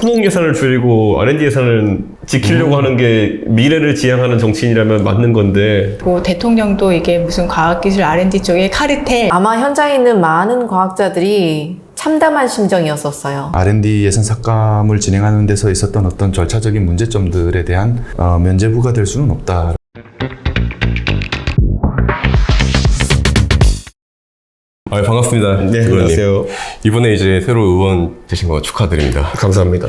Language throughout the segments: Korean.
토목 예산을 줄이고 R&D 예산을 지키려고 하는 게 미래를 지향하는 정치인이라면 맞는 건데 뭐 대통령도 이게 무슨 과학기술 R&D 쪽의 카르텔 아마 현장에 있는 많은 과학자들이 참담한 심정이었었어요. R&D 예산 삭감을 진행하는 데서 있었던 어떤 절차적인 문제점들에 대한 면죄부가 될 수는 없다. 반갑습니다. 네, 의원님. 안녕하세요. 이번에 이제 새로 의원 되신 거 축하드립니다. 감사합니다.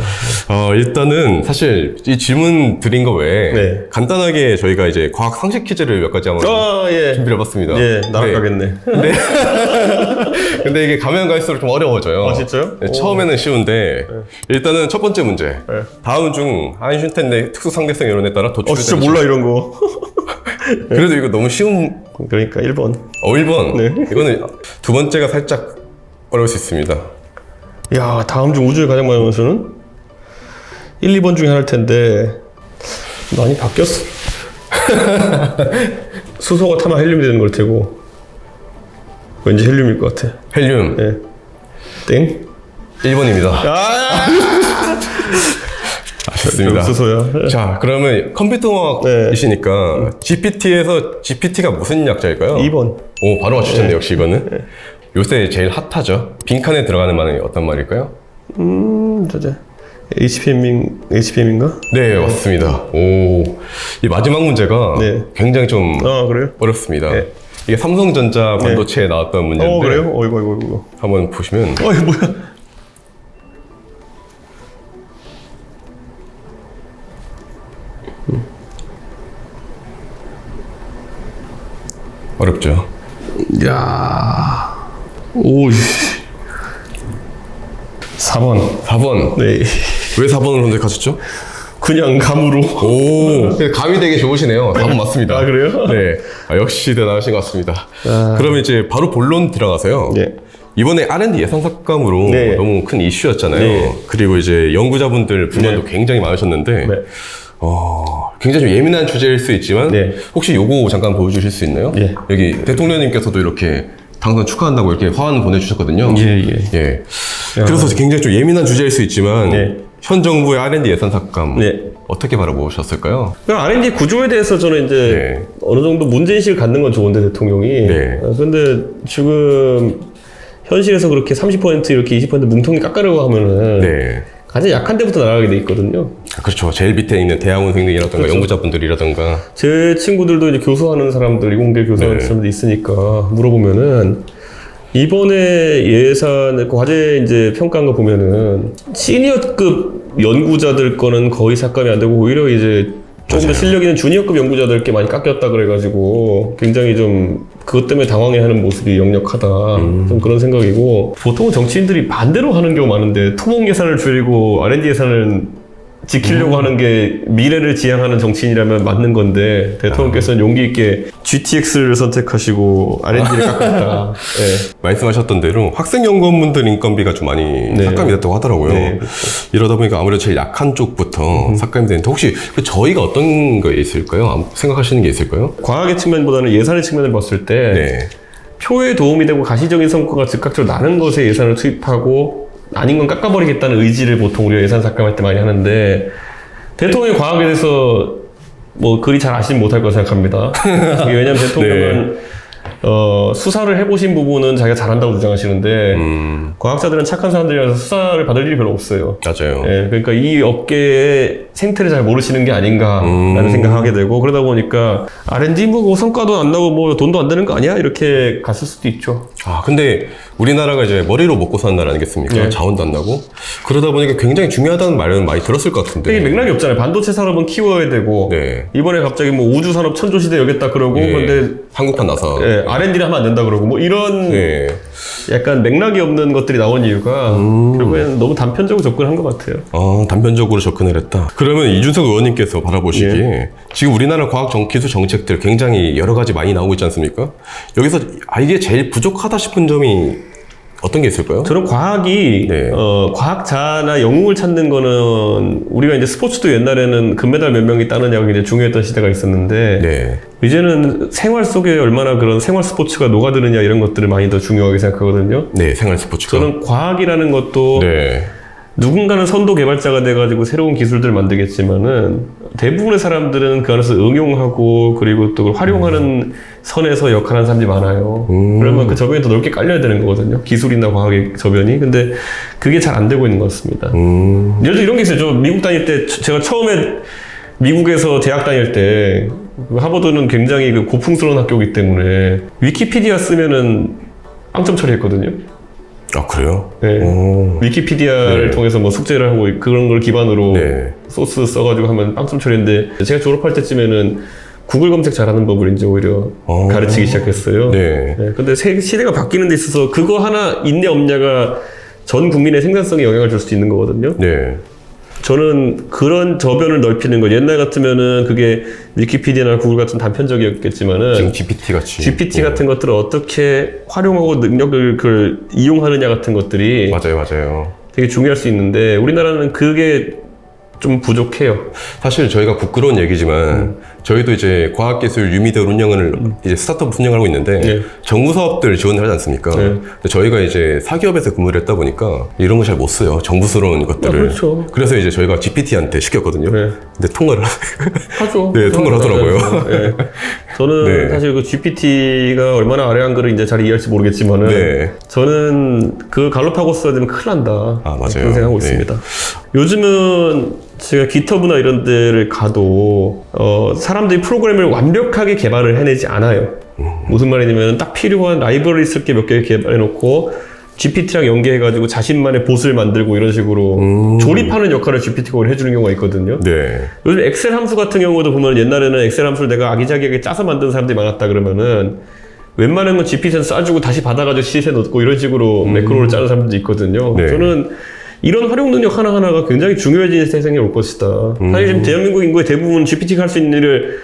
일단은 사실 이 질문 드린 거 외에 네. 간단하게 저희가 이제 과학 상식 퀴즈를 몇 가지 한번 예. 준비해 봤습니다. 예, 날아가겠네. 네. 근데 이게 가면 갈수록 좀 어려워져요. 아, 진짜요? 네, 처음에는 쉬운데 일단은 첫 번째 문제. 네. 다음 중 아인슈타인의 특수 상대성 이론에 따라 도출된 진짜 몰라 이런 거. 그래도 이거 너무 쉬운 그러니까 1번. 1번. 네. 이거는 두 번째가 살짝 어려울 수 있습니다. 야, 다음 중 우주에 가장 많은 원소는 1, 2번 중에 하나일 텐데 많이 바뀌었어. 수소가 타면 헬륨이 되는 걸 테고 왠지 헬륨일 것 같아. 헬륨. 네. 땡. 1번입니다. 아쉽습니다. 수소야. 자, 그러면 컴퓨터공학이시니까 GPT에서 GPT가 무슨 약자일까요? 2번. 오, 바로 맞추셨네요. 역시 이거는. 요새 제일 핫하죠. 빈칸에 들어가는 말은 어떤 말일까요? 저자 HPM인가? 네, 맞습니다. 오, 이 마지막 문제가 네. 굉장히 좀 아, 그래요? 어렵습니다. 네. 이게 삼성전자 반도체에 나왔던 문제인데 그래요? 어이구. 한번 보시면 이거 뭐야? 어렵죠. 야, 오, 4번. 4번. 네. 왜 4번을 선택하셨죠? 그냥 감으로. 오, 감이 되게 좋으시네요. 4번 맞습니다. 아, 그래요? 네. 역시 대단하신 것 같습니다. 그러면 이제 바로 본론 들어가서요. 네. 이번에 R&D 예산 삭감으로 네. 너무 큰 이슈였잖아요. 네. 그리고 이제 연구자분들 불만도 굉장히 많으셨는데, 네. 굉장히 좀 예민한 주제일 수 있지만, 네. 혹시 요거 잠깐 보여주실 수 있나요? 예. 여기 대통령님께서도 이렇게 당선 축하한다고 이렇게 화환 보내주셨거든요. 예. 그래서 굉장히 좀 예민한 주제일 수 있지만, 네. 현 정부의 R&D 예산 삭감, 네. 어떻게 바라보셨을까요? 그냥 R&D 구조에 대해서 저는 이제 네. 어느 정도 문제인식을 갖는 건 좋은데 대통령이. 네. 근데 지금 현실에서 그렇게 30% 이렇게 20% 뭉텅이 깎으려고 하면은 네. 가장 약한 데부터 나가게 돼 있거든요. 그렇죠. 제일 밑에 있는 대학원생들이라든가 그렇죠. 연구자분들이라든가. 제 친구들도 이제 교수하는 사람들, 이공계 교수하는 네. 사람들 있으니까 물어보면은 이번에 예산 과제 이제 평가한 거 보면은 시니어급 연구자들 거는 거의 삭감이 안 되고 오히려 이제 조금 더 실력 있는 주니어급 연구자들께 많이 깎였다 그래가지고 굉장히 좀 그것 때문에 당황해하는 모습이 역력하다. 좀 그런 생각이고 보통은 정치인들이 반대로 하는 경우 많은데 토목 예산을 줄이고 R&D 예산을 지키려고 하는 게 미래를 지향하는 정치인이라면 맞는 건데 대통령께서는 용기 있게 GTX를 선택하시고 R&D를 깎았다. 네. 말씀하셨던 대로 학생연구원분들 인건비가 좀 많이 삭감이 됐다고 하더라고요. 네, 그렇죠. 이러다 보니까 아무래도 제일 약한 쪽부터 삭감이 되는데 혹시 그 저희가 어떤 거 있을까요? 생각하시는 게 있을까요? 과학의 측면보다는 예산의 측면을 봤을 때 네. 표에 도움이 되고 가시적인 성과가 즉각적으로 나는 것에 예산을 투입하고 아닌 건 깎아버리겠다는 의지를 보통 우리가 예산 삭감할 때 많이 하는데 대통령이 과학에 대해서 뭐 그리 잘 아시진 못할 거라 생각합니다. 이게 왜냐하면 대통령은 수사를 해보신 부분은 자기가 잘한다고 주장하시는데 과학자들은 착한 사람들이라서 수사를 받을 일이 별로 없어요. 맞아요. 예, 그러니까 이 업계의 생태를 잘 모르시는 게 아닌가라는 생각하게 되고 그러다 보니까 R&D 뭐 성과도 안 나고 뭐 돈도 안 되는 거 아니야? 이렇게 갔을 수도 있죠. 근데 우리나라가 이제 머리로 먹고 사는 나라 아니겠습니까? 네. 자원도 안 나고. 그러다 보니까 굉장히 중요하다는 말은 많이 들었을 것 같은데. 이게 맥락이 없잖아요. 반도체 산업은 키워야 되고 네. 이번에 갑자기 뭐 우주 산업 천조시대 여겠다 그러고 예. 근데 한국판 나서. 예, R&D를 하면 안 된다 그러고 뭐 이런 네. 약간 맥락이 없는 것들이 나온 이유가 결국에는 너무 단편적으로 접근한 것 같아요. 단편적으로 접근을 했다. 그러면 이준석 의원님께서 바라보시기에 지금 우리나라 과학 기술 정책들 굉장히 여러 가지 많이 나오고 있지 않습니까? 여기서 이게 제일 부족하다 싶은 점이 어떤 게 있을까요? 저는 과학이 네. 과학자나 영웅을 찾는 거는 우리가 이제 스포츠도 옛날에는 금메달 몇 명이 따느냐가 굉장히 중요했던 시대가 있었는데 네. 이제는 생활 속에 얼마나 그런 생활 스포츠가 녹아드느냐 이런 것들을 많이 더 중요하게 생각하거든요. 네, 생활 스포츠가. 저는 과학이라는 것도 네. 누군가는 선도 개발자가 돼가지고 새로운 기술들을 만들겠지만은 대부분의 사람들은 그 안에서 응용하고 그리고 또 그걸 활용하는 선에서 역할하는 사람들이 많아요. 그러면 그 저변이 더 넓게 깔려야 되는 거거든요. 기술이나 과학의 저변이. 근데 그게 잘 안 되고 있는 것 같습니다. 예를 들어 이런 게 있어요. 저 미국 다닐 때 제가 처음에 미국에서 대학 다닐 때 하버드는 굉장히 그 고풍스러운 학교이기 때문에 위키피디아 쓰면은 빵점 처리했거든요. 아, 그래요? 네. 위키피디아를 네. 통해서 뭐 숙제를 하고 그런 걸 기반으로 네. 소스 써가지고 하면 빵점 처리했는데 제가 졸업할 때쯤에는 구글 검색 잘하는 법을 이제 오히려 가르치기 시작했어요. 네. 네. 근데 시대가 바뀌는 데 있어서 그거 하나 있냐 없냐가 전 국민의 생산성에 영향을 줄 수도 있는 거거든요. 네. 저는 그런 저변을 넓히는 거 옛날 같으면은 그게 위키피디아나 구글 같은 단편적이었겠지만은 지금 GPT 같이. GPT 같은 것들을 어떻게 활용하고 능력을 그걸 이용하느냐 같은 것들이 맞아요. 되게 중요할 수 있는데 우리나라는 그게 좀 부족해요. 사실 저희가 부끄러운 얘기지만 저희도 이제 과학기술 유미대 운영을 이제 스타트업 운영을 하고 있는데 네. 정부 사업들 지원을 하지 않습니까? 네. 근데 저희가 이제 사기업에서 근무를 했다 보니까 이런 거 잘 못 써요. 정부스러운 것들을. 그렇죠. 그래서 이제 저희가 GPT한테 시켰거든요. 네. 근데 통과를 하죠. 네, 통과를 하더라고요. 네. 저는 네. 사실 그 GPT가 얼마나 아래한 거를 이제 잘 이해할지 모르겠지만은 네. 저는 그 갈로파고스가 되면 큰일 난다. 아, 맞아요. 그런 생각하고 네. 있습니다. 요즘은 제가 기터브나 이런 데를 가도 사람들이 프로그램을 완벽하게 개발을 해내지 않아요. 무슨 말이냐면 딱 필요한 라이브러리 쓸 게 몇 개 개발해놓고 GPT랑 연계해가지고 자신만의 봇을 만들고 이런 식으로 조립하는 역할을 GPT가 해주는 경우가 있거든요. 네. 요즘 엑셀 함수 같은 경우도 보면 옛날에는 엑셀 함수를 내가 아기자기하게 짜서 만든 사람들이 많았다 그러면은 웬만한 건 GPT는 싸주고 다시 받아가지고 시트에 넣고 이런 식으로 매크로를 짜는 사람들도 있거든요. 네. 저는 이런 활용 능력 하나하나가 굉장히 중요해지는 세상이 올 것이다. 사실 지금 대한민국 인구의 대부분 GPT가 할 수 있는 일을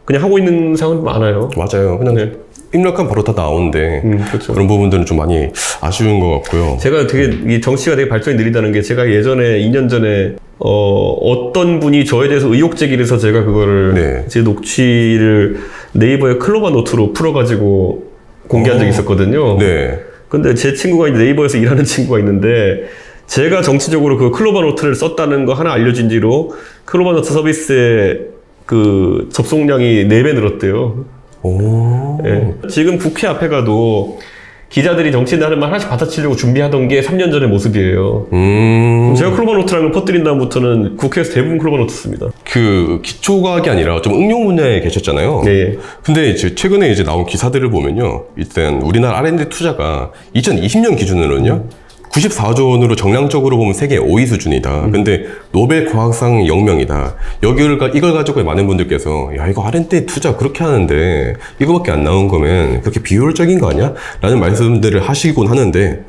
그냥 하고 있는 상황이 많아요. 맞아요. 그냥 네. 입력하면 바로 다 나오는데 그렇죠. 그런 부분들은 좀 많이 아쉬운 것 같고요. 제가 되게 이 정치가 되게 발전이 느리다는 게 제가 예전에 2년 전에 어떤 분이 저에 대해서 의혹 제기를 해서 제가 그거를 네. 제 녹취를 네이버의 클로바 노트로 풀어가지고 공개한 적이 있었거든요. 네. 근데 제 친구가 이제 네이버에서 일하는 친구가 있는데 제가 정치적으로 그 클로바 노트를 썼다는 거 하나 알려진 뒤로 클로바 노트 서비스의 그 접속량이 4배 늘었대요. 오. 예. 지금 국회 앞에 가도 기자들이 정치인들 하는 말 하나씩 받아치려고 준비하던 게 3년 전의 모습이에요. 제가 클로바 노트라는 걸 퍼뜨린 다음부터는 국회에서 대부분 클로바 노트 씁니다. 그 기초과학이 아니라 좀 응용 분야에 계셨잖아요. 네. 근데 이제 최근에 이제 나온 기사들을 보면요. 일단 우리나라 R&D 투자가 2020년 기준으로는요. 94조 원으로 정량적으로 보면 세계 5위 수준이다. 근데 노벨 과학상 0명이다. 이걸 가지고 많은 분들께서 야 이거 R&D 투자 그렇게 하는데 이거밖에 안 나온 거면 그렇게 비효율적인 거 아니야? 라는 말씀들을 하시곤 하는데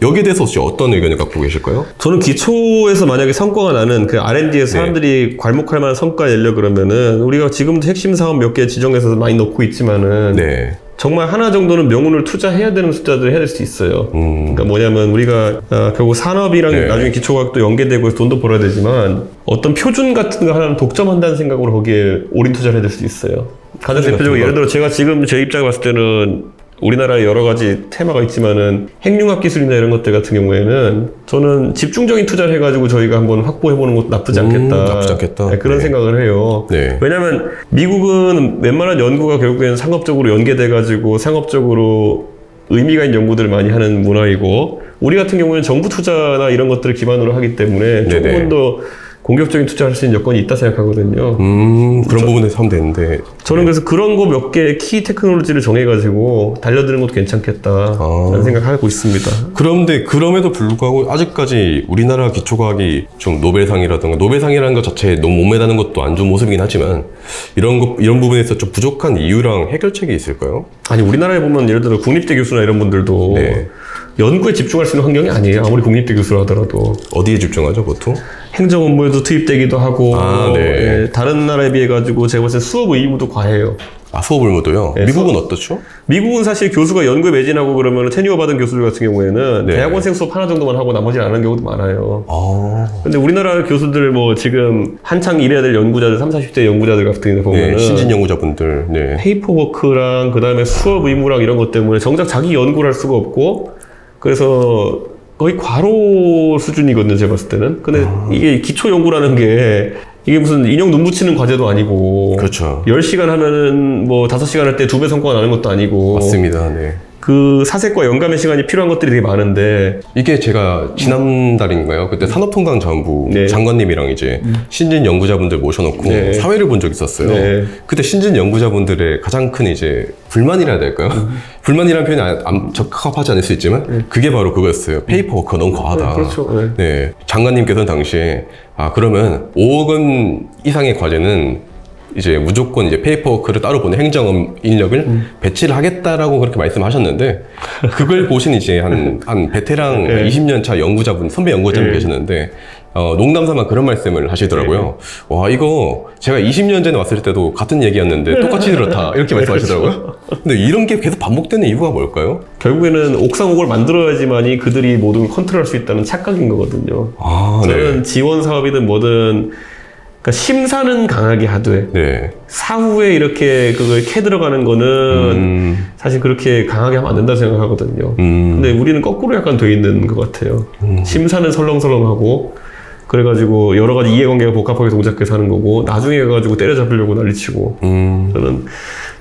여기에 대해서 혹시 어떤 의견을 갖고 계실까요? 저는 기초에서 만약에 성과가 나는 그 R&D에서 네. 사람들이 괄목할 만한 성과를 내려 그러면은 우리가 지금도 핵심 사업 몇 개 지정해서 많이 넣고 있지만은 네. 정말 하나 정도는 명운을 투자해야 되는 숫자들을 해야 될 수 있어요. 그러니까 뭐냐면 우리가 결국 산업이랑 네. 나중에 기초과학도 연계되고 해서 돈도 벌어야 되지만 어떤 표준 같은 거 하나는 독점한다는 생각으로 거기에 올인 투자를 해야 될 수 있어요. 가장 대표적으로 예를 들어 제가 지금 제 입장에 봤을 때는 우리나라에 여러 가지 테마가 있지만은 핵융합 기술이나 이런 것들 같은 경우에는 저는 집중적인 투자를 해가지고 저희가 한번 확보해보는 것도 나쁘지 않겠다. 나쁘지 않겠다. 네, 그런 네. 생각을 해요. 네. 왜냐하면 미국은 웬만한 연구가 결국에는 상업적으로 연계돼가지고 상업적으로 의미가 있는 연구들을 많이 하는 문화이고 우리 같은 경우는 정부 투자나 이런 것들을 기반으로 하기 때문에 네네. 조금은 더 공격적인 투자를 할 수 있는 여건이 있다 생각하거든요. 그런 부분에서 하면 되는데 저는 그래서 그런 거 몇 개 키 테크놀로지를 정해가지고 달려드는 것도 괜찮겠다라는 생각하고 있습니다. 그런데 그럼에도 불구하고 아직까지 우리나라 기초과학이 좀 노벨상이라든가 노벨상이라는 것 자체에 너무 몸매다는 것도 안 좋은 모습이긴 하지만 이런 부분에서 좀 부족한 이유랑 해결책이 있을까요? 아니 우리나라에 보면 예를 들어 국립대 교수나 이런 분들도 네. 연구에 집중할 수 있는 환경이 아니에요. 아무리 국립대 교수라 하더라도 어디에 집중하죠 보통? 행정 업무에도 투입되기도 하고 아, 네. 예, 다른 나라에 비해 가지고 제가 봤을 때 수업 의무도 과해요. 아 수업 의무도요? 네, 미국은 어떻죠? 미국은 사실 교수가 연구에 매진하고 그러면 테뉴어 받은 교수들 같은 경우에는 네. 대학원생 수업 하나 정도만 하고 나머지는 안 하는 경우도 많아요. 아, 근데 우리나라 교수들 뭐 지금 한창 일해야 될 연구자들 30, 40대 연구자들 같은 경우 보면은 네, 신진 연구자분들, 네. 페이퍼워크랑 그 다음에 수업 의무랑 이런 것 때문에 정작 자기 연구를 할 수가 없고 그래서 거의 과로 수준이거든요, 제가 봤을 때는. 근데 이게 기초 연구라는 게 이게 무슨 인형 눈 붙이는 과제도 아니고. 그렇죠. 10시간 하면은 뭐 5시간 할 때 2배 성과가 나는 것도 아니고. 맞습니다. 네. 그 사색과 영감의 시간이 필요한 것들이 되게 많은데. 이게 제가 지난달인가요? 그때 산업통상자원부 네. 장관님이랑 이제 신진 연구자분들 모셔놓고 네. 사회를 본 적이 있었어요. 네. 그때 신진 연구자분들의 가장 큰 이제 불만이라 해야 될까요? 불만이라는 표현이 적합하지 않을 수 있지만 그게 바로 그거였어요. 페이퍼워크가 너무 과하다. 네, 그렇죠. 네. 네. 장관님께서는 당시에 그러면 5억 원 이상의 과제는 이제 무조건 이제 페이퍼워크를 따로 보는 행정 인력을 배치를 하겠다라고 그렇게 말씀하셨는데 그걸 보신 이제 한 베테랑 네. 20년 차 연구자분, 선배 연구자분 네. 계시는데 농담삼아 그런 말씀을 하시더라고요. 와, 이거 제가 20년 전에 왔을 때도 같은 얘기였는데 똑같이 들었다. 이렇게 말씀하시더라고요. 근데 이런 게 계속 반복되는 이유가 뭘까요? 결국에는 옥상옥을 만들어야지만이 그들이 모든 걸 컨트롤할 수 있다는 착각인 거거든요. 저는 지원 사업이든 뭐든 그러니까 심사는 강하게 하되 네. 사후에 이렇게 그걸 캐 들어가는 거는 사실 그렇게 강하게 하면 안 된다고 생각하거든요. 근데 우리는 거꾸로 약간 돼 있는 것 같아요. 심사는 설렁설렁하고 그래가지고 여러 가지 이해관계가 복합하게 동작해서 하는 거고 나중에 가가지고 때려잡으려고 난리치고 저는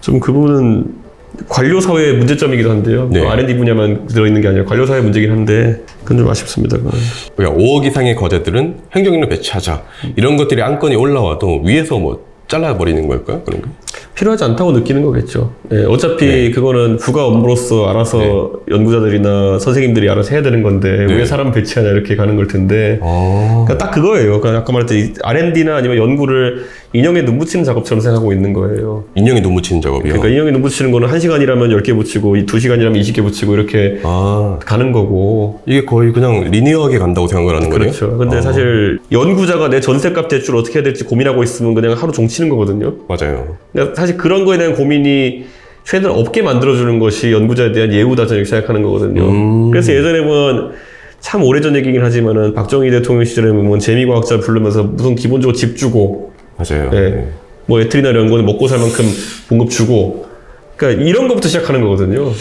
좀 그 부분은 관료 사회의 문제점이기도 한데요. 네. R&D 분야만 들어있는 게 아니라 관료 사회 문제긴 한데 그건 좀 아쉽습니다. 그건. 그러니까 5억 이상의 과제들은 행정인력 배치하자. 이런 것들이 안건이 올라와도 위에서 뭐 잘라버리는 걸까요? 그런 거? 필요하지 않다고 느끼는 거겠죠. 네, 어차피 네. 그거는 부가 업무로서 알아서 연구자들이나 선생님들이 알아서 해야 되는 건데 네. 왜 사람 배치하냐 이렇게 가는 걸 텐데 그러니까 딱 그거예요. 그러니까 아까 말했듯이 R&D나 아니면 연구를 인형에 눈 붙이는 작업처럼 생각하고 있는 거예요. 인형에 눈 묻히는 작업이요? 그러니까 인형에 눈 붙이는 거는 1시간이라면 10개 붙이고 2시간이라면 20개 붙이고 이렇게 가는 거고 이게 거의 그냥 리니어하게 간다고 생각을 하는 거네요? 그렇죠. 근데 사실 연구자가 내 전세값 대출 어떻게 해야 될지 고민하고 있으면 그냥 하루 종치는 거거든요. 맞아요. 그러니까 사실 그런 거에 대한 고민이 최대한 없게 만들어주는 것이 연구자에 대한 예우다 저는 생각하는 거거든요. 그래서 예전에 보면 참 오래전 얘기긴 하지만은 박정희 대통령 시절에 보면 재미과학자 부르면서 무슨 기본적으로 집 주고 맞아요. 네. 네. 뭐 에트리나 연구원 먹고 살 만큼 봉급 주고 그러니까 이런 것부터 시작하는 거거든요.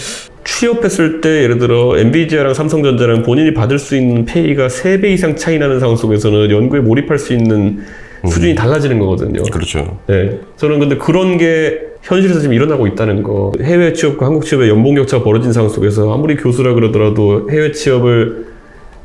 취업했을 때 예를 들어 엔비디아랑 삼성전자랑 본인이 받을 수 있는 페이가 3배 이상 차이 나는 상황 속에서는 연구에 몰입할 수 있는 수준이 달라지는 거거든요. 그렇죠. 네. 저는 근데 그런 게 현실에서 지금 일어나고 있다는 거. 해외 취업과 한국 취업의 연봉 격차가 벌어진 상황 속에서 아무리 교수라 그러더라도 해외 취업을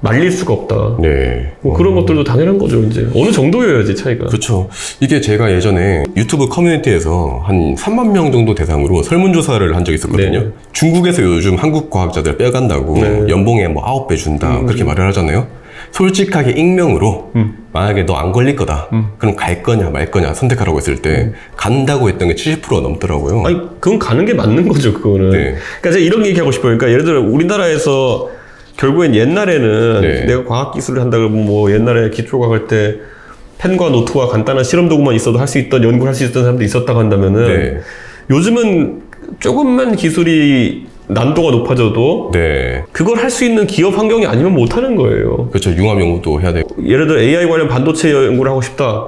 말릴 수가 없다. 네. 뭐 그런 것들도 당연한 거죠, 이제. 어느 정도여야지, 차이가. 그렇죠. 이게 제가 예전에 유튜브 커뮤니티에서 한 3만 명 정도 대상으로 설문조사를 한 적이 있었거든요. 네. 중국에서 요즘 한국 과학자들 빼간다고 네. 연봉에 뭐 9배 준다. 그렇게 말을 하잖아요. 솔직하게 익명으로 만약에 너 안 걸릴 거다. 그럼 갈 거냐 말 거냐 선택하라고 했을 때 간다고 했던 게 70%가 넘더라고요. 아니, 그건 가는 게 맞는 거죠, 그거는. 네. 그러니까 제가 이런 얘기하고 싶어요. 그러니까 예를 들어 우리나라에서 결국엔 옛날에는 네. 내가 과학기술을 한다 그러면 뭐 옛날에 기초과학 할 때 펜과 노트와 간단한 실험 도구만 있어도 할 수 있던 연구를 할 수 있던 사람도 있었다고 한다면은 네. 요즘은 조금만 기술이 난도가 높아져도 네. 그걸 할 수 있는 기업 환경이 아니면 못 하는 거예요. 그렇죠. 융합 연구도 해야 되고. 예를 들어 AI 관련 반도체 연구를 하고 싶다.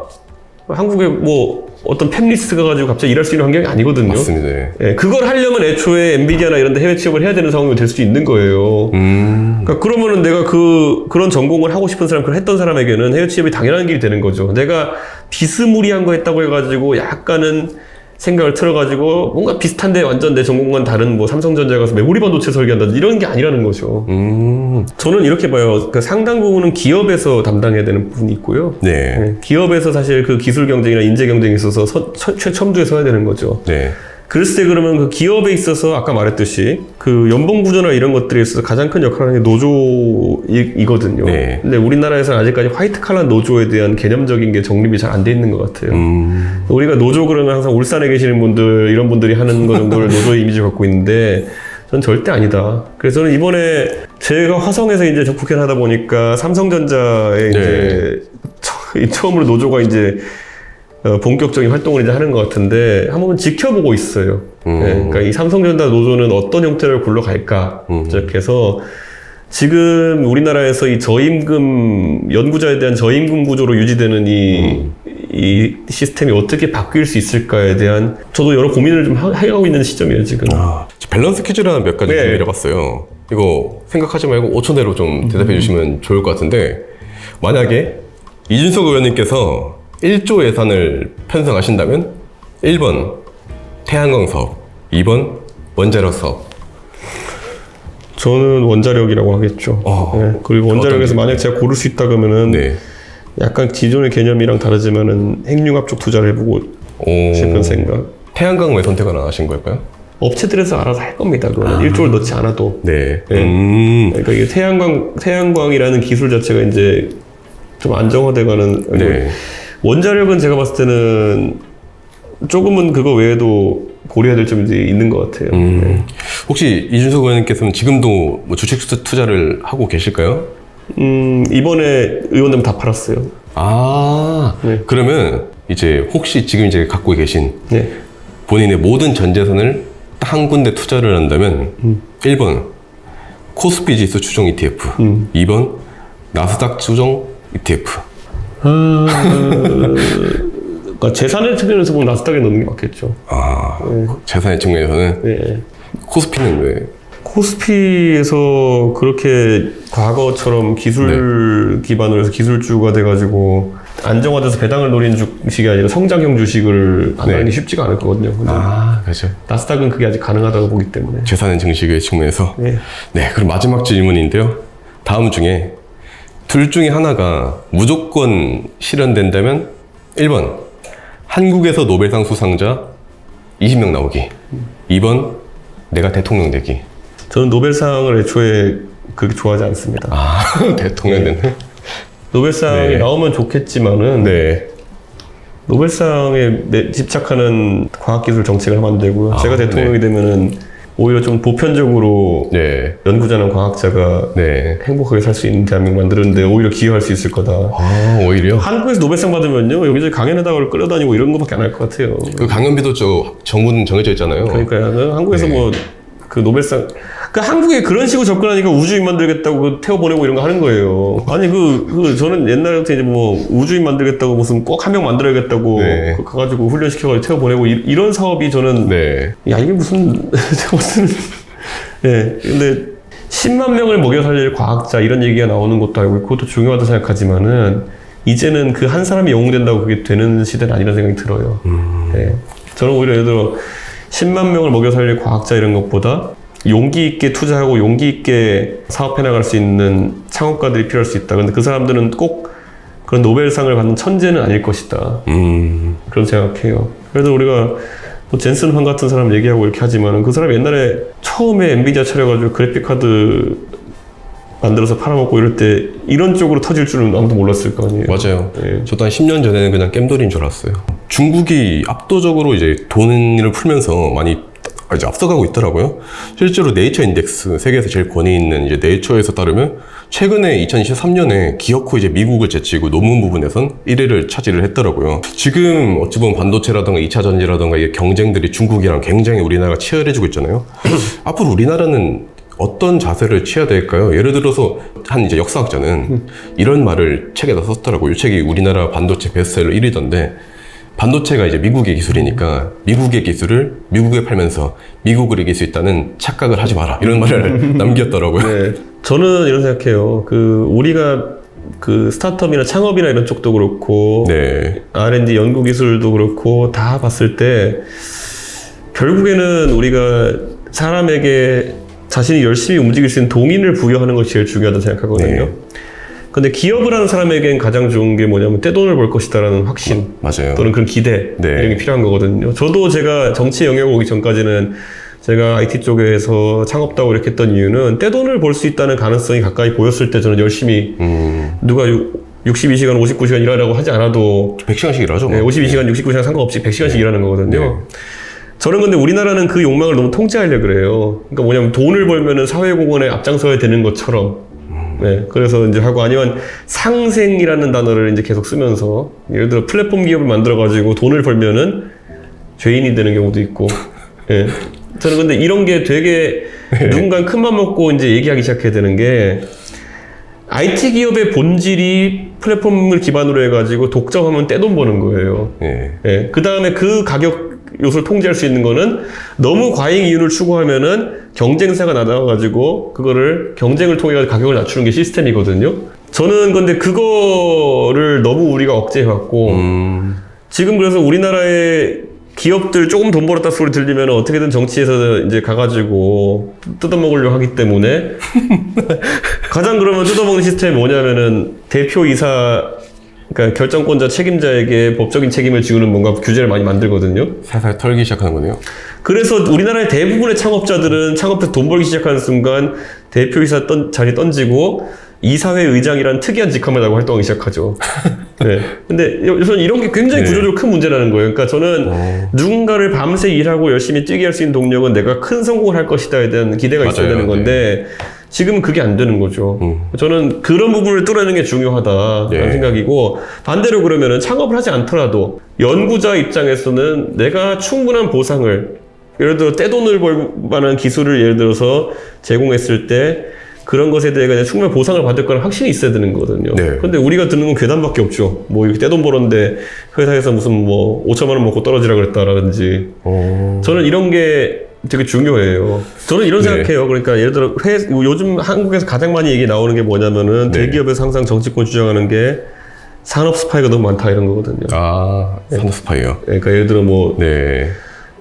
한국에 뭐 어떤 팹리스트가 가지고 갑자기 일할 수 있는 환경이 아니거든요. 맞습니다. 네. 예, 그걸 하려면 애초에 엔비디아나 이런 데 해외 취업을 해야 되는 상황이 될 수 있는 거예요. 그러니까 그러면은 내가 그런 전공을 하고 싶은 사람, 그걸 했던 사람에게는 해외 취업이 당연한 길이 되는 거죠. 내가 비스무리한 거 했다고 해가지고 약간은 생각을 틀어가지고 뭔가 비슷한데 완전 내 전공과는 다른 뭐 삼성전자에 가서 메모리 반도체 설계한다 이런 게 아니라는 거죠. 저는 이렇게 봐요. 그러니까 상당 부분은 기업에서 담당해야 되는 부분이 있고요. 네. 네, 기업에서 사실 그 기술 경쟁이나 인재 경쟁에 있어서 최첨두에 서야 되는 거죠. 네. 글쎄 그러면 그 기업에 있어서 아까 말했듯이 그 연봉 구조나 이런 것들에 있어서 가장 큰 역할을 하는 게 노조이거든요. 네. 근데 우리나라에서는 아직까지 화이트 칼라 노조에 대한 개념적인 게 정립이 잘 안 돼 있는 것 같아요. 우리가 노조 그러면 항상 울산에 계시는 분들 이런 분들이 하는 거 정도를 노조의 이미지를 갖고 있는데 전 절대 아니다. 그래서 저는 이번에 제가 화성에서 이제 적국회를 하다 보니까 삼성전자에 이제 처음으로 노조가 이제 본격적인 활동을 이제 하는 것 같은데 한번 지켜보고 있어요. 네, 그러니까 이 삼성전자 노조는 어떤 형태를 굴러갈까 이렇게 해서 지금 우리나라에서 이 저임금 연구자에 대한 저임금 구조로 유지되는 이 시스템이 어떻게 바뀔 수 있을까에 대한 저도 여러 고민을 좀 하고 있는 시점이에요 지금. 밸런스 퀴즈라는 몇 가지 네. 준비를 해봤어요. 이거 생각하지 말고 5초 내로 좀 대답해 주시면 좋을 것 같은데, 만약에 이준석 의원님께서 1조 예산을 편성하신다면 1번 태양광 사업, 2번 원자력 사업. 저는 원자력이라고 하겠죠. 네. 그리고 원자력에서 만약 제가 고를 수 있다 그러면은 네. 약간 기존의 개념이랑 다르지만은 핵융합 쪽 투자를 해보고 싶은 생각. 태양광 왜 선택을 안 하신 걸까요? 업체들에서 알아서 할 겁니다. 그거는 1조를 넣지 않아도. 네. 그러니까 이게 태양광이라는 기술 자체가 이제 좀 안정화돼가는. 네. 원자력은 제가 봤을 때는 조금은 그거 외에도 고려해야 될 점이 있는 것 같아요. 네. 혹시 이준석 의원님께서는 지금도 뭐 주식 투자를 하고 계실까요? 이번에 의원님 다 팔았어요. 아, 네. 그러면 이제 혹시 지금 이제 갖고 계신 네. 본인의 모든 전 재산을 딱 한 군데 투자를 한다면 1번 코스피 지수 추종 ETF, 2번 나스닥 추종 ETF. 그러니까 재산의 측면에서 보면 나스닥에 넣는 게 맞겠죠. 아, 재산의 측면에서는 네. 코스피는 왜? 코스피에서 그렇게 과거처럼 기술 기반으로 해서 기술주가 돼가지고 안정화돼서 배당을 노린 주식이 아니라 성장형 주식을 하는 게 쉽지가 않을 거거든요. 근데 그렇죠. 나스닥은 그게 아직 가능하다고 보기 때문에. 재산의 증식의 측면에서. 네. 네, 그럼 마지막 질문인데요. 다음 중에 둘 중에 하나가 무조건 실현된다면 1번 한국에서 노벨상 수상자 20명 나오기, 2번 내가 대통령 되기. 저는 노벨상을 애초에 그렇게 좋아하지 않습니다. 아, 대통령 되는? 노벨상이 네. 나오면 좋겠지만은 네. 노벨상에 집착하는 과학기술 정책을 하면 안 되고요. 제가 대통령이 되면은 오히려 좀 보편적으로 네. 연구자나 과학자가 네. 행복하게 살 수 있는 대한민국 만드는데 오히려 기여할 수 있을 거다. 아, 오히려? 한국에서 노벨상 받으면요 여기저기 강연에다가 끌어다니고 이런 거밖에 안 할 것 같아요. 그 강연비도 정부는 정해져 있잖아요. 그러니까요. 한국에서 네. 뭐 그 노벨상 한국에 그런 식으로 접근하니까 우주인 만들겠다고 태워 보내고 이런 거 하는 거예요. 아니 저는 옛날부터 이제 뭐 우주인 만들겠다고 무슨 꼭 한 명 만들어야겠다고 네. 가가지고 훈련시켜가지고 태워 보내고 이런 사업이 저는 네. 야 이게 무슨 예. 근데 10만 명을 먹여 살릴 과학자 이런 얘기가 나오는 것도 알고 그것도 중요하다고 생각하지만은 이제는 그 한 사람이 영웅된다고 그게 되는 시대는 아니라는 생각이 들어요. 예. 저는 오히려 예를 들어 10만 명을 먹여 살릴 과학자 이런 것보다 용기 있게 투자하고 용기 있게 사업해 나갈 수 있는 창업가들이 필요할 수 있다. 근데 그 사람들은 꼭 그런 노벨상을 받는 천재는 아닐 것이다. 그런 생각해요. 그래도 우리가 뭐 젠슨 황 같은 사람 얘기하고 이렇게 하지만은 그 사람 옛날에 처음에 엔비디아 차려가지고 그래픽카드 만들어서 팔아먹고 이럴 때 이런 쪽으로 터질 줄은 아무도 몰랐을 거 아니에요. 맞아요. 예. 저도 한 10년 전에는 그냥 겜돌이인 줄 알았어요. 중국이 압도적으로 이제 돈을 풀면서 많이 이제 앞서가고 있더라고요. 실제로 네이처 인덱스, 세계에서 제일 권위 있는 이제 네이처에서 따르면 최근에 2023년에 기어코 이제 미국을 제치고 논문 부분에선 1위를 차지를 했더라고요. 지금 어찌 보면 반도체라든가 2차 전지라든가 이 경쟁들이 중국이랑 굉장히 우리나라가 치열해지고 있잖아요. 앞으로 우리나라는 어떤 자세를 취해야 될까요? 예를 들어서 한 이제 역사학자는 이런 말을 책에다 썼더라고요. 이 책이 우리나라 반도체 베스트셀러 1위던데 반도체가 이제 미국의 기술이니까 미국의 기술을 미국에 팔면서 미국을 이길 수 있다는 착각을 하지 마라. 이런 말을 남겼더라고요. 네. 저는 이런 생각해요. 우리가 스타트업이나 창업이나 이런 쪽도 그렇고 네. R&D 연구기술도 그렇고 다 봤을 때 결국에는 우리가 사람에게 자신이 열심히 움직일 수 있는 동인을 부여하는 것이 제일 중요하다고 생각하거든요. 네. 근데 기업을 하는 사람에겐 가장 좋은 게 뭐냐면 떼돈을 벌 것이다라는 확신 맞아요. 또는 그런 기대 네. 이런 게 필요한 거거든요. 저도 제가 정치 영역 오기 전까지는 제가 IT 쪽에서 창업다고 이렇게 했던 이유는 떼돈을 벌 수 있다는 가능성이 가까이 보였을 때 저는 열심히 누가 62시간, 59시간 일하라고 하지 않아도 100시간씩 일하죠. 네, 52시간, 69시간 상관없이 100시간씩 일하는 거거든요. 네. 저는 근데 우리나라는 그 욕망을 너무 통제하려고 그래요. 그러니까 뭐냐면 돈을 벌면은 사회공헌에 앞장서야 되는 것처럼. 네. 그래서 이제 하고 아니면 상생이라는 단어를 이제 계속 쓰면서 예를 들어 플랫폼 기업을 만들어가지고 돈을 벌면은 죄인이 되는 경우도 있고. 예. 저는 근데 이런 게 되게 누군가 큰맘 먹고 이제 얘기하기 시작해야 되는 게 IT 기업의 본질이 플랫폼을 기반으로 해가지고 독점하면 떼돈 버는 거예요. 네. 예. 그 다음에 그 가격 요소를 통제할 수 있는 거는 너무 과잉 이윤을 추구하면은 경쟁사가 나타나가지고 그거를 경쟁을 통해 가격을 낮추는 게 시스템이거든요. 저는 근데 그거를 너무 우리가 억제해왔고 지금 그래서 우리나라의 기업들 조금 돈 벌었다 소리 들리면 어떻게든 정치에서 이제 가가지고 뜯어먹으려고 하기 때문에 가장 그러면 뜯어먹는 시스템이 뭐냐면은 대표이사 그러니까 결정권자 책임자에게 법적인 책임을 지우는 뭔가 규제를 많이 만들거든요. 살살 털기 시작하는 거네요. 그래서 우리나라의 대부분의 창업자들은 창업해서 돈 벌기 시작하는 순간 대표이사 자리 던지고 이사회 의장이라는 특이한 직함을 하고 활동하기 시작하죠. 네. 근데 저는 이런 게 굉장히 구조적으로 큰 문제라는 거예요. 그러니까 저는 누군가를 밤새 일하고 열심히 뛰게 할 수 있는 동력은 내가 큰 성공을 할 것이다에 대한 기대가 있어야 되는 건데 지금은 그게 안 되는 거죠. 저는 그런 부분을 뚫어내는 게 중요하다라는 생각이고 반대로 그러면은 창업을 하지 않더라도 연구자 입장에서는 내가 충분한 보상을 예를 들어 떼돈을 벌 만한 기술을 예를 들어서 제공했을 때 그런 것에 대해 그냥 충분한 보상을 받을 거는 확신이 있어야 되는 거거든요. 네. 근데 우리가 듣는 건 괴담밖에 없죠. 뭐 이렇게 떼돈 벌었는데 회사에서 무슨 뭐 5천만 원 먹고 떨어지라 그랬다라든지. 저는 이런 게 되게 중요해요. 저는 이런 생각해요. 그러니까 예를 들어 요즘 한국에서 가장 많이 얘기 나오는 게 뭐냐면은 대기업에서 항상 정치권 주장하는 게 산업 스파이가 너무 많다 이런 거거든요. 아, 산업 스파이요. 그러니까 예를 들어 뭐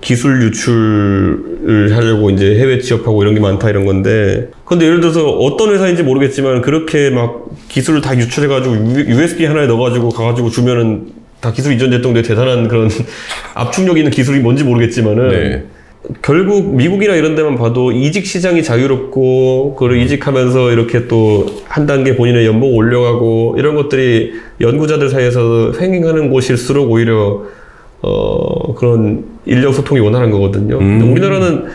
기술 유출을 하려고 이제 해외 취업하고 이런 게 많다 이런 건데 근데 예를 들어서 어떤 회사인지 모르겠지만 그렇게 막 기술을 다 유출해가지고 USB 하나에 넣어가지고 가가지고 주면은 다 기술 이전됐던 게 대단한 그런 압축력 있는 기술이 뭔지 모르겠지만은 결국 미국이나 이런 데만 봐도 이직 시장이 자유롭고 그리고 이직하면서 이렇게 또 한 단계 본인의 연봉 올려가고 이런 것들이 연구자들 사이에서 횡행하는 곳일수록 오히려 그런 인력 소통이 원활한 거거든요. 근데 우리나라는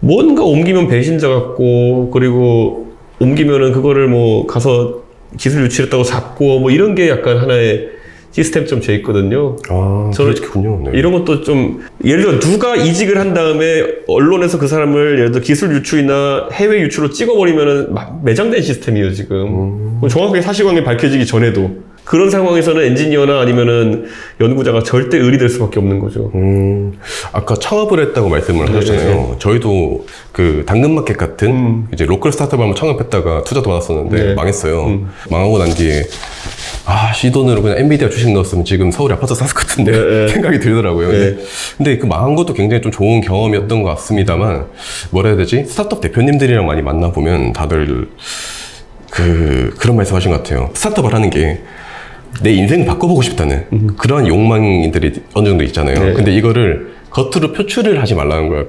뭔가 옮기면 배신자 같고, 그리고 옮기면은 그거를 뭐 가서 기술 유출했다고 잡고, 뭐 이런 게 약간 하나의 시스템처럼 돼 있거든요. 아, 저는 그렇군요. 네. 이런 것도 좀, 예를 들어 누가 이직을 한 다음에 언론에서 그 사람을 예를 들어 기술 유출이나 해외 유출로 찍어버리면은 매장된 시스템이에요, 지금. 정확하게 사실관계 밝혀지기 전에도. 그런 상황에서는 엔지니어나 아니면은 연구자가 절대 의리될 수밖에 없는 거죠. 아까 창업을 했다고 말씀을 하셨잖아요. 저희도 그 당근마켓 같은 이제 로컬 스타트업 한번 창업했다가 투자도 받았었는데 망했어요. 망하고 난 뒤에 이 돈으로 그냥 엔비디아 주식 넣었으면 지금 서울에 아파트 샀을 것 같은데 생각이 들더라고요. 근데 그 망한 것도 굉장히 좀 좋은 경험이었던 것 같습니다만 뭐라 해야 되지? 스타트업 대표님들이랑 많이 만나보면 다들 그런 말씀 하신 것 같아요. 스타트업을 하는 게 내 인생을 바꿔보고 싶다는 그러한 욕망들이 어느 정도 있잖아요. 근데 이거를 겉으로 표출을 하지 말라는 거예요.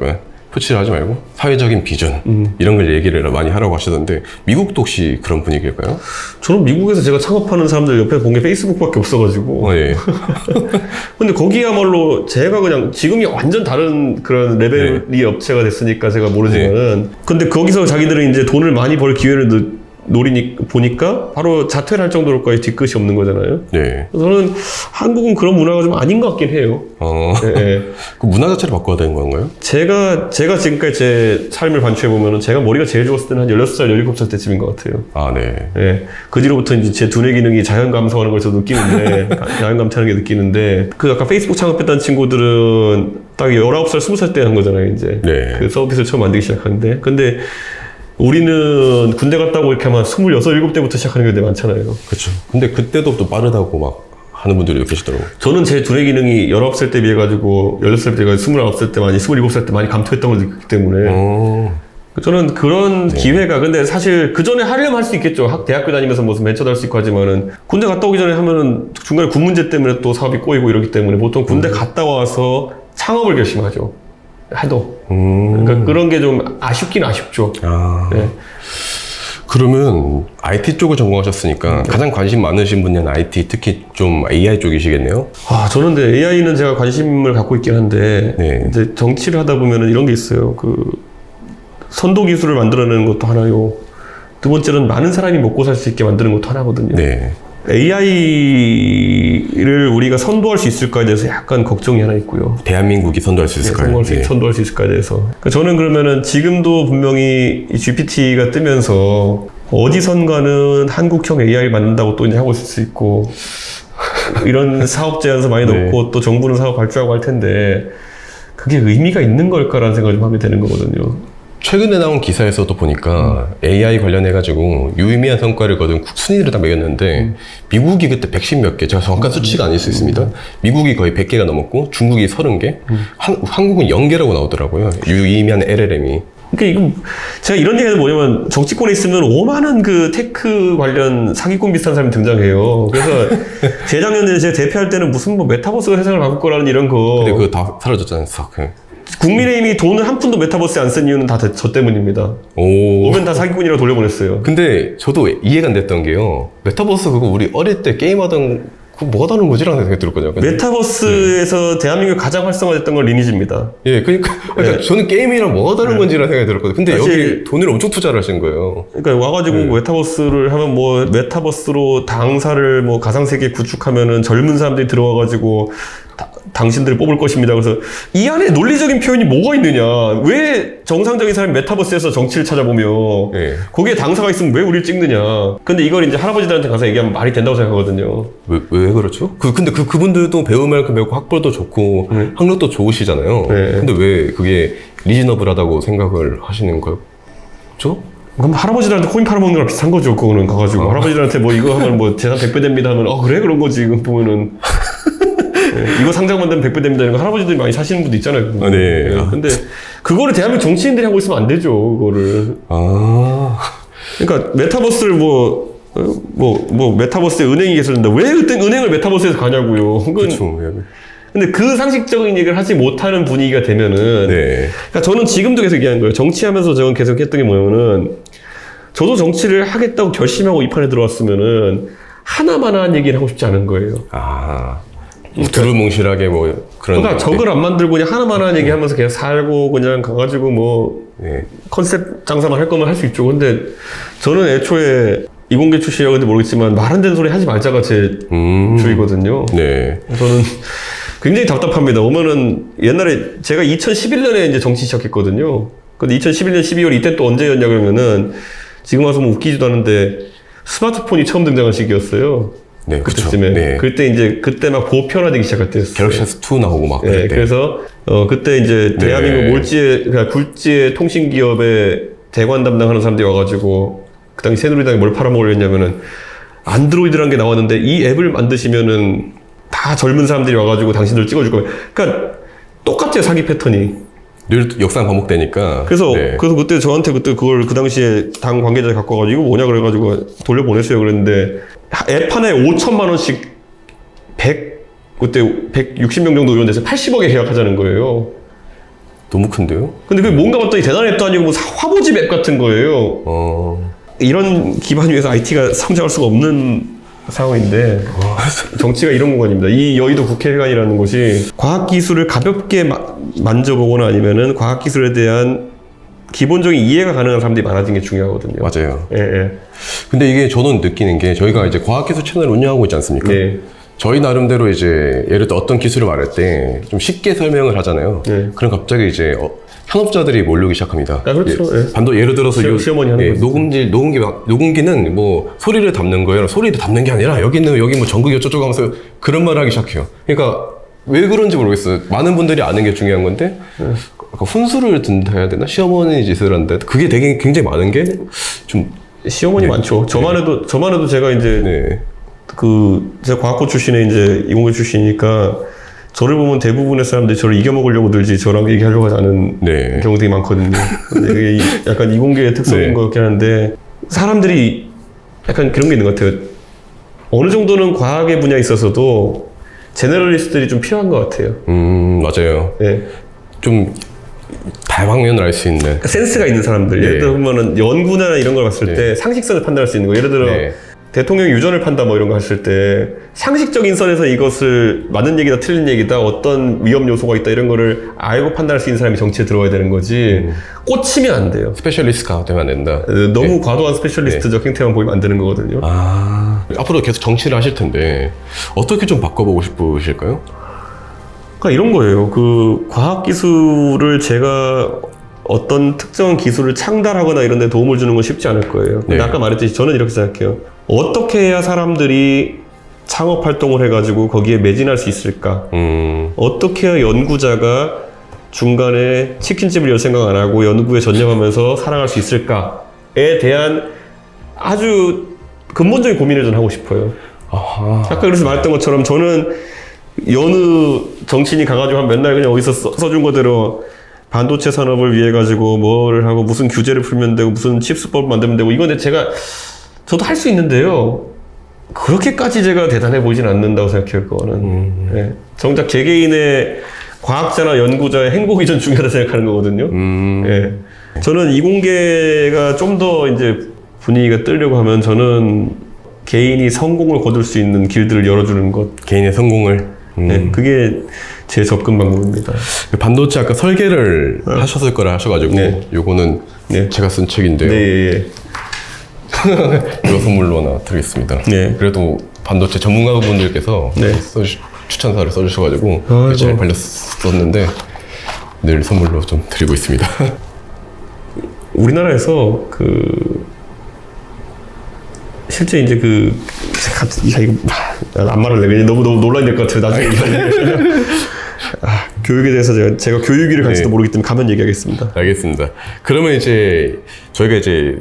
표출을 하지 말고 사회적인 비전 이런 걸 얘기를 많이 하라고 하시던데 미국도 혹시 그런 분위기일까요? 저는 미국에서 제가 창업하는 사람들 옆에 본 게 페이스북밖에 없어가지고 근데 거기야말로 제가 그냥 지금이 완전 다른 그런 레벨의 업체가 됐으니까 제가 모르지만은 근데 거기서 자기들은 이제 돈을 많이 벌 기회를 보니까 바로 자퇴를 할 정도로까지 뒤끝이 없는 거잖아요. 저는 한국은 그런 문화가 좀 아닌 것 같긴 해요. 그 문화 자체를 바꿔야 되는 건가요? 제가 지금까지 제 삶을 반추해보면은 제가 머리가 제일 좋았을 때는 한 16살, 17살 때쯤인 것 같아요. 그 뒤로부터 이제 제 두뇌 기능이 자연 감소하는 걸 저도 느끼는데, 자연 감퇴하는 게 느끼는데, 그 아까 페이스북 창업했던 친구들은 딱 19살, 20살 때 한 거잖아요, 이제. 그 서비스를 처음 만들기 시작하는데. 근데 우리는 군대 갔다 오고 이렇게 아마 26, 7때부터 시작하는 게 되게 많잖아요. 그렇죠. 근데 그때도 또 빠르다고 막 하는 분들이 계시더라고요. 저는 제 두뇌 기능이 19살 때 비해가지고 16살 때가 29살 때 많이, 27살 때 많이 감퇴했던 걸 느끼기 때문에 저는 그런 기회가 근데 사실 그 전에 하려면 할 수 있겠죠. 대학교 다니면서 무슨 벤처도 할 수 있고 하지만은 군대 갔다 오기 전에 하면은 중간에 군 문제 때문에 또 사업이 꼬이고 이러기 때문에 보통 군대 갔다 와서 창업을 결심하죠. 그러니까 그런 게 좀 아쉽긴 아쉽죠. 그러면 IT 쪽을 전공하셨으니까 가장 관심 많으신 분야는 IT, 특히 좀 AI 쪽이시겠네요? 저는 근데 AI는 제가 관심을 갖고 있긴 한데 이제 정치를 하다 보면은 이런 게 있어요. 그 선도 기술을 만들어내는 것도 하나요. 두 번째는 많은 사람이 먹고 살 수 있게 만드는 것도 하나거든요. AI를 우리가 선도할 수 있을까에 대해서 약간 걱정이 하나 있고요. 대한민국이 선도할 수 있을까요? 선도할 수 있을까에 대해서. 그러니까 저는 그러면은 지금도 분명히 이 GPT가 뜨면서 어디선가는 한국형 AI 만든다고 또 이제 하고 있을 수 있고 이런 사업 제안서 많이 넣고 또 정부는 사업 발주하고 할 텐데 그게 의미가 있는 걸까라는 생각을 좀 하게 되는 거거든요. 최근에 나온 기사에서도 보니까 AI 관련해가지고 유의미한 성과를 거둔 순위를 딱 매겼는데 미국이 그때 110 몇 개, 제가 정확한 수치가 아닐 수 있습니다. 미국이 거의 100개가 넘었고 중국이 30개, 한국은 0개라고 나오더라고요. 유의미한 LLM이. 그러니까 이거 제가 이런 얘기는 뭐냐면 정치권에 있으면 오만한 그 테크 관련 사기꾼 비슷한 사람이 등장해요. 그래서 재작년에 제가 대표할 때는 무슨 뭐 메타버스가 세상을 바꿀 거라는 이런 거. 근데 그거 다 사라졌잖아요. 싹. 국민의힘이 돈을 한 푼도 메타버스에 안 쓴 이유는 다 저 때문입니다. 오. 오면 다 사기꾼이라고 돌려보냈어요. 근데 저도 이해가 안 됐던 게요. 메타버스 그거 우리 어릴 때 게임하던 그거 뭐가 다른 거지라는 생각이 들었거든요. 메타버스에서 대한민국 가장 활성화됐던 건 리니지입니다. 예, 그러니까 저는 게임이랑 뭐가 다른 건지라는 생각이 들었거든요. 근데 사실- 여기 돈을 엄청 투자를 하신 거예요. 그러니까 와가지고 메타버스를 하면 뭐 메타버스로 당사를 뭐 가상세계 구축하면은 젊은 사람들이 들어와가지고 당신들을 뽑을 것입니다. 그래서 이 안에 논리적인 표현이 뭐가 있느냐? 왜 정상적인 사람이 메타버스에서 정치를 찾아보며 예. 거기에 당사가 있으면 왜 우리를 찍느냐? 근데 이걸 이제 할아버지들한테 가서 얘기하면 말이 된다고 생각하거든요. 왜 그렇죠? 근데 그분들도 배울 만큼 배우고 학벌도 좋고 학력도 좋으시잖아요. 네. 근데 왜 그게 리즈너블하다고 생각을 하시는 거죠? 그럼 할아버지들한테 코인 팔아먹는 거랑 비슷한 거죠. 그거는 가가지고 할아버지들한테 뭐 이거 하면 뭐 재산 100배 됩니다 하면 그래 그런 거지. 이거 보면은 예, 이거 상장만 되면 100배 됩니다. 이런 거 할아버지들이 많이 사시는 분도 있잖아요. 아, 네. 예, 근데 그거를 대한민국 정치인들이 하고 있으면 안 되죠. 그거를. 아, 그러니까 메타버스를 뭐 메타버스에 은행이 계속된다. 왜 그때 은행을 메타버스에서 가냐고요. 그렇죠. 근데 그 상식적인 얘기를 하지 못하는 분위기가 되면은 네. 그러니까 저는 지금도 계속 얘기하는 거예요. 정치하면서 저는 계속 했던 게 뭐냐면은 저도 정치를 하겠다고 결심하고 이 판에 들어왔으면은 하나만한 얘기를 하고 싶지 않은 거예요. 아, 두루뭉실하게 뭐 그런. 그러니까 적을 안 만들고 그냥 하나만한 얘기하면서 계속 살고 그냥 가가지고 뭐 네. 컨셉 장사만 할 거면 할 수 있죠. 근데 저는 애초에 이공계 출신이라고 모르겠지만 말 안 되는 소리 하지 말자가 제 주의거든요. 네. 저는 굉장히 답답합니다. 오면은 옛날에 제가 2011년에 이제 정치 시작했거든요. 근데 2011년 12월 이때 또 언제였냐 그러면은 지금 와서 뭐 웃기지도 않은데 스마트폰이 처음 등장한 시기였어요. 네, 그렇죠. 그때쯤에. 네. 그때 막 보편화되기 시작할 때였어요. 갤럭시 S2 나오고 막 네, 그럴 때. 그래서 그때 이제 네. 대한민국 그러니까 굴지의 통신 기업의 대관 담당하는 사람들이 와가지고 그 당시 새누리당이 뭘 팔아먹으려 했냐면은 안드로이드라는 게 나왔는데 이 앱을 만드시면은 다 젊은 사람들이 와가지고 당신들 찍어줄 거예요. 그러니까 똑같아요, 사기 패턴이. 늘 역상 반복되니까. 그래서 네. 그때 저한테 그때 그걸 그 당시에 당 관계자 갖고 와가지고 뭐냐 그래가지고 돌려보냈어요. 그랬는데 앱 하나에 5천만 원씩 그때 160명 정도 의원돼서 80억에 계약하자는 거예요. 너무 큰데요? 근데 그게 뭔가 봤더니 대단한 앱도 아니고 뭐 화보집 앱 같은 거예요. 이런 기반 위에서 IT가 성장할 수가 없는 상황인데 정치가 이런 공간입니다. 이 여의도 국회의관이라는 곳이 과학기술을 가볍게 만져보거나 아니면은 과학기술에 대한 기본적인 이해가 가능한 사람들이 많아진 게 중요하거든요. 맞아요. 예, 예. 근데 이게 저는 느끼는 게 저희가 이제 과학기술 채널을 운영하고 있지 않습니까? 네. 저희 나름대로 이제 예를 들어 어떤 기술을 말할 때 좀 쉽게 설명을 하잖아요. 네. 그럼 갑자기 이제 현업자들이 몰려오기 시작합니다. 아, 그렇죠. 예. 반도 예를 들어서 시어머니 하는 거죠. 녹음기는 뭐 소리를 담는 거예요. 소리를 담는 게 아니라 여기 뭐 전극이 어쩌고 하면서 그런 말을 하기 시작해요. 그러니까 왜 그런지 모르겠어요. 많은 분들이 아는 게 중요한 건데 약간 훈수를 든다 해야 되나? 시어머니 짓을 한다. 그게 되게 굉장히 많은 게 좀 시어머니 많죠. 저만 해도 제가 이제 네. 제가 과학고 출신에 이제 이공계 출신이니까 저를 보면 대부분의 사람들이 저를 이겨먹으려고 늘지 저랑 얘기하려고 하지 않은 네. 경우들이 많거든요. 근데 이게 약간 이공계의 특성인 네. 것 같긴 한데 사람들이 약간 그런 게 있는 것 같아요. 어느 정도는 과학의 분야에 있어서도 제너럴리스트들이 좀 필요한 것 같아요. 맞아요. 예. 좀 다방면을 알 수 있는. 그러니까 센스가 있는 사람들. 예를 들어 보면은 연구나 이런 걸 봤을 때 상식선을 판단할 수 있는 거. 예를 들어 네. 대통령 유전을 판다 뭐 이런 거 했을 때 상식적인 선에서 이것을 맞는 얘기다 틀린 얘기다 어떤 위험 요소가 있다 이런 거를 알고 판단할 수 있는 사람이 정치에 들어와야 되는 거지 꽂히면 안 돼요. 스페셜리스트가 되면 안 된다. 너무 과도한 스페셜리스트적 행태만 보이면 안 되는 거거든요. 앞으로 계속 정치를 하실 텐데 어떻게 좀 바꿔보고 싶으실까요? 그러니까 이런 거예요. 그 과학기술을 제가 어떤 특정한 기술을 창달하거나 이런 데 도움을 주는 건 쉽지 않을 거예요. 근데 네. 아까 말했듯이 저는 이렇게 생각해요. 어떻게 해야 사람들이 창업 활동을 해가지고 거기에 매진할 수 있을까? 어떻게 해야 연구자가 중간에 치킨집을 열 생각 안 하고 연구에 전념하면서 살아갈 수 있을까에 대한 아주 근본적인 고민을 좀 하고 싶어요. 아하. 아까 그래서 말했던 것처럼 저는 여느 정치인이 가가지고 한 맨날 그냥 어디서 써준 거대로 반도체 산업을 위해 가지고 뭐를 하고 무슨 규제를 풀면 되고 무슨 칩스법 만들면 되고 이건 저도 할 수 있는데요. 그렇게까지 제가 대단해 보이진 않는다고 생각해요. 그거는 네. 정작 개개인의 과학자나 연구자의 행복이 전 중요하다 생각하는 거거든요. 네. 저는 이공계가 좀 더 이제 분위기가 뜨려고 하면 저는 개인이 성공을 거둘 수 있는 길들을 열어주는 것. 개인의 성공을. 네, 그게 제 접근 방법입니다. 반도체 아까 설계를 하셨을 거라 하셔가지고 네. 요거는 네. 제가 쓴 책인데요. 네, 예. 이거 선물로 하나 드리겠습니다. 네. 그래도 반도체 전문가분들께서 네. 추천사를 써주셔가지고 아이고. 잘 팔렸었는데 늘 선물로 좀 드리고 있습니다. 우리나라에서 실제 이제 이거 안 말할래. 왜냐면 너무 논란이 될 것 같아요. 나중에 교육에 대해서 제가 교육위를 갈지도 네. 모르기 때문에 가면 얘기하겠습니다. 알겠습니다. 그러면 이제 저희가 이제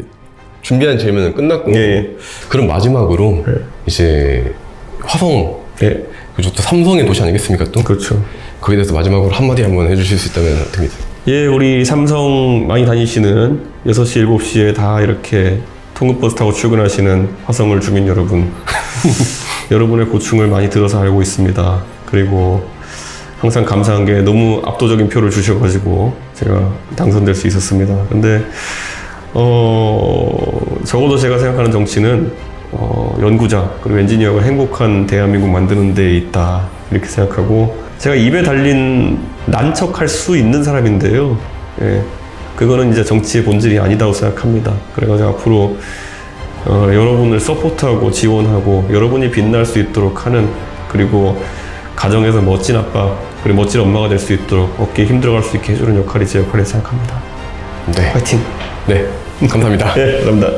준비한 질문은 끝났고 네. 그럼 마지막으로 이제 화성 네, 그리고 또 삼성의 도시 아니겠습니까 또? 그렇죠. 거기에 대해서 마지막으로 한마디 한번 해주실 수 있다면 됩니다. 예, 우리 삼성 많이 다니시는 6시, 7시에 다 이렇게 통근버스 타고 출근하시는 화성을 주민 여러분. 여러분의 고충을 많이 들어서 알고 있습니다. 그리고 항상 감사한 게 너무 압도적인 표를 주셔가지고 제가 당선될 수 있었습니다. 근데, 적어도 제가 생각하는 정치는, 연구자, 그리고 엔지니어가 행복한 대한민국 만드는 데 있다. 이렇게 생각하고, 제가 입에 달린 난척할 수 있는 사람인데요. 예. 그거는 이제 정치의 본질이 아니다고 생각합니다. 그래가지고 앞으로 여러분을 서포트하고 지원하고 여러분이 빛날 수 있도록 하는, 그리고 가정에서 멋진 아빠 그리고 멋진 엄마가 될 수 있도록 어깨에 힘들어갈 수 있게 해주는 역할이 제 역할이라고 생각합니다. 네. 파이팅! 네. 감사합니다. 네, 감사합니다.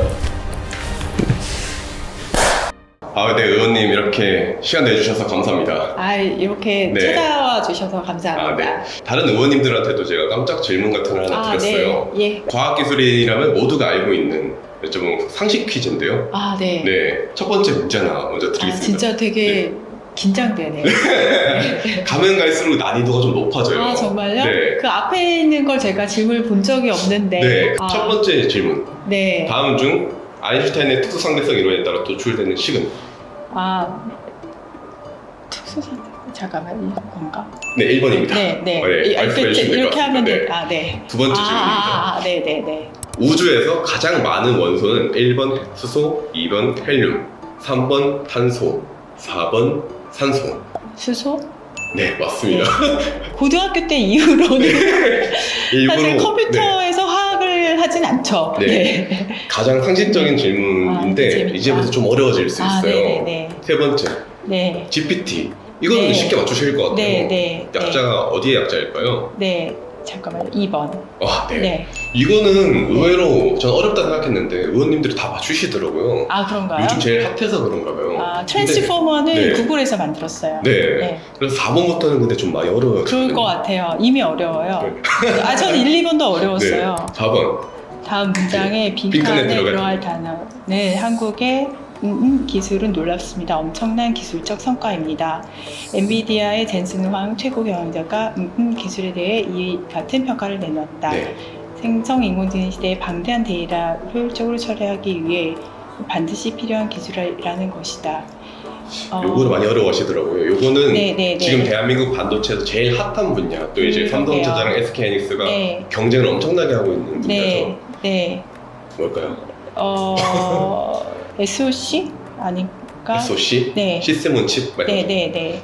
네, 의원님 이렇게 시간 내주셔서 감사합니다. 이렇게 네. 찾아와 주셔서 감사합니다. 다른 의원님들한테도 제가 깜짝 질문 같은 걸 하나 드렸어요. 네. 예. 과학기술이라면 모두가 알고 있는 좀 상식 퀴즈인데요. 네. 네, 첫 번째 문제 하나 먼저 드리겠습니다. 진짜 되게 긴장되네요. 가면 갈수록 난이도가 좀 높아져요. 정말요? 네. 그 앞에 있는 걸 제가 질문을 본 적이 없는데. 네, 첫 번째 질문. 네. 다음 중 아인슈타인의 특수상대성 이론에 따라 도출되는 식은? 잠깐만, 이건가? 네, 1번입니다. 네. 이렇게 하면 네. 네. 두 번째 질문입니다. 네. 우주에서 가장 많은 원소는 1번 수소, 2번 헬륨, 3번 탄소, 4번 산소. 수소? 네, 맞습니다. 고등학교 때 이후로는 일부러, 사실 컴퓨터에서 화학을 하진 않죠. 네. 가장 상식적인 질문인데 재밌다. 이제부터 좀 어려워질 수 있어요. 네네네. 세 번째, 네. GPT. 이거는 네. 쉽게 맞추실 것 같아요. 네. 약자가 어디에 약자일까요? 네. 잠깐만요. 2번. 네. 네. 이거는 의외로 전 어렵다 생각했는데 의원님들이 다 맞추시더라고요. 그런가요? 요즘 제일 핫해서 그런가 봐요. 트랜스포머는 네. 구글에서 만들었어요. 네. 그래서 4번부터는 근데 좀 많이 어려워요. 그럴 것 같아요. 이미 어려워요. 저는 1, 2번도 어려웠어요. 네. 4번. 다음 문장에 빈칸에 빈칸에 들어갈 들어갈 단어. 네, 한국의 기술은 놀랍습니다. 엄청난 기술적 성과입니다. 엔비디아의 젠슨 황 최고 경영자가 기술에 대해 이 같은 평가를 내놓았다. 네. 생성 인공지능 시대의 방대한 데이터를 효율적으로 처리하기 위해 반드시 필요한 기술이라는 것이다. 요거를 많이 어려워하시더라고요. 요거는 네. 지금 대한민국 반도체에서 제일 핫한 분야. 또 이제 삼성전자랑 SK하이닉스가 네. 경쟁을 엄청나게 하고 있는 분야죠. 네. 뭘까요? SOC 아닐까? SOC? 네. 시스템 온 칩? 네.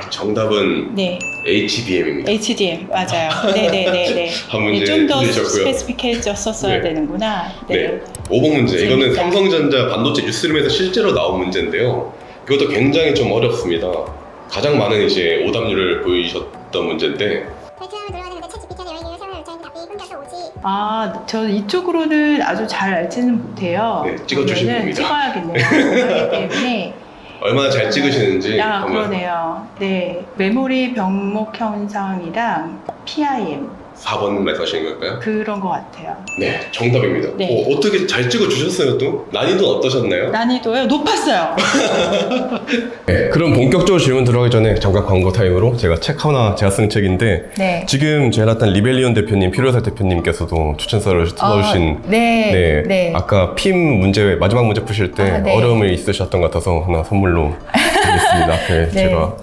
정답은 네. HBM입니다. HDM 맞아요. 네. 한 문제 좀 더 틀리셨고요. 스페시픽해졌었어야 네. 되는구나. 네. 5번 문제. 이거는 재밌다. 삼성전자 반도체 뉴스룸에서 실제로 나온 문제인데요. 이것도 굉장히 좀 어렵습니다. 가장 많은 이제 오답률을 보이셨던 문제인데 벨트함을 눌러야 되는데 챗 GPT가 여행을 사용할 여자인 답이 끊겨서 오지. 저 이쪽으로는 아주 잘 알지는 못해요. 네, 찍어주시면 그러면은 됩니다. 찍어야겠네요. 그렇기 때문에 얼마나 잘 찍으시는지 아, 한번. 그러네요. 네. 메모리 병목 현상이랑 PIM 4번 말씀하시는 걸까요? 그런 것 같아요. 네, 정답입니다. 네. 어떻게 잘 찍어주셨어요 또? 난이도는 어떠셨나요? 난이도요? 높았어요. 네, 그럼 본격적으로 질문 들어가기 전에 잠깐 광고 타임으로 제가 책 하나 제가 쓴 책인데 네. 지금 제라탄 리벨리온 대표님, 필요살 대표님께서도 추천서를 써주신 네. 네. 아까 핌 문제 마지막 문제 푸실 때 아, 네. 어려움이 있으셨던 것 같아서 하나 선물로 드리겠습니다. 앞에 네. 제가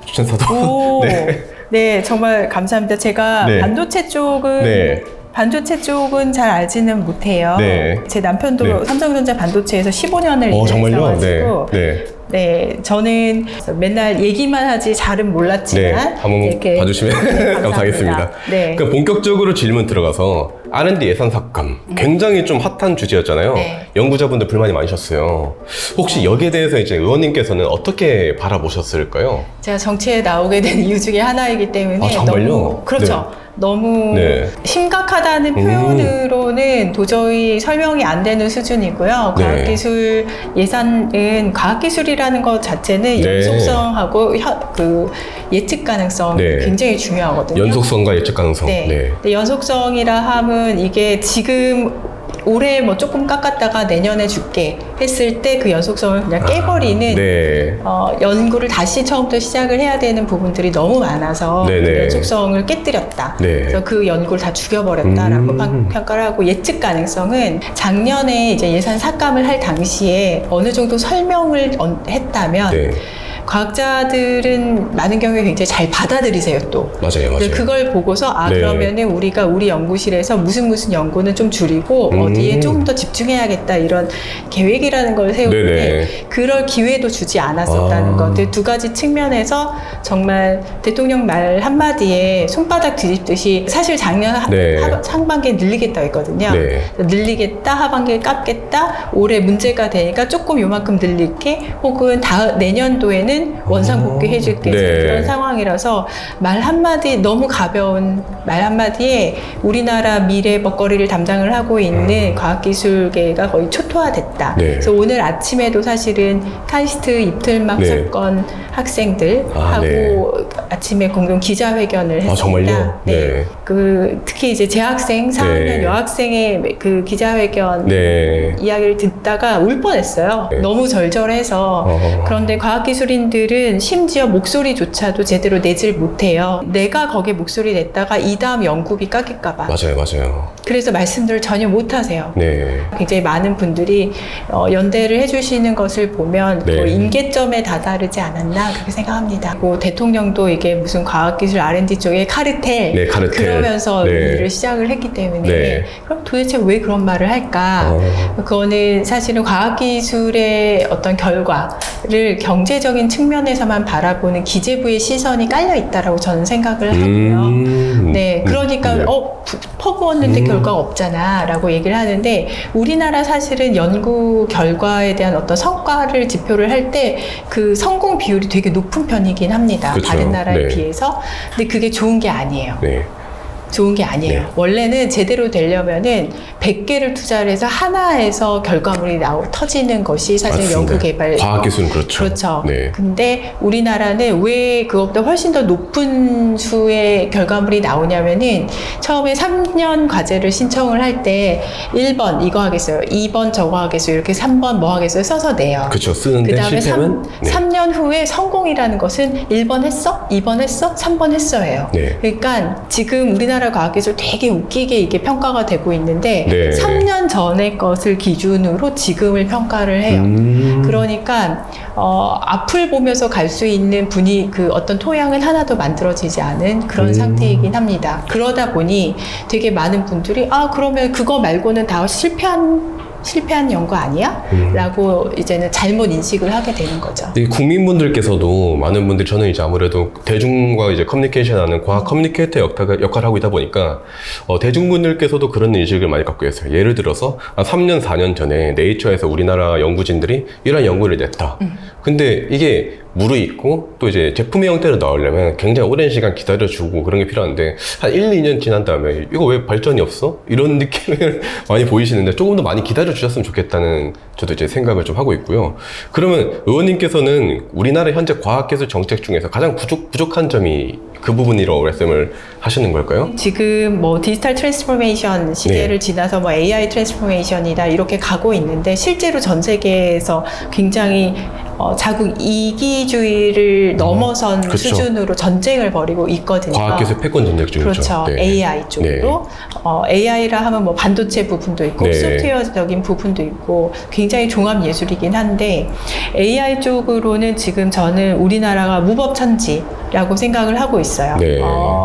추천서도 오. 네. 네, 정말 감사합니다. 제가 네. 반도체 쪽은 네. 반도체 쪽은 잘 알지는 못해요. 네. 제 남편도 네. 삼성전자 반도체에서 15년을 정말요? 네. 일했어가지고 네. 네, 저는 맨날 얘기만 하지 잘은 몰랐지만 네, 한번 이렇게 봐주시면 네, 감사하겠습니다. 네. 그럼 본격적으로 질문 들어가서 R&D 예산 삭감 굉장히 좀 핫한 주제였잖아요. 네. 연구자분들 불만이 많으셨어요. 혹시 여기에 대해서 이제 의원님께서는 어떻게 바라보셨을까요? 제가 정치에 나오게 된 이유 중에 하나이기 때문에 아, 정말요? 너무 그렇죠. 너무 네. 심각하다는 표현으로는 도저히 설명이 안 되는 수준이고요. 네. 과학기술 예산은 과학기술이라는 것 자체는 네. 연속성하고 그 예측 가능성이 네. 굉장히 중요하거든요. 연속성과 예측 가능성. 네. 네. 근데 연속성이라 함은 이게 지금 올해 뭐 조금 깎았다가 내년에 줄게 했을 때 그 연속성을 그냥 깨버리는 네. 연구를 다시 처음부터 시작을 해야 되는 부분들이 너무 많아서 네네. 그 연속성을 깨뜨렸다. 네. 그래서 그 연구를 다 죽여버렸다라고 음. 평가를 하고 예측 가능성은 작년에 이제 예산 삭감을 할 당시에 어느 정도 설명을 했다면 네. 과학자들은 많은 경우에 굉장히 잘 받아들이세요 또. 맞아요, 맞아요. 근데 그걸 보고서 네. 그러면은 우리가 우리 연구실에서 무슨 연구는 좀 줄이고 어디에 조금 더 집중해야겠다 이런 계획이라는 걸 세우는데 네네. 그럴 기회도 주지 않았었다는 것. 근데 두 가지 측면에서 정말 대통령 말 한마디에 손바닥 뒤집듯이 사실 작년 네. 상반기에 늘리겠다 했거든요. 네. 늘리겠다, 하반기에 깎겠다, 올해 문제가 되니까 조금 요만큼 늘릴게, 혹은 내년도에는 원상복귀 해줄게. 네. 그런 상황이라서 말 한마디, 너무 가벼운 말 한마디에 우리나라 미래 먹거리를 담당을 하고 있는 과학기술계가 거의 초토화됐다. 네. 그래서 오늘 아침에도 사실은 카이스트 입틀막 네. 사건 학생들하고 네. 아침에 공동 기자회견을 했습니다. 정말요? 네. 특히 이제 재학생, 4학년 네. 여학생의 그 기자회견 네. 이야기를 듣다가 울 뻔했어요. 네. 너무 절절해서. 그런데 과학기술인들은 심지어 목소리조차도 제대로 내질 못해요. 내가 거기에 목소리 냈다가 이 다음 연구비 깎일까봐. 맞아요, 맞아요. 그래서 말씀들을 전혀 못하세요. 네. 굉장히 많은 분들이 연대를 해주시는 것을 보면 네. 거의 임계점에 다다르지 않았나 그렇게 생각합니다. 그리고 대통령도 이게 무슨 과학기술 R&D 쪽에 카르텔, 네, 카르텔. 그러면서 네. 일을 시작을 했기 때문에 네. 그럼 도대체 왜 그런 말을 할까? 그거는 사실은 과학기술의 어떤 결과를 경제적인 측면에서만 바라보는 기재부의 시선이 깔려 있다라고 저는 생각을 하고요. 네, 그러니까 네. 퍼부었는데 결과가 없잖아 라고 얘기를 하는데 우리나라 사실은 연구 결과에 대한 어떤 성과를 지표를 할 때 그 성공 비율이 되게 높은 편이긴 합니다. 그렇죠. 다른 나라에 네. 비해서. 근데 그게 좋은 게 아니에요. 네. 좋은 게 아니에요. 네. 원래는 제대로 되려면은 100개를 투자를 해서 하나에서 결과물이 터지는 것이 사실 맞습니다. 연구 개발. 과학기술은 그렇죠. 그렇죠. 네. 근데 우리나라는 왜 그것보다 훨씬 더 높은 수의 결과물이 나오냐면은 처음에 3년 과제를 신청을 할 때 1번 이거 하겠어요. 2번 저거 하겠어요. 이렇게 3번 뭐 하겠어요. 써서 내요. 그렇죠. 쓰는데 그 다음에 실패면 3년 후에 성공이라는 것은 1번 했어? 2번 했어? 3번 했어예요. 네. 그러니까 지금 우리나라 과학기술 되게 웃기게 이게 평가가 되고 있는데 네. 3년 전의 것을 기준으로 지금을 평가를 해요. 그러니까 앞을 보면서 갈 수 있는 그 어떤 토양은 하나도 만들어지지 않은 그런 상태이긴 합니다. 그러다 보니 되게 많은 분들이 그러면 그거 말고는 다 실패한 연구 아니야? 라고 이제는 잘못 인식을 하게 되는 거죠. 이 국민분들께서도 많은 분들이 저는 이제 아무래도 대중과 이제 커뮤니케이션하는 과학 커뮤니케이터 역할을 하고 있다 보니까 대중분들께서도 그런 인식을 많이 갖고 있어요. 예를 들어서 3년, 4년 전에 네이처에서 우리나라 연구진들이 이런 연구를 냈다. 근데 이게 무르익고 또 이제 제품의 형태로 나오려면 굉장히 오랜 시간 기다려주고 그런 게 필요한데 한 1, 2년 지난 다음에 이거 왜 발전이 없어? 이런 느낌을 많이 보이시는데 조금 더 많이 기다려주셨으면 좋겠다는 저도 이제 생각을 좀 하고 있고요. 그러면 의원님께서는 우리나라 현재 과학기술 정책 중에서 가장 부족한 점이 그 부분이라고 말씀을 하시는 걸까요? 지금 뭐 디지털 트랜스포메이션 시대를 네. 지나서 뭐 AI 트랜스포메이션이다 이렇게 가고 있는데 실제로 전 세계에서 굉장히 자국 이기주의를 넘어선 그쵸. 수준으로 전쟁을 벌이고 있거든요. 과학기술 패권 전쟁 중이죠. 그렇죠. 네. AI 쪽으로. AI라 하면 뭐 반도체 부분도 있고 네. 소프트웨어적인 부분도 있고 굉장히 종합 예술이긴 한데 AI 쪽으로는 지금 저는 우리나라가 무법천지라고 생각을 하고 있어요. 네.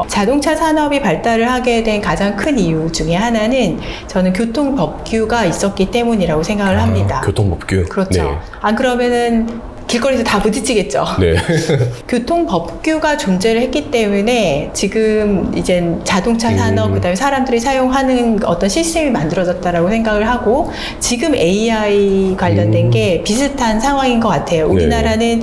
자동차 산업이 발달을 하게 된 가장 큰 이유 중에 하나는 저는 교통법규가 있었기 때문이라고 생각을 합니다. 교통법규. 그렇죠. 네. 안 그러면은 길거리에서 다 부딪히겠죠. 네. 교통법규가 존재를 했기 때문에 지금 이젠 자동차 산업, 그다음에 사람들이 사용하는 어떤 시스템이 만들어졌다라고 생각을 하고 지금 AI 관련된 게 비슷한 상황인 것 같아요. 우리나라는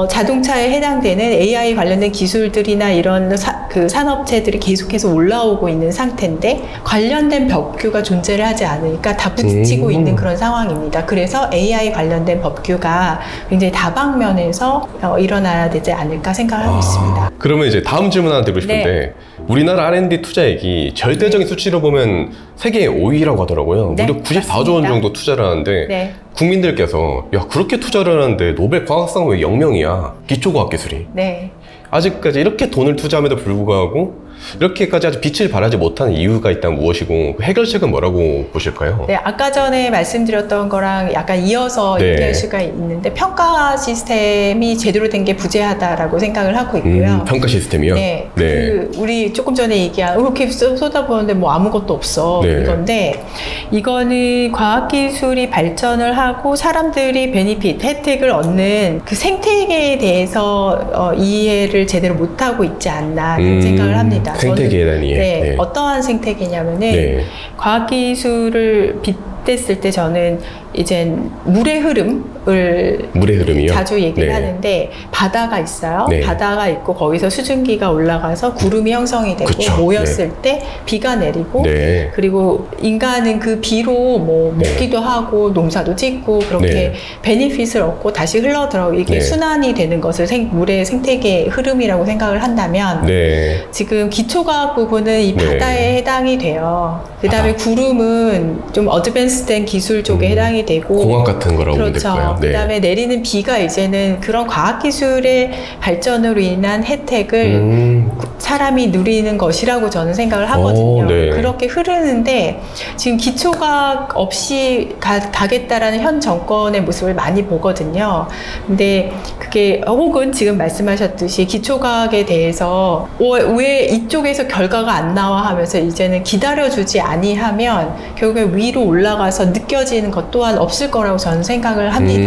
자동차에 해당되는 AI 관련된 기술들이나 이런 그 산업체들이 계속해서 올라오고 있는 상태인데 관련된 법규가 존재를 하지 않으니까 다 부딪히고 있는 그런 상황입니다. 그래서 AI 관련된 법규가 굉장히 다방면에서 일어나야 되지 않을까 생각을 하고 있습니다. 그러면 이제 다음 질문 하나 드리고 싶은데 우리나라 R&D 투자액이 절대적인 수치로 보면 세계 5위라고 하더라고요. 네, 무려 94조 원 맞습니다. 정도 투자를 하는데 네. 국민들께서 야 그렇게 투자를 하는데 노벨 과학상 왜 0명이야? 기초과학기술이. 네. 아직까지 이렇게 돈을 투자함에도 불구하고 이렇게까지 아주 빛을 발하지 못하는 이유가 있다면 무엇이고 그 해결책은 뭐라고 보실까요? 네, 아까 전에 말씀드렸던 거랑 약간 이어서 네. 얘기할 수가 있는데 평가 시스템이 제대로 된 게 부재하다라고 생각을 하고 있고요. 평가 시스템이요? 네, 그 우리 조금 전에 얘기한 이렇게 쏟아부었는데 뭐 아무것도 없어 네. 이건데 이거는 과학기술이 발전을 하고 사람들이 베니핏, 혜택을 얻는 그 생태계에 대해서 이해를 제대로 못하고 있지 않나 그런 생각을 합니다. 생태계에 대한 이해. 네, 네. 어떠한 생태계냐면은 네. 과학기술을 빗댔을 때 저는 이젠 물의 흐름을 물의 흐름이요? 자주 얘기를 네. 하는데 바다가 있어요. 네. 바다가 있고 거기서 수증기가 올라가서 구름이 형성이 되고 그쵸. 모였을 때 비가 내리고 네. 그리고 인간은 그 비로 뭐 네. 먹기도 하고 농사도 짓고 그렇게 네. 베니핏을 얻고 다시 흘러들어 이게 네. 순환이 되는 것을 물의 생태계 흐름이라고 생각을 한다면 네. 지금 기초과학 부분은 이 네. 바다에 해당이 돼요. 그 다음에 바다. 구름은 좀 어드밴스된 기술 쪽에 해당이 되고 공학 같은 거라고 보면 그렇죠. 될까요? 네. 그 다음에 내리는 비가 이제는 그런 과학기술의 발전으로 인한 혜택을 사람이 누리는 것이라고 저는 생각을 하거든요. 네. 그렇게 흐르는데 지금 기초과학 없이 가겠다라는 현 정권의 모습을 많이 보거든요. 근데 그게 혹은 지금 말씀하셨듯이 기초과학에 대해서 왜 이쪽에서 결과가 안 나와 하면서 이제는 기다려주지 아니하면 결국에 위로 올라가서 느껴지는 것 또한 없을 거라고 저는 생각을 합니다.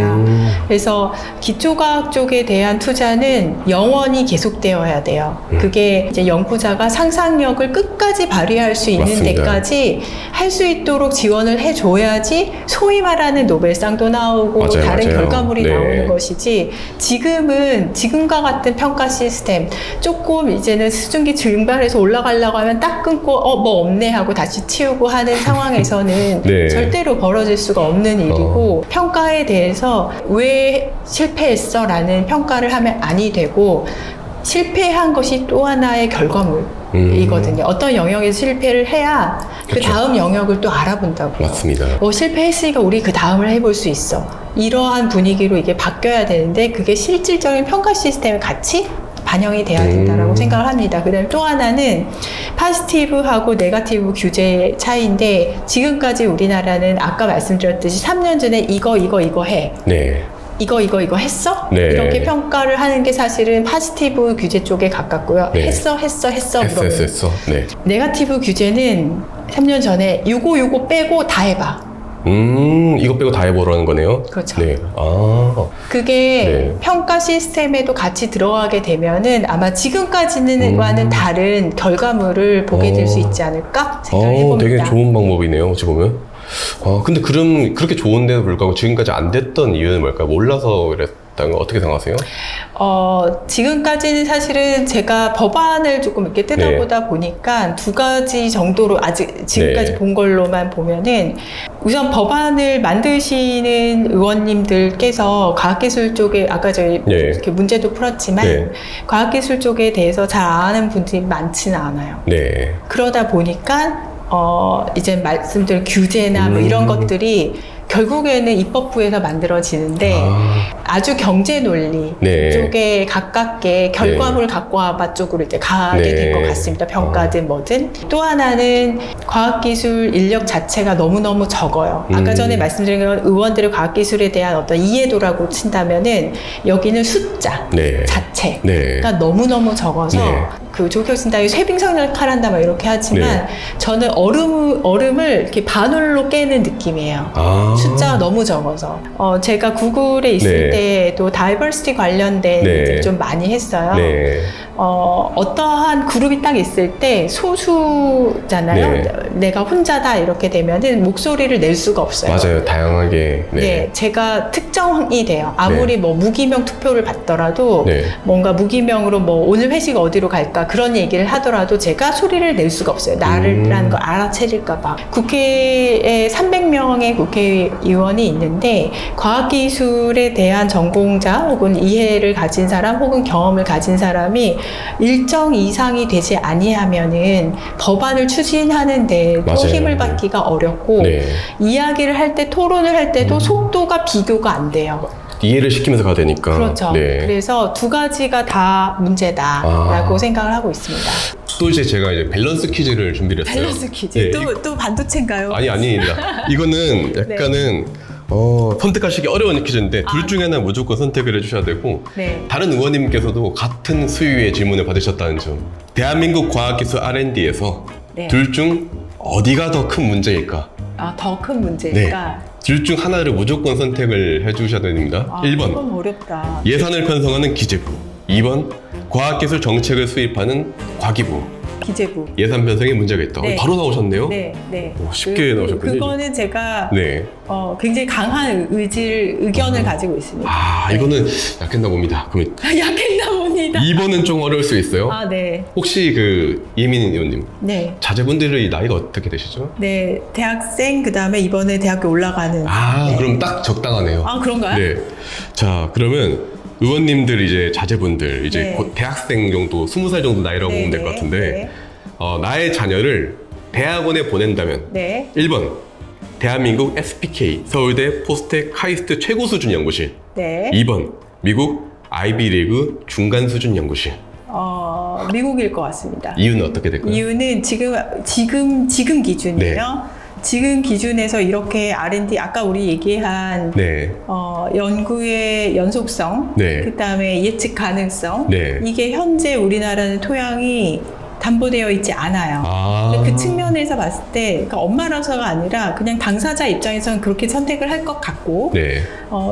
그래서 기초과학 쪽에 대한 투자는 영원히 계속되어야 돼요. 그게 이제 연구자가 상상력을 끝까지 발휘할 수 있는 맞습니다. 데까지 할 수 있도록 지원을 해줘야지 소위 말하는 노벨상도 나오고 맞아요, 다른 맞아요. 결과물이 네. 나오는 것이지 지금은 지금과 같은 평가 시스템 조금 이제는 수증기 증발해서 올라가려고 하면 딱 끊고 뭐 없네 하고 다시 치우고 하는 상황에서는 네. 절대로 벌어질 수가 없는 일이고 평가에 대해서 왜 실패했어 라는 평가를 하면 아니 되고 실패한 것이 또 하나의 결과물이거든요. 어떤 영역에서 실패를 해야 그 그쵸. 다음 영역을 또 알아본다고요. 맞습니다. 실패했으니까 우리 그 다음을 해볼 수 있어. 이러한 분위기로 이게 바뀌어야 되는데 그게 실질적인 평가 시스템에 같이 반영이 돼야 된다라고 생각을 합니다. 그 다음에 또 하나는 파지티브하고 네거티브 규제의 차이인데 지금까지 우리나라는 아까 말씀드렸듯이 3년 전에 이거 해. 네. 이거 했어? 네. 이렇게 평가를 하는 게 사실은 파지티브 규제 쪽에 가깝고요. 네. 했어 물어보는. 했어. 네. 네거티브 규제는 3년 전에 요거 빼고 다 해봐. 이거 빼고 다 해보라는 거네요. 그렇죠. 네. 그게 네. 평가 시스템에도 같이 들어가게 되면은 아마 지금까지는과는 다른 결과물을 보게 될 수 있지 않을까 생각을 해봅니다. 되게 좋은 방법이네요. 어찌 보면. 근데 그렇게 좋은데도 불구하고 지금까지 안 됐던 이유는 뭘까요? 몰라서 그랬던 있었다는 거 어떻게 생각하세요? 지금까지는 사실은 제가 법안을 조금 이렇게 뜯어보다 보니까 두 가지 정도로 아직 지금까지 네. 본 걸로만 보면은 우선 법안을 만드시는 의원님들께서 과학기술 쪽에 아까 저희 네. 이렇게 문제도 풀었지만 네. 과학기술 쪽에 대해서 잘 아는 분들이 많지는 않아요. 네. 그러다 보니까 이제 말씀드린 규제나 뭐 이런 것들이 결국에는 입법부에서 만들어지는데 아주 경제 논리 네. 쪽에 가깝게 결과물을 갖고 와봐 쪽으로 이제 가게 네. 된 것 같습니다. 평가든 뭐든. 또 하나는 과학기술 인력 자체가 너무너무 적어요. 아까 전에 말씀드린 건 의원들의 과학기술에 대한 어떤 이해도라고 친다면은 여기는 숫자 네. 자체가 네. 너무너무 적어서 네. 그 조경신당이 쇠빙성을 칼한다 막 이렇게 하지만 네. 저는 얼음을 이렇게 반올로 깨는 느낌이에요. 아. 숫자가 너무 적어서. 제가 구글에 있을 네. 때도 다이버시티 관련된 네. 일을 좀 많이 했어요. 네. 어떠한 그룹이 딱 있을 때 소수잖아요. 네. 내가 혼자다 이렇게 되면은 목소리를 낼 수가 없어요. 맞아요. 다양하게. 네. 제가 특정이 돼요. 아무리 네. 뭐 무기명 투표를 받더라도 네. 뭔가 무기명으로 뭐 오늘 회식 어디로 갈까 그런 얘기를 하더라도 제가 소리를 낼 수가 없어요. 나를라는 걸 알아채릴까 봐. 국회에 300명의 국회의원이 있는데 과학기술에 대한 전공자 혹은 이해를 가진 사람 혹은 경험을 가진 사람이 일정 이상이 되지 아니하면은 법안을 추진하는데 또 맞아요. 힘을 받기가 어렵고 네. 이야기를 할 때 토론을 할 때도 속도가 비교가 안 돼요. 이해를 시키면서 가야 되니까. 그렇죠. 네. 그래서 두 가지가 다 문제다라고 아. 생각을 하고 있습니다. 또 이제 제가 이제 밸런스 퀴즈를 준비를 했어요. 밸런스 퀴즈. 네, 또 반도체인가요? 아닙니다. 이거는 약간은 선택하시기 어려운 퀴즈인데 둘 중에 하나 무조건 선택을 해주셔야 되고 네. 다른 의원님께서도 같은 수위의 질문을 받으셨다는 점. 대한민국 과학기술 R&D에서 네. 둘 중 어디가 더 큰 문제일까? 더 큰 문제니까. 둘 중 하나를 무조건 선택을 해주셔야 됩니다. 1번 이건 어렵다. 예산을 편성하는 기재부, 2번 과학기술 정책을 수립하는 과기부. 기재부. 예산 편성에 문제가 있다. 네. 바로 나오셨네요. 네, 네. 오, 쉽게 나오셨군요. 그거는 제가 네. 굉장히 강한 의견을 가지고 있습니다. 아, 이거는 약했나 봅니다. 그럼 약했나 봅니다. 2번은 좀 어려울 수 있어요. 네. 혹시 그 이민 의원님 네. 자제분들의 나이가 어떻게 되시죠? 네. 대학생, 그 다음에 이번에 대학교 올라가는. 네. 그럼 딱 적당하네요. 그런가요? 네. 자, 그러면 의원님들 이제 자제분들 이제 네. 곧 대학생 정도 20살 정도 나이라고 보면 될 것 같은데 네. 나의 자녀를 대학원에 보낸다면 네. 1번 대한민국 SPK 서울대 포스텍 카이스트 최고 수준 연구실. 네. 2번 미국 아이비리그 중간 수준 연구실. 미국일 것 같습니다. 이유는 어떻게 될까요? 이유는 지금 기준이에요. 지금 기준에서 이렇게 R&D 아까 우리 얘기한 네. 연구의 연속성, 네. 그다음에 예측 가능성, 네. 이게 현재 우리나라는 토양이 담보되어 있지 않아요. 근데 그 측면에서 봤을 때 그러니까 엄마라서가 아니라 그냥 당사자 입장에서는 그렇게 선택을 할 것 같고 네.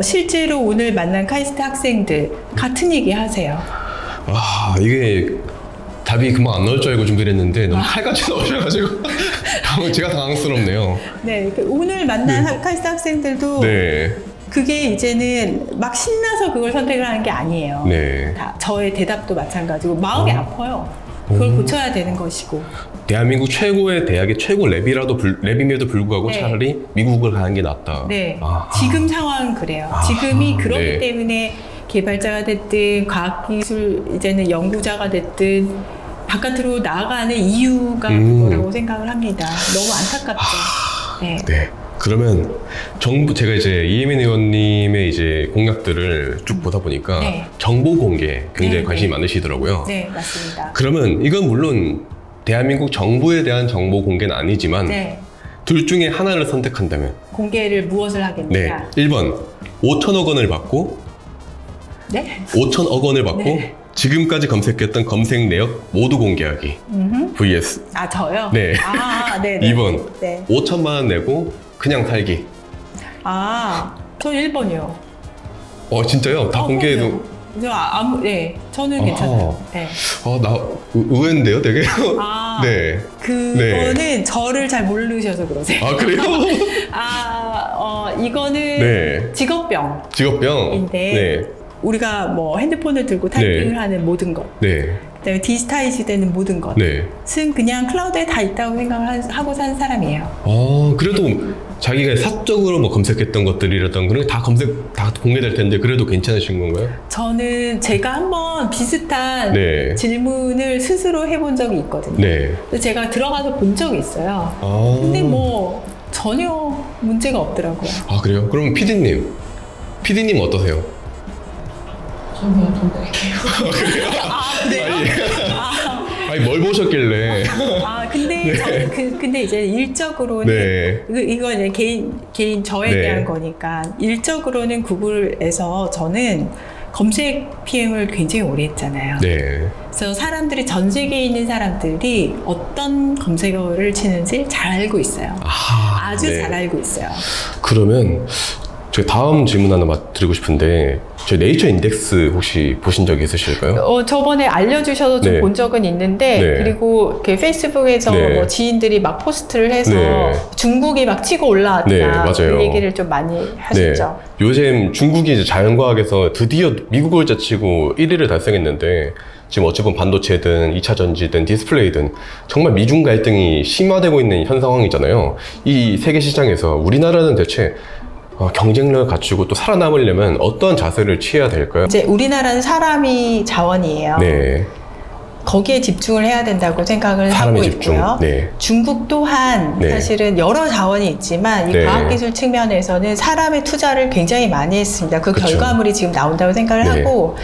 실제로 오늘 만난 카이스트 학생들 같은 얘기 하세요. 이게 답이 금방 안 나올 줄 알고 준비를 했는데 너무 칼같이 나오셔가지고 제가 당황스럽네요. 네, 오늘 만난 카이스트 학생들도 네. 그게 이제는 막 신나서 그걸 선택을 하는 게 아니에요. 네. 저의 대답도 마찬가지고 마음이 아파요. 그걸 고쳐야 되는 것이고. 대한민국 최고의 대학의 최고 랩임에도 불구하고 네. 차라리 미국을 가는 게 낫다. 네, 아하. 지금 상황은 그래요. 지금이 그렇기 네. 때문에 개발자가 됐든 과학기술 이제는 연구자가 됐든 바깥으로 나아가는 이유가 그거라고 생각을 합니다. 너무 안타깝죠. 네. 네. 그러면 제가 이제 이혜민 의원님의 이제 공약들을 쭉 보다 보니까 네. 정보 공개 굉장히 네, 관심이 네. 많으시더라고요. 네, 맞습니다. 그러면 이건 물론 대한민국 정부에 대한 정보 공개는 아니지만 네, 둘 중에 하나를 선택한다면 공개를 무엇을 네. 하겠느냐. 1번 5천억 원을 받고 네. 5천억 원을 받고 네. 지금까지 검색했던 검색 내역 모두 공개하기 vs 저요? 네. 네. 2번 네. 5천만 원 내고 그냥 살기. 저 1번이요. 진짜요? 다 공개해도 네, 저는 아하. 괜찮아요. 네. 나 의외인데요, 되게. 네. 그거는 저를 잘 모르셔서 그러세요. 그래요? 이거는 네. 직업병. 직업병. 인데 네. 우리가 뭐 핸드폰을 들고 타이핑을 네. 하는 모든 것, 네. 그다음에 디지타이즈 되는 모든 네. 것은 그냥 클라우드에 다 있다고 생각을 하고 사는 사람이에요. 그래도 자기가 사적으로 뭐 검색했던 것들이랬던 그런 게 다 다 공개될 텐데 그래도 괜찮으신 건가요? 저는 제가 한번 비슷한 네. 질문을 스스로 해본 적이 있거든요. 네. 그래서 제가 들어가서 본 적이 있어요. 근데 뭐 전혀 문제가 없더라고요. 그래요? 그럼 PD님 어떠세요? 저는 돈 낼게요. 아니 뭘 보셨길래? 근데 저는 근데 이제 일적으로는 네. 이건 이제 개인 저에 네. 대한 거니까 일적으로는 구글에서 저는 검색 PM을 굉장히 오래 했잖아요. 네. 그래서 사람들이 전 세계에 있는 사람들이 어떤 검색어를 치는지 잘 알고 있어요. 아주 네. 잘 알고 있어요. 그러면 제가 다음 질문 하나 드리고 싶은데 저희 네이처 인덱스 혹시 보신 적이 있으실까요? 저번에 알려주셔서 좀 네. 본 적은 있는데 네. 그리고 이렇게 페이스북에서 네. 뭐 지인들이 막 포스트를 해서 네. 중국이 막 치고 올라왔다 네, 맞아요. 그 얘기를 좀 많이 하셨죠. 요즘 중국이 이제 자연과학에서 드디어 미국을 제치고 1위를 달성했는데 지금 어찌 보면 반도체든 2차 전지든 디스플레이든 정말 미중 갈등이 심화되고 있는 현 상황이잖아요. 이 세계 시장에서 우리나라는 대체 경쟁력을 갖추고 또 살아남으려면 어떤 자세를 취해야 될까요? 이제 우리나라는 사람이 자원이에요. 네. 거기에 집중을 해야 된다고 생각을 사람의 하고 집중. 있고요. 네. 중국 또한 네. 사실은 여러 자원이 있지만 이 네. 과학기술 측면에서는 사람의 투자를 굉장히 많이 했습니다. 그 그쵸. 결과물이 지금 나온다고 생각을 네. 하고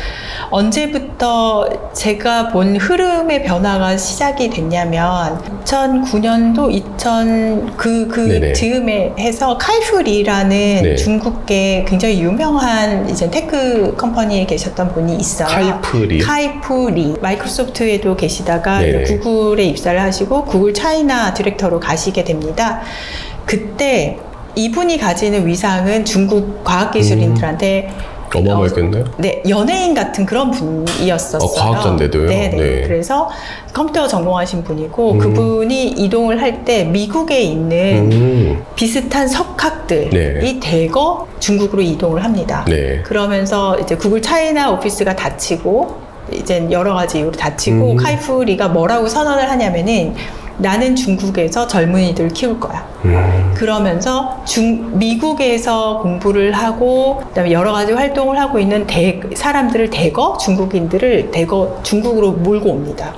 언제부터 제가 본 흐름의 변화가 시작이 됐냐면 2009년도 2000 네네. 즈음에 해서 카이프리라는 네. 중국계 굉장히 유명한 이제 테크 컴퍼니에 계셨던 분이 있어요. 카이프리. 마이크로소프트에도 계시다가 네네. 구글에 입사를 하시고 구글 차이나 디렉터로 가시게 됩니다. 그때 이분이 가지는 위상은 중국 과학기술인들한테 어마어마했겠네요. 네, 연예인 같은 그런 분이었었어요. 과학자인데도요? 네. 네. 그래서 컴퓨터 전공하신 분이고 그분이 이동을 할 때 미국에 있는 비슷한 석학들이 네. 대거 중국으로 이동을 합니다. 네. 그러면서 이제 구글 차이나 오피스가 닫히고 이제 여러 가지 이유로 닫히고 카이프리가 뭐라고 선언을 하냐면은 나는 중국에서 젊은이들 키울 거야. 그러면서 미국에서 공부를 하고 그다음에 여러 가지 활동을 하고 있는 사람들을 중국인들을 대거 중국으로 몰고 옵니다.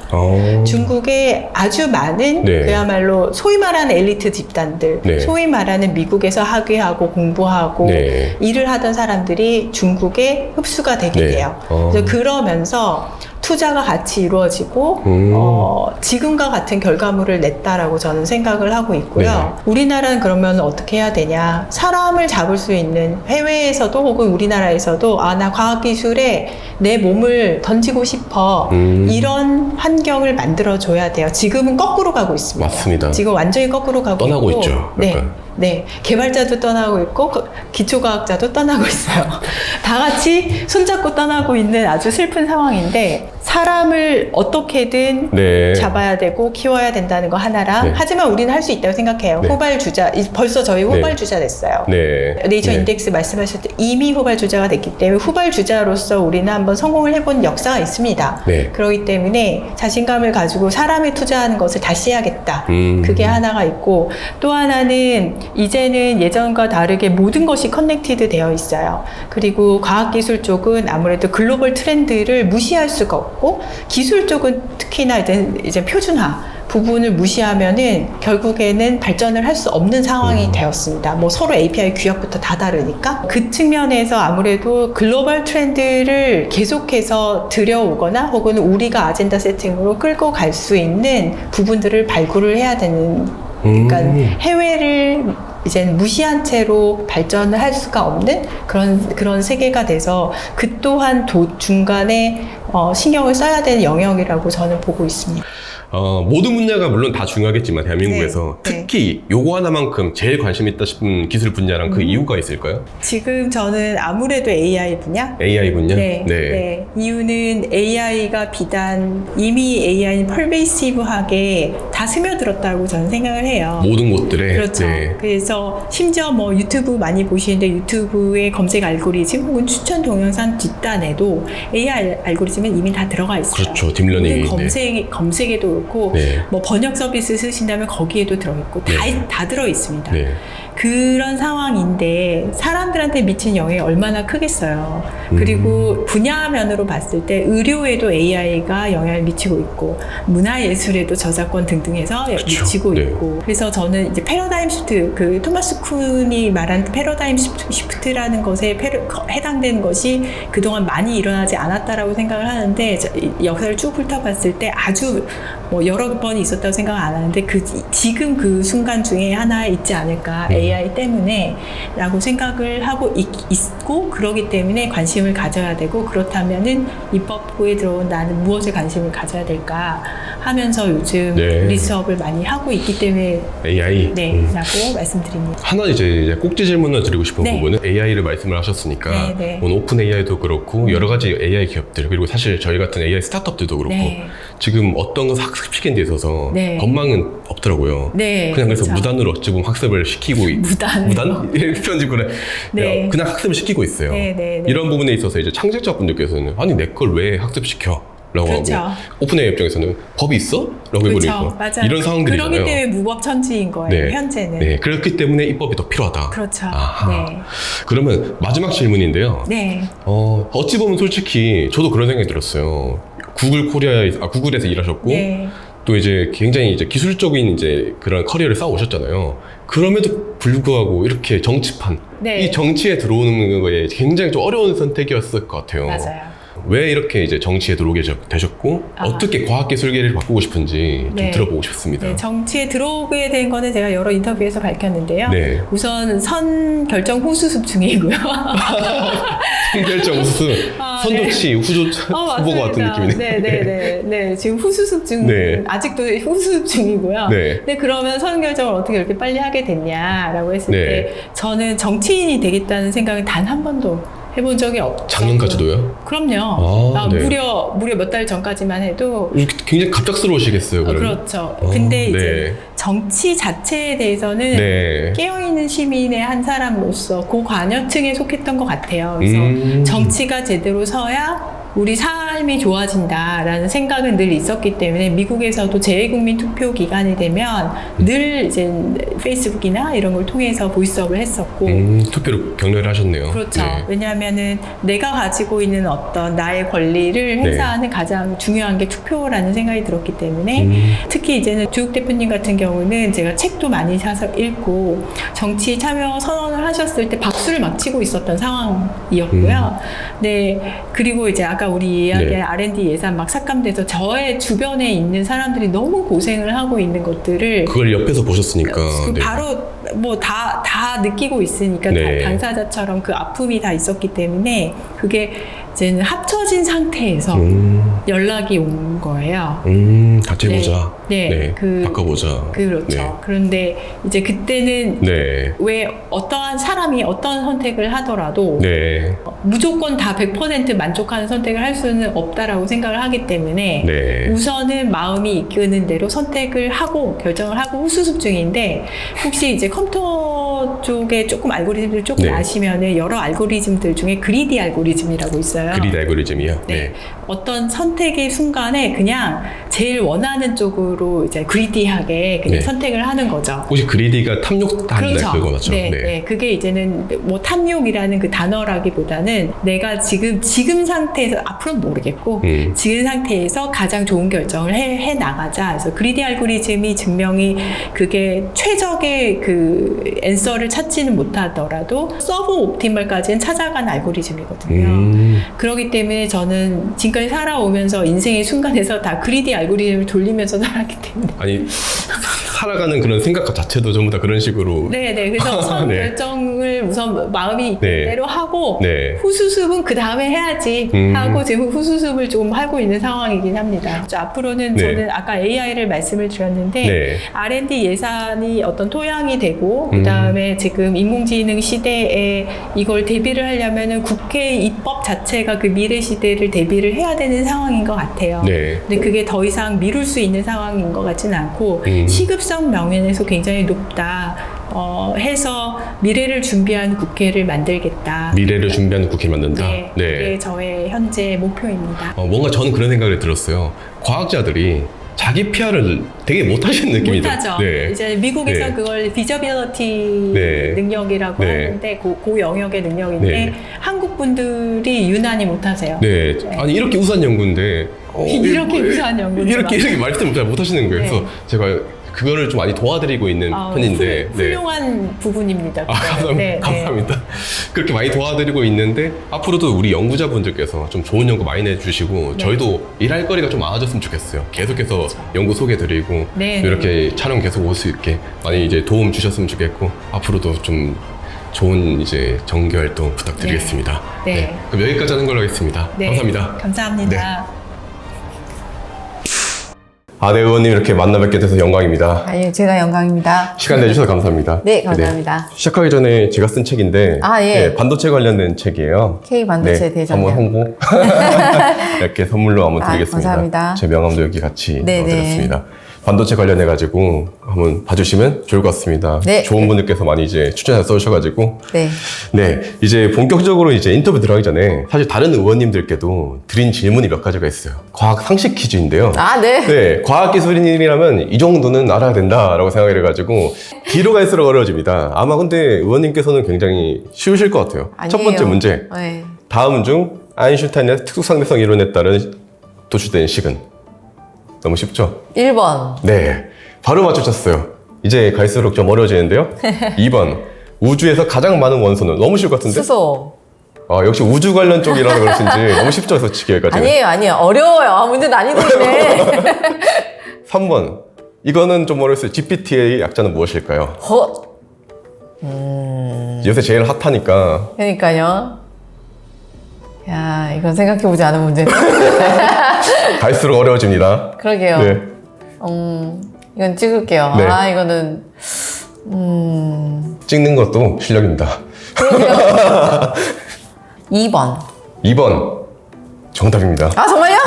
중국에 아주 많은 네. 그야말로 소위 말하는 엘리트 집단들, 네. 소위 말하는 미국에서 학위하고 공부하고 네. 일을 하던 사람들이 중국에 흡수가 되게 네. 돼요. 그래서 그러면서 투자가 같이 이루어지고 지금과 같은 결과물을 냈다라고 저는 생각을 하고 있고요. 우리나라는 그러면 어떻게 해야 되냐? 사람을 잡을 수 있는 해외에서도 혹은 우리나라에서도 나 과학기술에 내 몸을 던지고 싶어 이런 환경을 만들어줘야 돼요. 지금은 거꾸로 가고 있습니다. 맞습니다. 지금 완전히 거꾸로 가고 떠나고 있고, 있죠. 네. 약간. 네, 개발자도 떠나고 있고 기초과학자도 떠나고 있어요. 다 같이 손잡고 떠나고 있는 아주 슬픈 상황인데 사람을 어떻게든 네. 잡아야 되고 키워야 된다는 거 하나랑 네. 하지만 우리는 할 수 있다고 생각해요. 네. 후발주자, 벌써 저희 후발주자 됐어요. 네. 네이처 네. 인덱스 말씀하실 때 이미 후발주자가 됐기 때문에 후발주자로서 우리는 한번 성공을 해본 역사가 있습니다. 네. 그렇기 때문에 자신감을 가지고 사람에 투자하는 것을 다시 해야겠다. 음. 그게 하나가 있고 또 하나는 이제는 예전과 다르게 모든 것이 커넥티드 되어 있어요. 그리고 과학기술 쪽은 아무래도 글로벌 트렌드를 무시할 수가 없고 기술 쪽은 특히나 이제 표준화 부분을 무시하면은 결국에는 발전을 할 수 없는 상황이 되었습니다. 뭐 서로 API 규약부터 다 다르니까 그 측면에서 아무래도 글로벌 트렌드를 계속해서 들여오거나 혹은 우리가 아젠다 세팅으로 끌고 갈 수 있는 부분들을 발굴을 해야 되는 그러니까 해외를 이제 무시한 채로 발전을 할 수가 없는 그런 세계가 돼서 그 또한 중간에 신경을 써야 되는 영역이라고 저는 보고 있습니다. 모든 분야가 물론 다 중요하겠지만 대한민국에서 네. 특히 요거 하나만큼 제일 관심 있다 싶은 기술 분야랑 그 이유가 있을까요? 지금 저는 아무래도 AI 분야? AI 분야? 네. 이유는 AI가 비단 이미 AI는 펄베이시브하게 다 스며들었다고 저는 생각을 해요. 모든 곳들에. 그렇죠. 네. 그래서 심지어 뭐 유튜브 많이 보시는데 유튜브의 검색 알고리즘 혹은 추천 동영상 뒷단에도 AI 알고리즘은 이미 다 들어가 있어요. 그렇죠. 딥러닝이. 모든 검색에도 그렇고 네. 뭐 번역 서비스 쓰신다면 거기에도 들어있고 다 들어있습니다. 네. 그런 상황인데 사람들한테 미친 영향이 얼마나 크겠어요. 그리고 분야면으로 봤을 때 의료에도 AI가 영향을 미치고 있고 문화예술에도 저작권 등등해서 미치고 네. 있고 그래서 저는 이제 패러다임 시프트 그 토마스 쿤이 말한 패러다임 시프트라는 것에 해당되는 것이 그동안 많이 일어나지 않았다라고 생각을 하는데 역사를 쭉 훑어봤을 때 아주 뭐 여러 번이 있었다고 생각 안 하는데 지금 그 순간 중에 하나 있지 않을까 AI 때문에 라고 생각을 하고 있고 그러기 때문에 관심을 가져야 되고 그렇다면은 입법부에 들어온 나는 무엇에 관심을 가져야 될까 하면서 요즘 네. 리서브를 많이 하고 있기 때문에 AI. 라고 말씀드립니다. 하나 이제 꼭지 질문을 드리고 싶은 네. 부분은 AI를 말씀을 하셨으니까 네, 네. 오늘 오픈 AI도 그렇고 여러 가지 AI 기업들 그리고 사실 저희 같은 AI 스타트업들도 그렇고 네. 지금 어떤 것을 학습시키는 데 있어서 네. 건망은 없더라고요. 네, 그냥 그래서 그렇죠. 무단으로 어찌 보면 학습을 시키고 무단? 편집을 네. 그냥 학습을 시키고 있어요. 네, 네, 네. 이런 부분에 있어서 이제 창작자분들께서는 아니 내 걸 왜 학습시켜? 라고 그렇죠. 하고 오픈 AI 입장에서는 법이 있어? 라고 해버리고 맞아요. 이런 상황들이잖아요. 그렇기 때문에 무법천지인 거예요. 네. 현재는. 네, 그렇기 때문에 입법이 더 필요하다. 그렇죠. 아하. 네. 그러면 마지막 질문인데요. 네. 어찌 보면 솔직히 저도 그런 생각이 들었어요. 구글에서 일하셨고 네. 또 이제 굉장히 이제 기술적인 이제 그런 커리어를 쌓아 오셨잖아요. 그럼에도 불구하고 이렇게 정치판, 네. 이 정치에 들어오는 거에 굉장히 좀 어려운 선택이었을 것 같아요. 맞아요. 왜 이렇게 이제 정치에 들어오게 되셨고 어떻게 과학기술계를 바꾸고 싶은지 좀 네. 들어보고 싶습니다. 네, 정치에 들어오게 된 거는 제가 여러 인터뷰에서 밝혔는데요. 네. 우선 선 결정 후수습 중이고요. 선결정 우수, 선도치, 후보 같은 느낌이네. 네. 지금 후수습 중, 네. 아직도 후수습 중이고요. 네. 근데 그러면 선 결정을 어떻게 이렇게 빨리 하게 됐냐라고 했을 네. 때 저는 정치인이 되겠다는 생각을 단 한 번도 해본 적이 없죠. 작년까지도요? 그럼요. 아, 네. 무려 몇 달 전까지만 해도 굉장히 갑작스러우시겠어요, 그러면? 그렇죠. 근데 이제 네. 정치 자체에 대해서는 네. 깨어있는 시민의 한 사람으로서 고관여층에 속했던 것 같아요. 그래서 정치가 제대로 서야 우리 삶이 좋아진다라는 생각은 늘 있었기 때문에 미국에서도 재외국민 투표 기간이 되면 늘 이제 페이스북이나 이런 걸 통해서 보이스업을 했었고 투표를 격려를 하셨네요. 그렇죠. 네. 왜냐하면은 내가 가지고 있는 어떤 나의 권리를 행사하는 가장 중요한 게 투표라는 생각이 들었기 때문에 특히 이제는 조국 대표님 같은 경우는 제가 책도 많이 사서 읽고 정치 참여 선언을 하셨을 때 박수를 막 치고 있었던 상황이었고요. 네. 그리고 이제 아까 우리 이야기한 네. R&D 예산 막 삭감돼서 저의 주변에 있는 사람들이 너무 고생을 하고 있는 것들을 그걸 옆에서 보셨으니까. 네. 바로 뭐 다 느끼고 있으니까 네. 당사자처럼 그 아픔이 다 있었기 때문에 그게 이제는 합쳐진 상태에서 연락이 온 거예요. 같이 해보자. 네. 바꿔보자. 그렇죠. 네. 그런데 이제 그때는 네. 왜 어떠한 사람이 어떤 선택을 하더라도 네. 무조건 다 100% 만족하는 선택을 할 수는 없다라고 생각을 하기 때문에 네. 우선은 마음이 이끄는 대로 선택을 하고 결정을 하고 후수습 중인데 혹시 이제 컴퓨터 쪽에 조금 알고리즘들 조금 네. 아시면은 여러 알고리즘들 중에 그리디 알고리즘이라고 있어요. 그리드 알고리즘이요? 네. 어떤 선택의 순간에 그냥 제일 원하는 쪽으로 이제 그리디하게 그냥 네. 선택을 하는 거죠. 혹시 그리디가 탐욕한다 그거 맞죠? 네. 그게 이제는 뭐 탐욕이라는 그 단어라기보다는 내가 지금 상태에서 앞으로는 모르겠고 지금 상태에서 가장 좋은 결정을 해 나가자. 그래서 그리디 알고리즘이 증명이 그게 최적의 그 앤서를 찾지는 못하더라도 서브 옵티멀까지는 찾아간 알고리즘이거든요. 그렇기 때문에 저는 지금까지 살아오면서 인생의 순간에서 다 그리디 알고리즘을 돌리면서 살았기 때문에 아니 살아가는 그런 생각 자체도 전부 다 그런 식으로. 네네. 그래서 선 네. 결정을 우선 마음이 네. 대로 하고 네. 후수습은 그 다음에 해야지 하고 지금 후수습을 좀 하고 있는 상황이긴 합니다. 앞으로는 네. 저는 아까 AI를 말씀을 드렸는데 네. R&D 예산이 어떤 토양이 되고 그 다음에 지금 인공지능 시대에 이걸 대비를 하려면은 국회 입법 자체가 그 미래 시대를 대비를 해야 되는 상황인 것 같아요. 네. 근데 그게 더 이상 미룰 수 있는 상황인 것 같지는 않고 시급성 면에서 굉장히 높다. 해서 미래를 준비한 국회를 만들겠다. 미래를 준비하는 국회를 만든다. 네, 그게 저의 현재 목표입니다. 뭔가 저는 그런 생각이 들었어요. 과학자들이 자기 PR을 되게 못하시는 느낌이 들어요. 못하죠. 네. 이제 미국에서 네. 그걸 비저빌리티 네. 능력이라고 네. 하는데 그 영역의 능력인데 네. 한국 분들이 유난히 못하세요. 네. 아니 이렇게 우수한 연구인데 이렇게 우수한 연구인데 이렇게 말씀을 잘 못하시는 거예요. 네. 그래서 제가 그거를 좀 많이 도와드리고 있는 편인데 훌륭한 부분입니다. 감사합니다. 네, 감사합니다. 그렇게 많이 도와드리고 있는데 앞으로도 우리 연구자분들께서 좀 좋은 연구 많이 내주시고 네. 저희도 일할 거리가 좀 많아졌으면 좋겠어요. 계속해서 연구 소개드리고 네, 이렇게 촬영 계속 올 수 있게 많이 이제 도움 주셨으면 좋겠고 앞으로도 좀 좋은 이제 정기 활동 부탁드리겠습니다. 네. 그럼 여기까지 하는 걸로 하겠습니다. 네. 감사합니다. 감사합니다. 네, 의원님 이렇게 만나 뵙게 돼서 영광입니다. 아니, 제가 영광입니다. 시간 내주셔서 감사합니다. 네, 감사합니다. 시작하기 전에 제가 쓴 책인데 예. 반도체 관련된 책이에요. K 반도체 대전략. 한번 홍보 이렇게 선물로 한번 드리겠습니다. 감사합니다. 제 명함도 여기 같이 네네. 넣어드렸습니다. 반도체 관련해가지고 한번 봐주시면 좋을 것 같습니다. 네. 좋은 분들께서 많이 이제 추천해 써주셔가지고 네. 네, 이제 본격적으로 이제 인터뷰 들어가기 전에 사실 다른 의원님들께도 드린 질문이 몇 가지가 있어요. 과학 상식 퀴즈인데요. 네. 네, 과학기술인이라면 이 정도는 알아야 된다라고 생각을 해가지고 뒤로 갈수록 어려워집니다. 아마 근데 의원님께서는 굉장히 쉬우실 것 같아요. 첫 번째 아니에요. 문제. 네. 다음 중 아인슈타인의 특수상대성 이론에 따른 도출된 식은? 너무 쉽죠? 1번. 네, 바로 맞추셨어요. 이제 갈수록 좀 어려워지는데요. 2번. 우주에서 가장 많은 원소는? 너무 쉬울 것 같은데? 수소. 역시 우주 관련 쪽이라서 그렇든지 너무 쉽죠, 솔직히 여기까지는. 아니에요. 어려워요. 문제 난이도 있네. 3번. 이거는 좀 어려웠어요. GPT의 약자는 무엇일까요? 요새 제일 핫하니까. 그러니까요. 야, 이건 생각해보지 않은 문제네. 갈수록 어려워집니다. 그러게요. 네. 이건 찍을게요. 네. 이거는, 찍는 것도 실력입니다. 2번. 2번. 정답입니다. 정말요?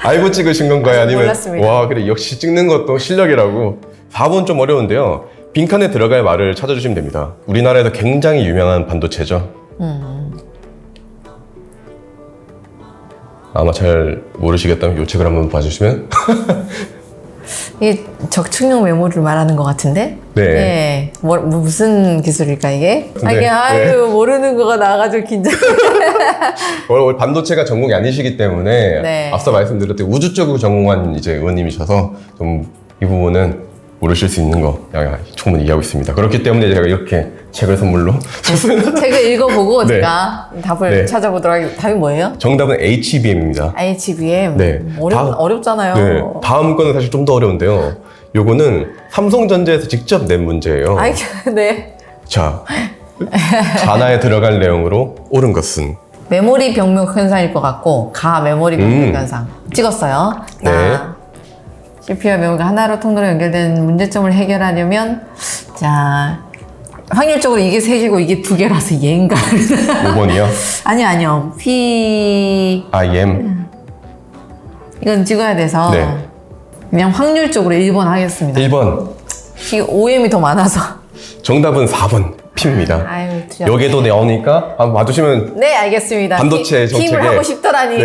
알고 찍으신 건가요? 아니면 몰랐습니다. 와, 그래 역시 찍는 것도 실력이라고. 4번 좀 어려운데요. 빈칸에 들어갈 말을 찾아주시면 됩니다. 우리나라에서 굉장히 유명한 반도체죠. 아마 잘 모르시겠다면 이 책을 한번 봐주시면. 이게 적층용 메모리를 말하는 것 같은데? 네. 무슨 기술일까, 이게? 네. 이게, 모르는 거가 나와가지고 긴장. 원래 반도체가 전공이 아니시기 때문에 네. 앞서 말씀드렸듯이 우주 쪽을 전공한 이제 의원님이셔서 좀 이 부분은 모르실 수 있는 거 충분히 이해하고 있습니다. 그렇기 때문에 제가 이렇게 책을 선물로 줬습니다. 책을 읽어보고 네. 제가 답을 네. 찾아보도록 하겠습니다. 답이 뭐예요? 정답은 HBM입니다. IHBM. 네. 어렵잖아요. 네. 다음 거는 사실 좀 더 어려운데요. 요거는 삼성전자에서 직접 낸 문제예요. 네. 자, 가나에 들어갈 내용으로 옳은 것은? 메모리 병목 현상일 것 같고, 메모리 병목 현상. 찍었어요. 네. CPU와 메모리가 하나로 통로로 연결된 문제점을 해결하려면, 확률적으로 이게 3개고 이게 2개라서 얘인가? 5번이요? 아니요. IM. 이건 찍어야 돼서, 네. 그냥 확률적으로 1번 하겠습니다. 1번. 이 OM이 더 많아서. 정답은 4번. P입니다. 아유, 틀렸네. 여기에도 나오니까 한번 봐주시면 네, 알겠습니다. 반도체 정책에- 팀을 하고 싶더라니.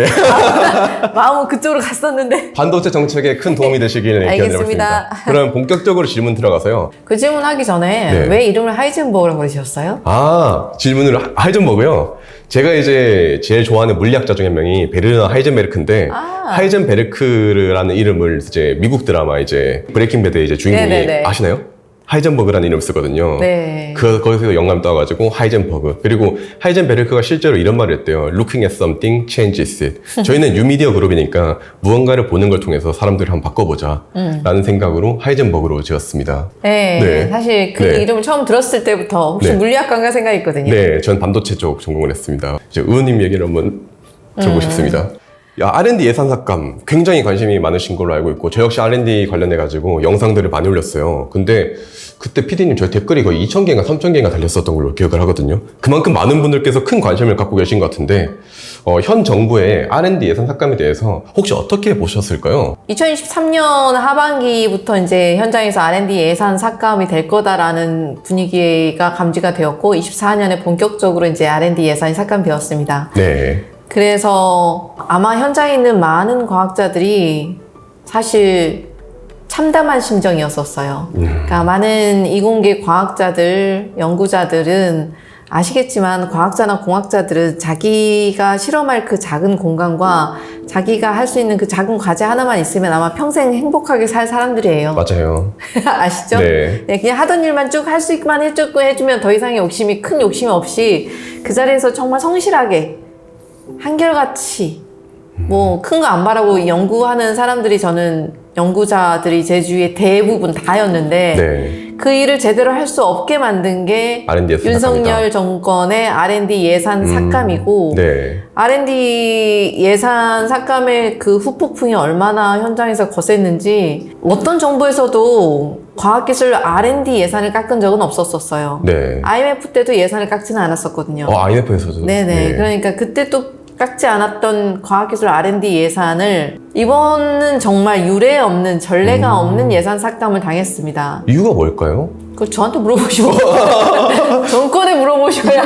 마음은 그쪽으로 갔었는데. 반도체 정책에 큰 도움이 되시길 기원드리겠습니다. 알겠습니다. 그럼 본격적으로 질문 들어가서요. 그 질문 하기 전에 네. 왜 이름을 하이젠버그라고 그러셨어요? 질문을 하이젠버그요. 제가 이제 제일 좋아하는 물리학자 중에 한 명이 베르너 하이젠베르크인데 하이젠베르크라는 이름을 이제 미국 드라마 이제 브레이킹 배드의 이제 주인공이 네네네. 아시나요? 하이젠버그라는 이름을 쓰거든요. 네. 거기서 영감 따가지고 하이젠버그. 그리고 하이젠베르크가 실제로 이런 말을 했대요. Looking at something changes it. 저희는 뉴미디어 그룹이니까 무언가를 보는 걸 통해서 사람들을 한번 바꿔보자 라는 생각으로 하이젠버그로 지었습니다. 네. 네. 사실 그 네. 이름을 처음 들었을 때부터 혹시 네. 물리학과인가 생각했거든요. 네, 전 반도체 쪽 전공을 했습니다. 이제 의원님 얘기를 한번 들어보겠습니다. R&D 예산 삭감 굉장히 관심이 많으신 걸로 알고 있고 저 역시 R&D 관련해가지고 영상들을 많이 올렸어요. 근데 그때 PD님 저희 댓글이 거의 2,000개인가 3,000개인가 달렸었던 걸로 기억을 하거든요. 그만큼 많은 분들께서 큰 관심을 갖고 계신 것 같은데 현 정부의 R&D 예산 삭감에 대해서 혹시 어떻게 보셨을까요? 2023년 하반기부터 이제 현장에서 R&D 예산 삭감이 될 거다라는 분위기가 감지가 되었고 24년에 본격적으로 이제 R&D 예산이 삭감되었습니다. 네. 그래서 아마 현장에 있는 많은 과학자들이 사실 참담한 심정이었었어요. 그러니까 많은 이공계 과학자들, 연구자들은 아시겠지만 과학자나 공학자들은 자기가 실험할 그 작은 공간과 자기가 할 수 있는 그 작은 과제 하나만 있으면 아마 평생 행복하게 살 사람들이에요. 맞아요. 아시죠? 네. 네, 그냥 하던 일만 쭉 할 수 있기만 해주면 더 이상의 큰 욕심이 없이 그 자리에서 정말 성실하게 한결같이 뭐 큰 거 안 바라고 연구하는 사람들이 저는 연구자들이 제 주위에 대부분 다였는데 네. 그 일을 제대로 할 수 없게 만든 게 R&D 예산 윤석열 삭감이다. 정권의 R&D 예산 삭감이고 네. R&D 예산 삭감의 그 후폭풍이 얼마나 현장에서 거셌는지 어떤 정부에서도 과학기술 R&D 예산을 깎은 적은 없었어요. 네. IMF 때도 예산을 깎지는 않았었거든요. IMF에서도. 네네. 그러니까 그때 또 깎지 않았던 과학기술 R&D 예산을 이번은 정말 유례 없는 전례가 없는 예산 삭감을 당했습니다. 이유가 뭘까요? 그걸 저한테 물어보시고 정권에 물어보셔야.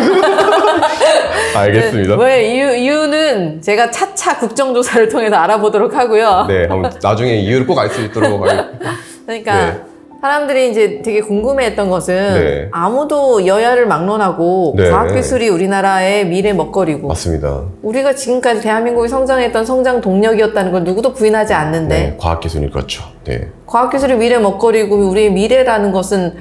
알겠습니다. 왜 이유는 제가 차차 국정조사를 통해서 알아보도록 하고요. 네, 한번 나중에 이유를 꼭 알 수 있도록 하겠습니다. 그러니까 네. 사람들이 이제 되게 궁금해했던 것은 네. 아무도 여야를 막론하고 네. 과학기술이 우리나라의 미래 먹거리고 맞습니다. 우리가 지금까지 대한민국이 성장했던 성장 동력이었다는 걸 누구도 부인하지 않는데 네, 과학기술이 그렇죠. 네. 과학기술이 미래 먹거리고 우리의 미래라는 것은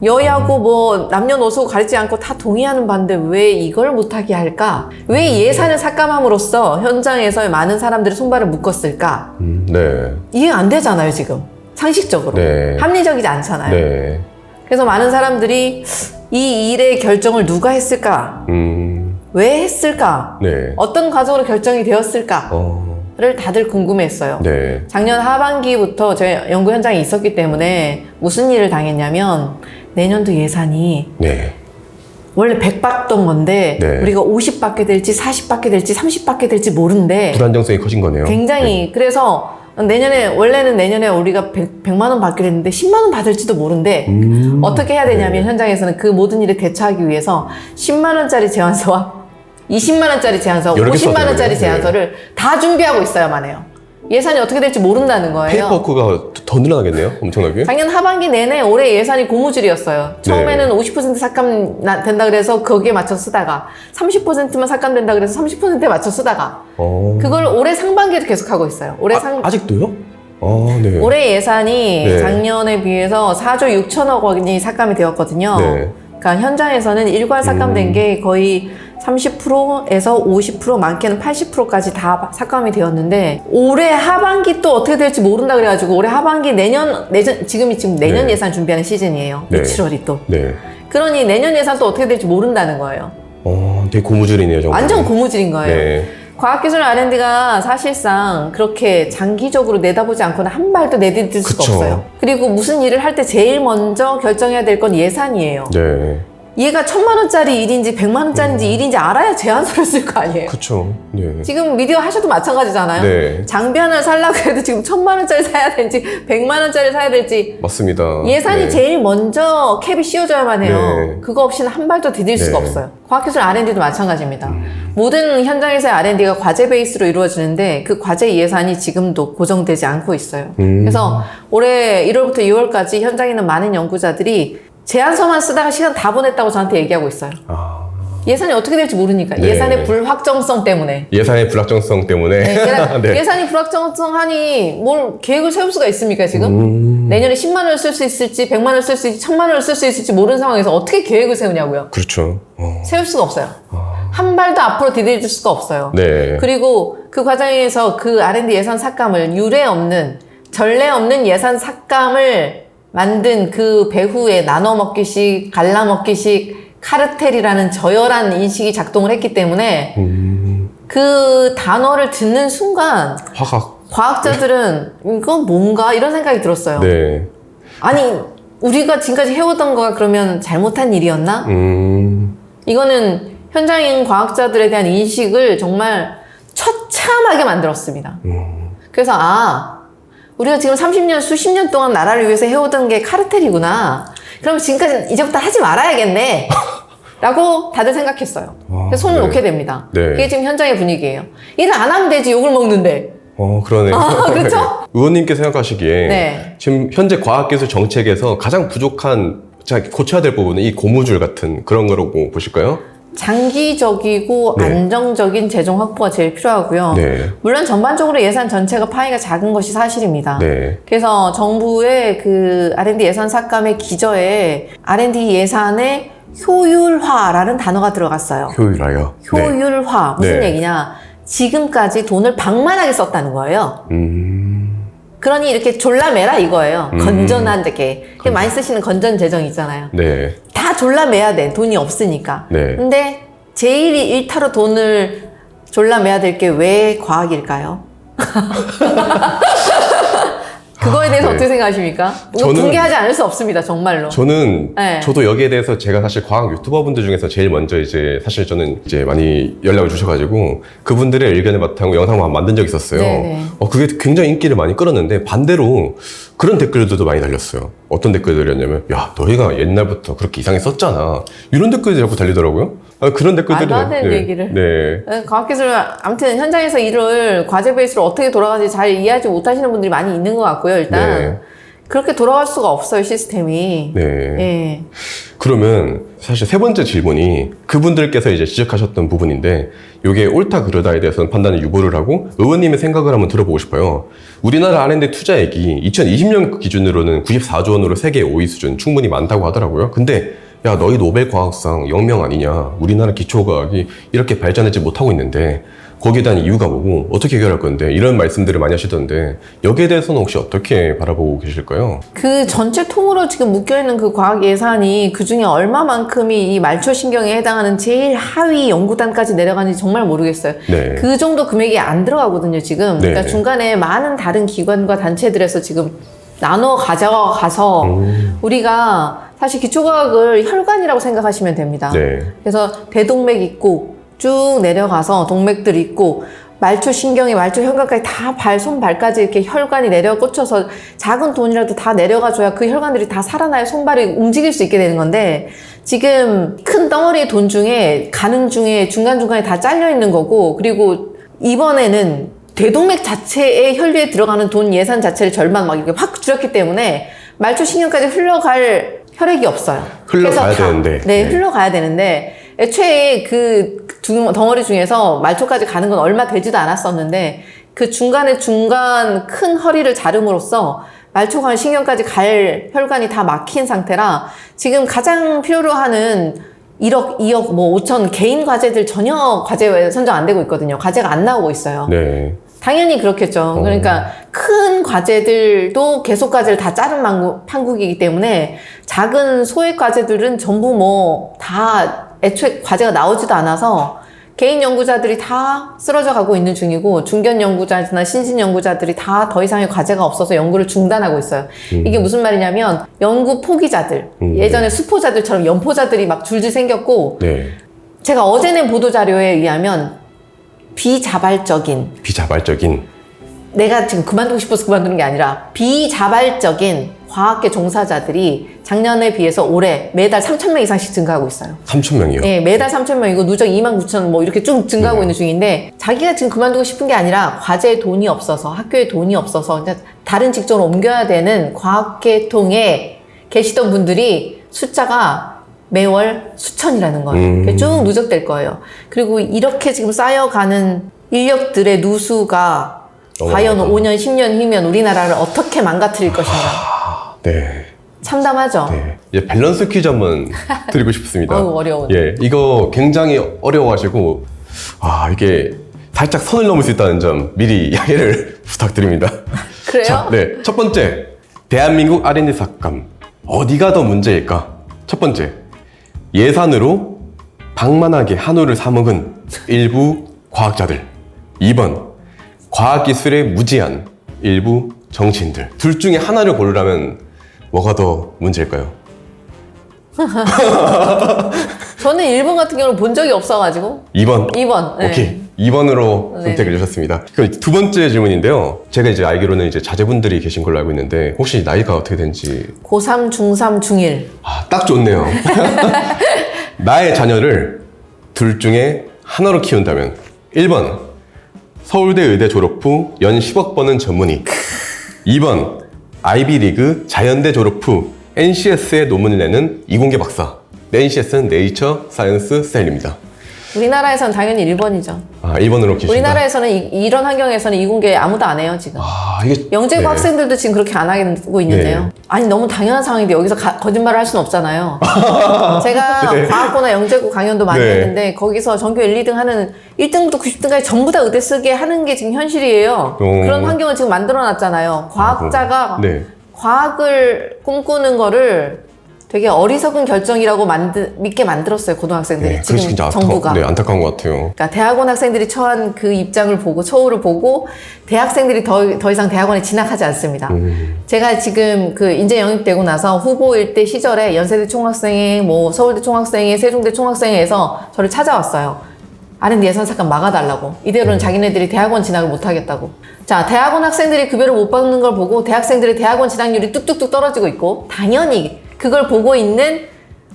여야고 뭐 남녀노소 가리지 않고 다 동의하는 바인데 왜 이걸 못하게 할까? 왜 예산을 삭감함으로써 현장에서 많은 사람들이 손발을 묶었을까? 네. 이해가 안 되잖아요, 지금. 상식적으로. 네. 합리적이지 않잖아요. 네. 그래서 많은 사람들이 이 일의 결정을 누가 했을까? 왜 했을까? 네. 어떤 과정으로 결정이 되었을까? 를 다들 궁금해했어요. 네. 작년 하반기부터 제 연구 현장에 있었기 때문에 무슨 일을 당했냐면 내년도 예산이 네. 원래 100 받던 건데 네. 우리가 50 받게 될지 40 받게 될지 30 받게 될지 모르는데 불안정성이 커진 거네요. 굉장히 그래서 원래는 내년에 우리가 100만 원 받기로 했는데 10만 원 받을지도 모른대. 어떻게 해야 되냐면 현장에서는 그 모든 일에 대처하기 위해서 10만 원짜리 제안서와 20만 원짜리 제안서, 여러 개 50만 원짜리 써야 되네요. 제안서를 다 준비하고 있어야만 해요. 예산이 어떻게 될지 모른다는 거예요. 페이퍼워크가 더 늘어나겠네요. 엄청나게. 작년 하반기 내내 올해 예산이 고무줄이었어요. 처음에는 50% 삭감 된다 그래서 거기에 맞춰 쓰다가 30%만 삭감된다 그래서 30%에 맞춰 쓰다가 그걸 올해 상반기에도 계속 하고 있어요. 아직도요? 네. 올해 예산이 네. 작년에 비해서 4조 6천억 원이 삭감이 되었거든요. 네. 그러니까 현장에서는 일괄 삭감된 게 거의 30%에서 50% 많게는 80%까지 다 삭감이 되었는데 올해 하반기 또 어떻게 될지 모른다 그래가지고 올해 하반기 내년 지금 내년 네. 예산 준비하는 시즌이에요. 네. 6, 7월이 또. 네. 그러니 내년 예산 또 어떻게 될지 모른다는 거예요. 되게 고무줄이네요, 정말. 완전 고무줄인 거예요. 네. 과학기술 R&D가 사실상 그렇게 장기적으로 내다보지 않고는 한 발도 내디딜 수가 그쵸. 없어요. 그리고 무슨 일을 할 때 제일 먼저 결정해야 될 건 예산이에요. 네. 얘가 1,000만 원짜리 일인지 100만 원짜리인지 일인지 알아야 제안서를 쓸 거 아니에요. 그쵸. 네. 지금 미디어 하셔도 마찬가지잖아요. 네. 장비 하나를 살려고 해도 지금 1,000만 원짜리 사야 될지 100만 원짜리 사야 될지 맞습니다. 예산이 네. 제일 먼저 캡이 씌워져야만 해요. 네. 그거 없이는 한 발도 디딜 수가 네. 없어요. 과학기술 R&D도 마찬가지입니다. 모든 현장에서의 R&D가 과제 베이스로 이루어지는데 그 과제 예산이 지금도 고정되지 않고 있어요. 그래서 올해 1월부터 2월까지 현장에 있는 많은 연구자들이 제안서만 쓰다가 시간 다 보냈다고 저한테 얘기하고 있어요. 예산이 어떻게 될지 모르니까. 네. 예산의 불확정성 때문에. 예산의 불확정성 때문에. 네, 네. 예산이 불확정성 하니 뭘 계획을 세울 수가 있습니까, 지금? 내년에 10만 원을 쓸 수 있을지, 100만 원을 쓸 수 있을지, 1000만 원을 쓸 수 있을지 모르는 상황에서 어떻게 계획을 세우냐고요. 그렇죠. 세울 수가 없어요. 한 발도 앞으로 디딜 수가 없어요. 네. 그리고 그 과정에서 그 R&D 예산 삭감을 유례 없는, 전례 없는 예산 삭감을 만든 그 배후에 나눠 먹기식, 갈라 먹기식, 카르텔이라는 저열한 인식이 작동을 했기 때문에 그 단어를 듣는 순간 화각. 과학자들은 이건 뭔가 이런 생각이 들었어요. 네. 아니 우리가 지금까지 해오던 거가 그러면 잘못한 일이었나? 이거는 현장인 과학자들에 대한 인식을 정말 처참하게 만들었습니다. 그래서 우리가 지금 30년, 수십 년 동안 나라를 위해서 해오던 게 카르텔이구나. 그럼 지금까지 이제부터 하지 말아야겠네. 라고 다들 생각했어요. 그래서 손을 네. 놓게 됩니다. 네. 이게 지금 현장의 분위기예요. 일을 안 하면 되지, 욕을 먹는데. 그러네요. 그렇죠? 의원님께서 생각하시기에 네. 지금 현재 과학기술 정책에서 가장 부족한, 고쳐야 될 부분은 이 고무줄 같은 그런 거라고 보실까요? 장기적이고 네. 안정적인 재정 확보가 제일 필요하고요. 네. 물론 전반적으로 예산 전체가 파이가 작은 것이 사실입니다. 네. 그래서 정부의 그 R&D 예산 삭감의 기저에 R&D 예산의 효율화라는 단어가 들어갔어요. 효율화요. 효율화. 무슨 네. 얘기냐. 지금까지 돈을 방만하게 썼다는 거예요. 그러니 이렇게 졸라매라 이거예요. 건전하게. 많이 쓰시는 건전 재정 있잖아요. 네. 다 졸라매야 돼. 돈이 없으니까. 네. 근데 제일 일타로 돈을 졸라매야 될 게 왜 과학일까요? 그거에 대해서 네. 어떻게 생각하십니까? 이거 저는- 공개하지 않을 수 없습니다. 정말로. 저는 저도 여기에 대해서 제가 사실 과학 유튜버분들 중에서 제일 먼저 사실 저는 많이 연락을 주셔가지고 그분들의 의견을 바탕으로 영상을 만든 적이 있었어요. 네네. 그게 굉장히 인기를 많이 끌었는데 반대로 그런 댓글들도 많이 달렸어요. 어떤 댓글들이었냐면, 야, 너희가 옛날부터 그렇게 이상하게 썼잖아. 이런 댓글이 자꾸 달리더라고요. 그런 댓글들이. 말도 안 되는 얘기를. 네. 과학기술, 아무튼 현장에서 일을, 과제 베이스로 어떻게 돌아가는지 잘 이해하지 못하시는 분들이 많이 있는 것 같고요, 일단. 네. 그렇게 돌아갈 수가 없어요, 시스템이. 네. 예. 그러면 사실 세 번째 질문이 그분들께서 지적하셨던 부분인데 이게 옳다 그르다에 대해서는 판단을 유보를 하고 의원님의 생각을 한번 들어보고 싶어요. 우리나라 R&D 투자액이 2020년 기준으로는 94조 원으로 세계 5위 수준 충분히 많다고 하더라고요. 근데 야, 너희 노벨 과학상 영명 아니냐. 우리나라 기초과학이 이렇게 발전하지 못하고 있는데 거기에 대한 이유가 뭐고 어떻게 해결할 건데 이런 말씀들을 많이 하시던데 여기에 대해서는 혹시 어떻게 바라보고 계실까요? 그 전체 통으로 지금 묶여있는 그 과학 예산이 그 중에 얼마만큼이 이 말초신경에 해당하는 제일 하위 연구단까지 내려가는지 정말 모르겠어요. 네. 그 정도 금액이 안 들어가거든요, 지금. 네. 그러니까 중간에 많은 다른 기관과 단체들에서 지금 나눠 가져가서 우리가 사실 기초과학을 혈관이라고 생각하시면 됩니다. 네. 그래서 대동맥 있고 쭉 내려가서 동맥들 있고 말초 신경이 말초 혈관까지 다 손발까지 이렇게 혈관이 내려 꽂혀서 작은 돈이라도 다 내려가줘야 그 혈관들이 다 살아나야 손발이 움직일 수 있게 되는 건데 지금 큰 덩어리의 돈 중에 가는 중에 중간중간에 다 잘려 있는 거고 그리고 이번에는 대동맥 자체의 혈류에 들어가는 돈 예산 자체를 절반 막 이렇게 확 줄였기 때문에 말초 신경까지 흘러갈 혈액이 없어요. 흘러가야 그래서 되는데. 네, 네. 흘러가야 되는데 애초에 그 덩어리 중에서 말초까지 가는 건 얼마 되지도 않았었는데 그 중간 큰 허리를 자름으로써 말초관 신경까지 갈 혈관이 다 막힌 상태라 지금 가장 필요로 하는 1억, 2억, 5천 개인 과제들 전혀 과제 선정 안 되고 있거든요. 과제가 안 나오고 있어요. 네. 당연히 그렇겠죠. 그러니까 큰 과제들도 계속 과제를 다 자른 판국이기 때문에 작은 소액 과제들은 전부 다 애초에 과제가 나오지도 않아서 개인 연구자들이 다 쓰러져 가고 있는 중이고 중견 연구자나 신진 연구자들이 다 더 이상의 과제가 없어서 연구를 중단하고 있어요. 이게 무슨 말이냐면 연구 포기자들, 예전에 수포자들처럼 연포자들이 막 줄줄 생겼고 네. 제가 어제 낸 보도자료에 의하면 비자발적인 내가 지금 그만두고 싶어서 그만두는 게 아니라 비자발적인 과학계 종사자들이 작년에 비해서 올해 매달 3,000명 이상씩 증가하고 있어요. 3,000명이요? 네, 매달 3,000명이고 누적 29,000 이렇게 쭉 증가하고 있는 중인데 자기가 지금 그만두고 싶은 게 아니라 과제에 돈이 없어서 학교에 돈이 없어서 다른 직종으로 옮겨야 되는 과학계통에 계시던 분들이 숫자가 매월 수천이라는 거예요. 그게 쭉 누적될 거예요. 그리고 이렇게 지금 쌓여가는 인력들의 누수가 과연 5년, 10년 후면 우리나라를 어떻게 망가뜨릴 것인가. 네. 참담하죠? 네. 이제 밸런스 퀴즈 한번 드리고 싶습니다. 어우, 어려운. 예, 이거 굉장히 어려워가지고, 이게 살짝 선을 넘을 수 있다는 점 미리 양해를 부탁드립니다. 그래요? 자, 네. 첫 번째, 대한민국 R&D 삭감. 어디가 더 문제일까? 첫 번째, 예산으로 방만하게 한우를 사먹은 일부 과학자들. 2번, 과학기술에 무지한 일부 정치인들. 둘 중에 하나를 고르라면 뭐가 더 문제일까요? 저는 일본 같은 경우는 본 적이 없어가지고 2번. 2번. 네. 오케이. 2번으로 네. 선택을 해주셨습니다. 그럼 두 번째 질문인데요. 제가 이제 알기로는 이제 자제분들이 계신 걸로 알고 있는데 혹시 나이가 어떻게 되는지 고3, 중3, 중1. 딱 좋네요. 나의 자녀를 둘 중에 하나로 키운다면 1번 서울대 의대 졸업 후 연 10억 버는 전문의. 2번 아이비리그 자연대 졸업 후 NCS에 논문을 내는 이공계 박사. NCS는 네이처 사이언스 셀입니다. 우리나라에서는 당연히 1번이죠. 1번으로 계신다. 우리나라에서는 이런 환경에서는 이공계 아무도 안 해요, 지금. 이게 영재고 네. 학생들도 지금 그렇게 안 하고 있는데요. 네. 아니, 너무 당연한 상황인데 여기서 거짓말을 할 수는 없잖아요. 제가 네. 과학고나 영재고 강연도 많이 네. 했는데 거기서 전교 1, 2등 하는 1등부터 90등까지 전부 다 의대 쓰게 하는 게 지금 현실이에요. 그런 환경을 지금 만들어 놨잖아요. 과학자가 네. 과학을 꿈꾸는 거를 되게 어리석은 결정이라고 믿게 만들었어요, 고등학생들이. 네, 그게 지금 진짜 정부가. 안타까운 것 같아요. 그러니까 대학원 학생들이 처한 그 입장을 보고, 처우를 보고, 대학생들이 더 이상 대학원에 진학하지 않습니다. 제가 지금 그 인재 영입되고 나서 후보일 때 시절에 연세대 총학생회, 뭐 서울대 총학생회, 세종대 총학생회에서 저를 찾아왔어요. R&D 예산 삭감 막아달라고. 이대로는 자기네들이 대학원 진학을 못하겠다고. 자, 대학원 학생들이 급여를 못 받는 걸 보고 대학생들의 대학원 진학률이 뚝뚝뚝 떨어지고 있고, 당연히 그걸 보고 있는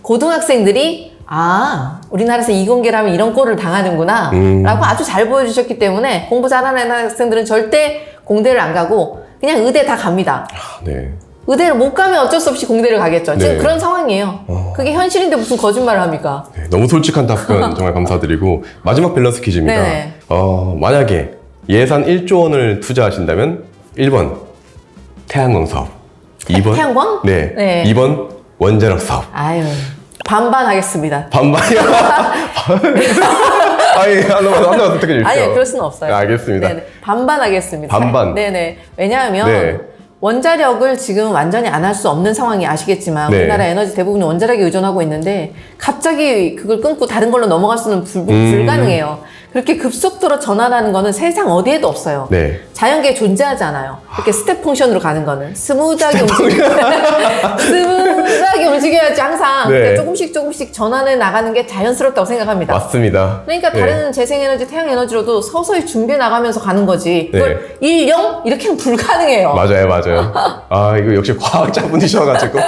고등학생들이 우리나라에서 이공계라면 이런 꼴을 당하는구나 라고 아주 잘 보여주셨기 때문에 공부 잘하는 학생들은 절대 공대를 안 가고 그냥 의대 다 갑니다. 네. 의대를 못 가면 어쩔 수 없이 공대를 가겠죠. 지금 네. 그런 상황이에요. 그게 현실인데 무슨 거짓말을 합니까? 네, 너무 솔직한 답변 정말 감사드리고 마지막 밸런스 퀴즈입니다. 네네. 만약에 예산 1조 원을 투자하신다면 1번 태양광 사업, 2번 태양광? 네, 네. 2번 원자력 사업. 아유, 반반 하겠습니다. 반반이야. 하나만 선택해 주십시오. 아니, 그럴 수는 없어요. 네, 알겠습니다. 네네. 반반 하겠습니다. 반반. 네네. 왜냐하면 네. 원자력을 지금 완전히 안 할 수 없는 상황이 아시겠지만 네. 우리나라 에너지 대부분이 원자력에 의존하고 있는데 갑자기 그걸 끊고 다른 걸로 넘어갈 수는 불가능해요. 그렇게 급속도로 전환하는 거는 세상 어디에도 없어요. 네. 자연계에 존재하지 않아요. 이렇게 스텝 펑션으로 가는 거는 스무드하게 스무드하게 움직여야지 항상. 네. 그러니까 조금씩 전환해 나가는 게 자연스럽다고 생각합니다. 맞습니다. 그러니까 네. 다른 재생에너지, 태양에너지로도 서서히 준비해 나가면서 가는 거지. 그걸 1, 0? 이렇게는 불가능해요. 맞아요. 이거 역시 과학자분이셔가지고.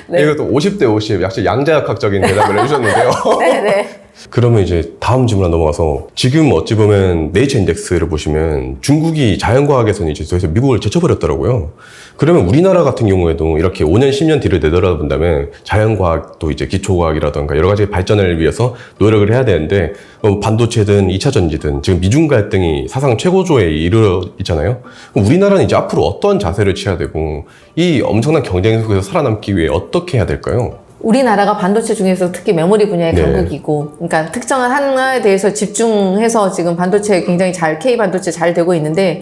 네. 이것도 50대 50, 역시 양자역학적인 대답을 해주셨는데요. 네네. 그러면 이제 다음 질문 넘어가서 지금 어찌 보면 네이처 인덱스를 보시면 중국이 자연과학에서는 이제 저기서 미국을 제쳐버렸더라고요. 그러면 우리나라 같은 경우에도 이렇게 5년, 10년 뒤를 내돌아본다면 자연과학도 이제 기초과학이라던가 여러 가지 발전을 위해서 노력을 해야 되는데 반도체든 2차 전지든 지금 미중 갈등이 사상 최고조에 이르러 있잖아요. 그럼 우리나라는 이제 앞으로 어떤 자세를 취해야 되고 이 엄청난 경쟁 속에서 살아남기 위해 어떻게 해야 될까요? 우리나라가 반도체 중에서 특히 메모리 분야의 네. 강국이고, 그러니까 특정한 하나에 대해서 집중해서 지금 반도체 굉장히 K 반도체 잘 되고 있는데,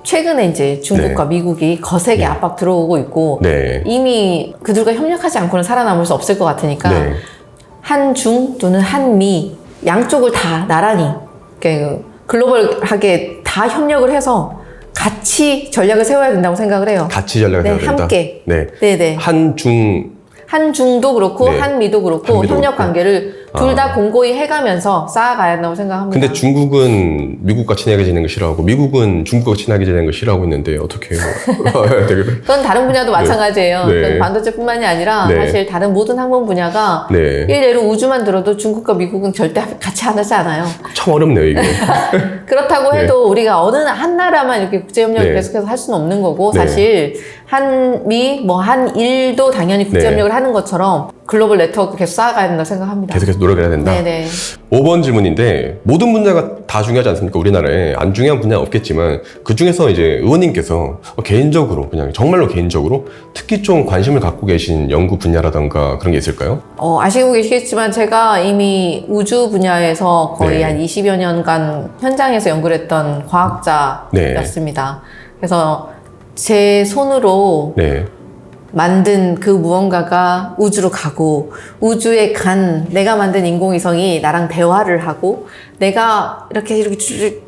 최근에 이제 중국과 미국이 거세게 압박 들어오고 있고, 이미 그들과 협력하지 않고는 살아남을 수 없을 것 같으니까, 한중 또는 한미 양쪽을 다 나란히 글로벌하게 다 협력을 해서 같이 전략을 세워야 된다고 생각을 해요. 같이 전략을 세워야 된다. 함께. 네. 네네. 한중도 그렇고 한미도 그렇고 협력 관계를 둘 다 공고히 해가면서 쌓아가야 한다고 생각합니다. 근데 중국은 미국과 친하게 지내는 거 싫어하고 미국은 중국과 친하게 지내는 거 싫어하고 있는데 어떻게 해요? 그건 다른 분야도 마찬가지예요. 네. 그건 반도체뿐만이 아니라 사실 다른 모든 학문 분야가 일례로 우주만 들어도 중국과 미국은 절대 같이 하지 않아요. 참 어렵네요 이게. 그렇다고 해도 우리가 어느 한 나라만 이렇게 국제협력을 계속해서 할 수는 없는 거고 사실 한미, 한일도 당연히 국제협력을 하는 것처럼 글로벌 네트워크 계속 쌓아가야 된다고 생각합니다. 계속해서 노력을 해야 된다. 네네. 5번 질문인데 모든 분야가 다 중요하지 않습니까? 우리나라에 안 중요한 분야는 없겠지만 그 중에서 이제 의원님께서 개인적으로 그냥 정말로 개인적으로 특히 좀 관심을 갖고 계신 연구 분야라던가 그런 게 있을까요? 아시고 계시겠지만 제가 이미 우주 분야에서 거의 네. 한 20여 년간 현장에서 연구를 했던 과학자였습니다. 그래서 제 손으로 네. 만든 그 무언가가 우주로 가고 우주에 간 내가 만든 인공위성이 나랑 대화를 하고 내가 이렇게 쭉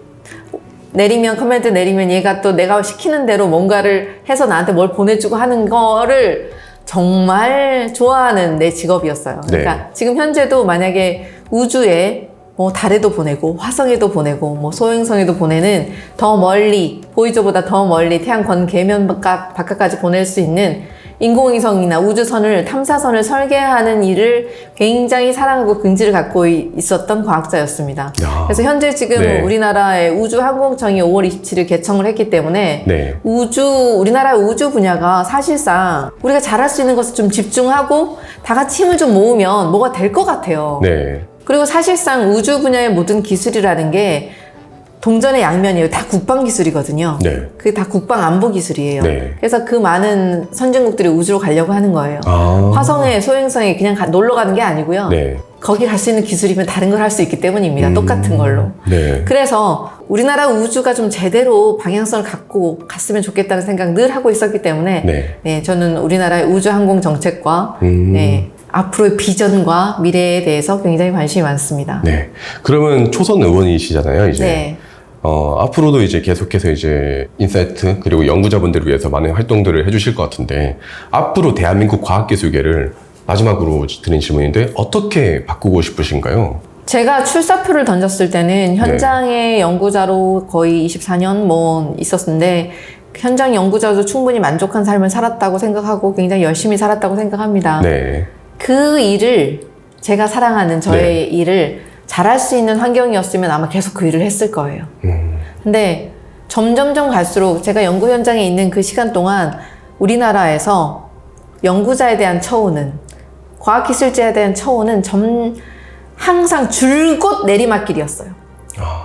내리면 커맨드 내리면 얘가 또 내가 시키는 대로 뭔가를 해서 나한테 뭘 보내주고 하는 거를 정말 좋아하는 내 직업이었어요. 그러니까 지금 현재도 만약에 우주에 뭐 달에도 보내고 화성에도 보내고 뭐 소행성에도 보내는 더 멀리 보이저보다 더 멀리 태양 건계면 바깥까지 보낼 수 있는 인공위성이나 우주선을 탐사선을 설계하는 일을 굉장히 사랑하고 긍지를 갖고 있었던 과학자였습니다. 그래서 현재 지금 네. 우리나라의 우주항공청이 5월 27일 개청을 했기 때문에 네. 우리나라의 우주 분야가 사실상 우리가 잘할 수 있는 것을 좀 집중하고 다 같이 힘을 좀 모으면 뭐가 될 것 같아요. 네. 그리고 사실상 우주 분야의 모든 기술이라는 게 동전의 양면이에요. 다 국방 기술이거든요. 네. 그게 다 국방 안보 기술이에요. 네. 그래서 그 많은 선진국들이 우주로 가려고 하는 거예요. 아. 화성에 소행성에 그냥 놀러 가는 게 아니고요. 네. 거기 갈 수 있는 기술이면 다른 걸 할 수 있기 때문입니다. 똑같은 걸로. 네. 그래서 우리나라 우주가 좀 제대로 방향성을 갖고 갔으면 좋겠다는 생각 늘 하고 있었기 때문에 네. 저는 우리나라의 우주 항공 정책과 앞으로의 비전과 미래에 대해서 굉장히 관심이 많습니다. 네. 그러면 초선 의원이시잖아요, 이제. 네. 앞으로도 이제 계속해서 이제 인사이트 그리고 연구자분들을 위해서 많은 활동들을 해주실 것 같은데 앞으로 대한민국 과학기술계를 마지막으로 드린 질문인데 어떻게 바꾸고 싶으신가요? 제가 출사표를 던졌을 때는 현장의 연구자로 거의 24년 뭐 있었는데 현장 연구자도 충분히 만족한 삶을 살았다고 생각하고 굉장히 열심히 살았다고 생각합니다. 네. 그 일을 제가 사랑하는 저의 일을 잘할 수 있는 환경이었으면 아마 계속 그 일을 했을 거예요. 근데 점점점 갈수록 제가 연구 현장에 있는 그 시간 동안 우리나라에서 연구자에 대한 처우는 과학기술자에 대한 처우는 항상 줄곧 내리막길이었어요.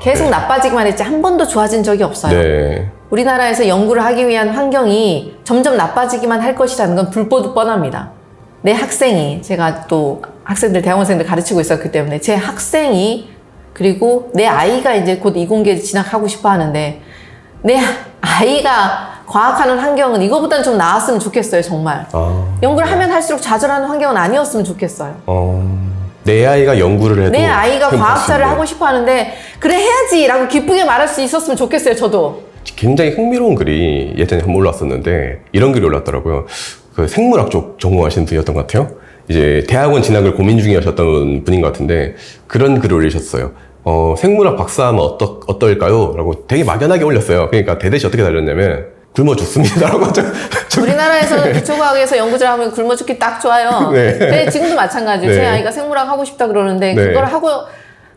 계속 나빠지기만 했지 한 번도 좋아진 적이 없어요. 네. 우리나라에서 연구를 하기 위한 환경이 점점 나빠지기만 할 것이라는 건 불보듯 뻔합니다. 내 학생이, 제가 또 학생들, 대학원생들 가르치고 있었기 때문에 제 학생이 그리고 내 아이가 이제 곧 이공계 진학하고 싶어 하는데 내 아이가 과학하는 환경은 이거보다는 좀 나았으면 좋겠어요, 정말. 연구를 하면 할수록 좌절하는 환경은 아니었으면 좋겠어요. 내 아이가 연구를 해도 내 아이가 행복할 수 과학자를 있는. 하고 싶어 하는데 그래 해야지 라고 기쁘게 말할 수 있었으면 좋겠어요, 저도. 굉장히 흥미로운 글이 예전에 한번 올랐었는데 이런 글이 올랐더라고요. 그 생물학 쪽 전공하시는 분이었던 것 같아요. 이제 대학원 진학을 고민 중이셨던 분인 것 같은데 그런 글을 올리셨어요. 생물학 박사하면 어떨까요? 라고 되게 막연하게 올렸어요. 그러니까 대대시 어떻게 달렸냐면 굶어 죽습니다. 라고 우리나라에서는 기초과학에서 연구자를 하면 굶어 죽기 딱 좋아요. 네. 근데 지금도 마찬가지예요. 네. 제 아이가 생물학 하고 싶다 그러는데 네. 그걸 하고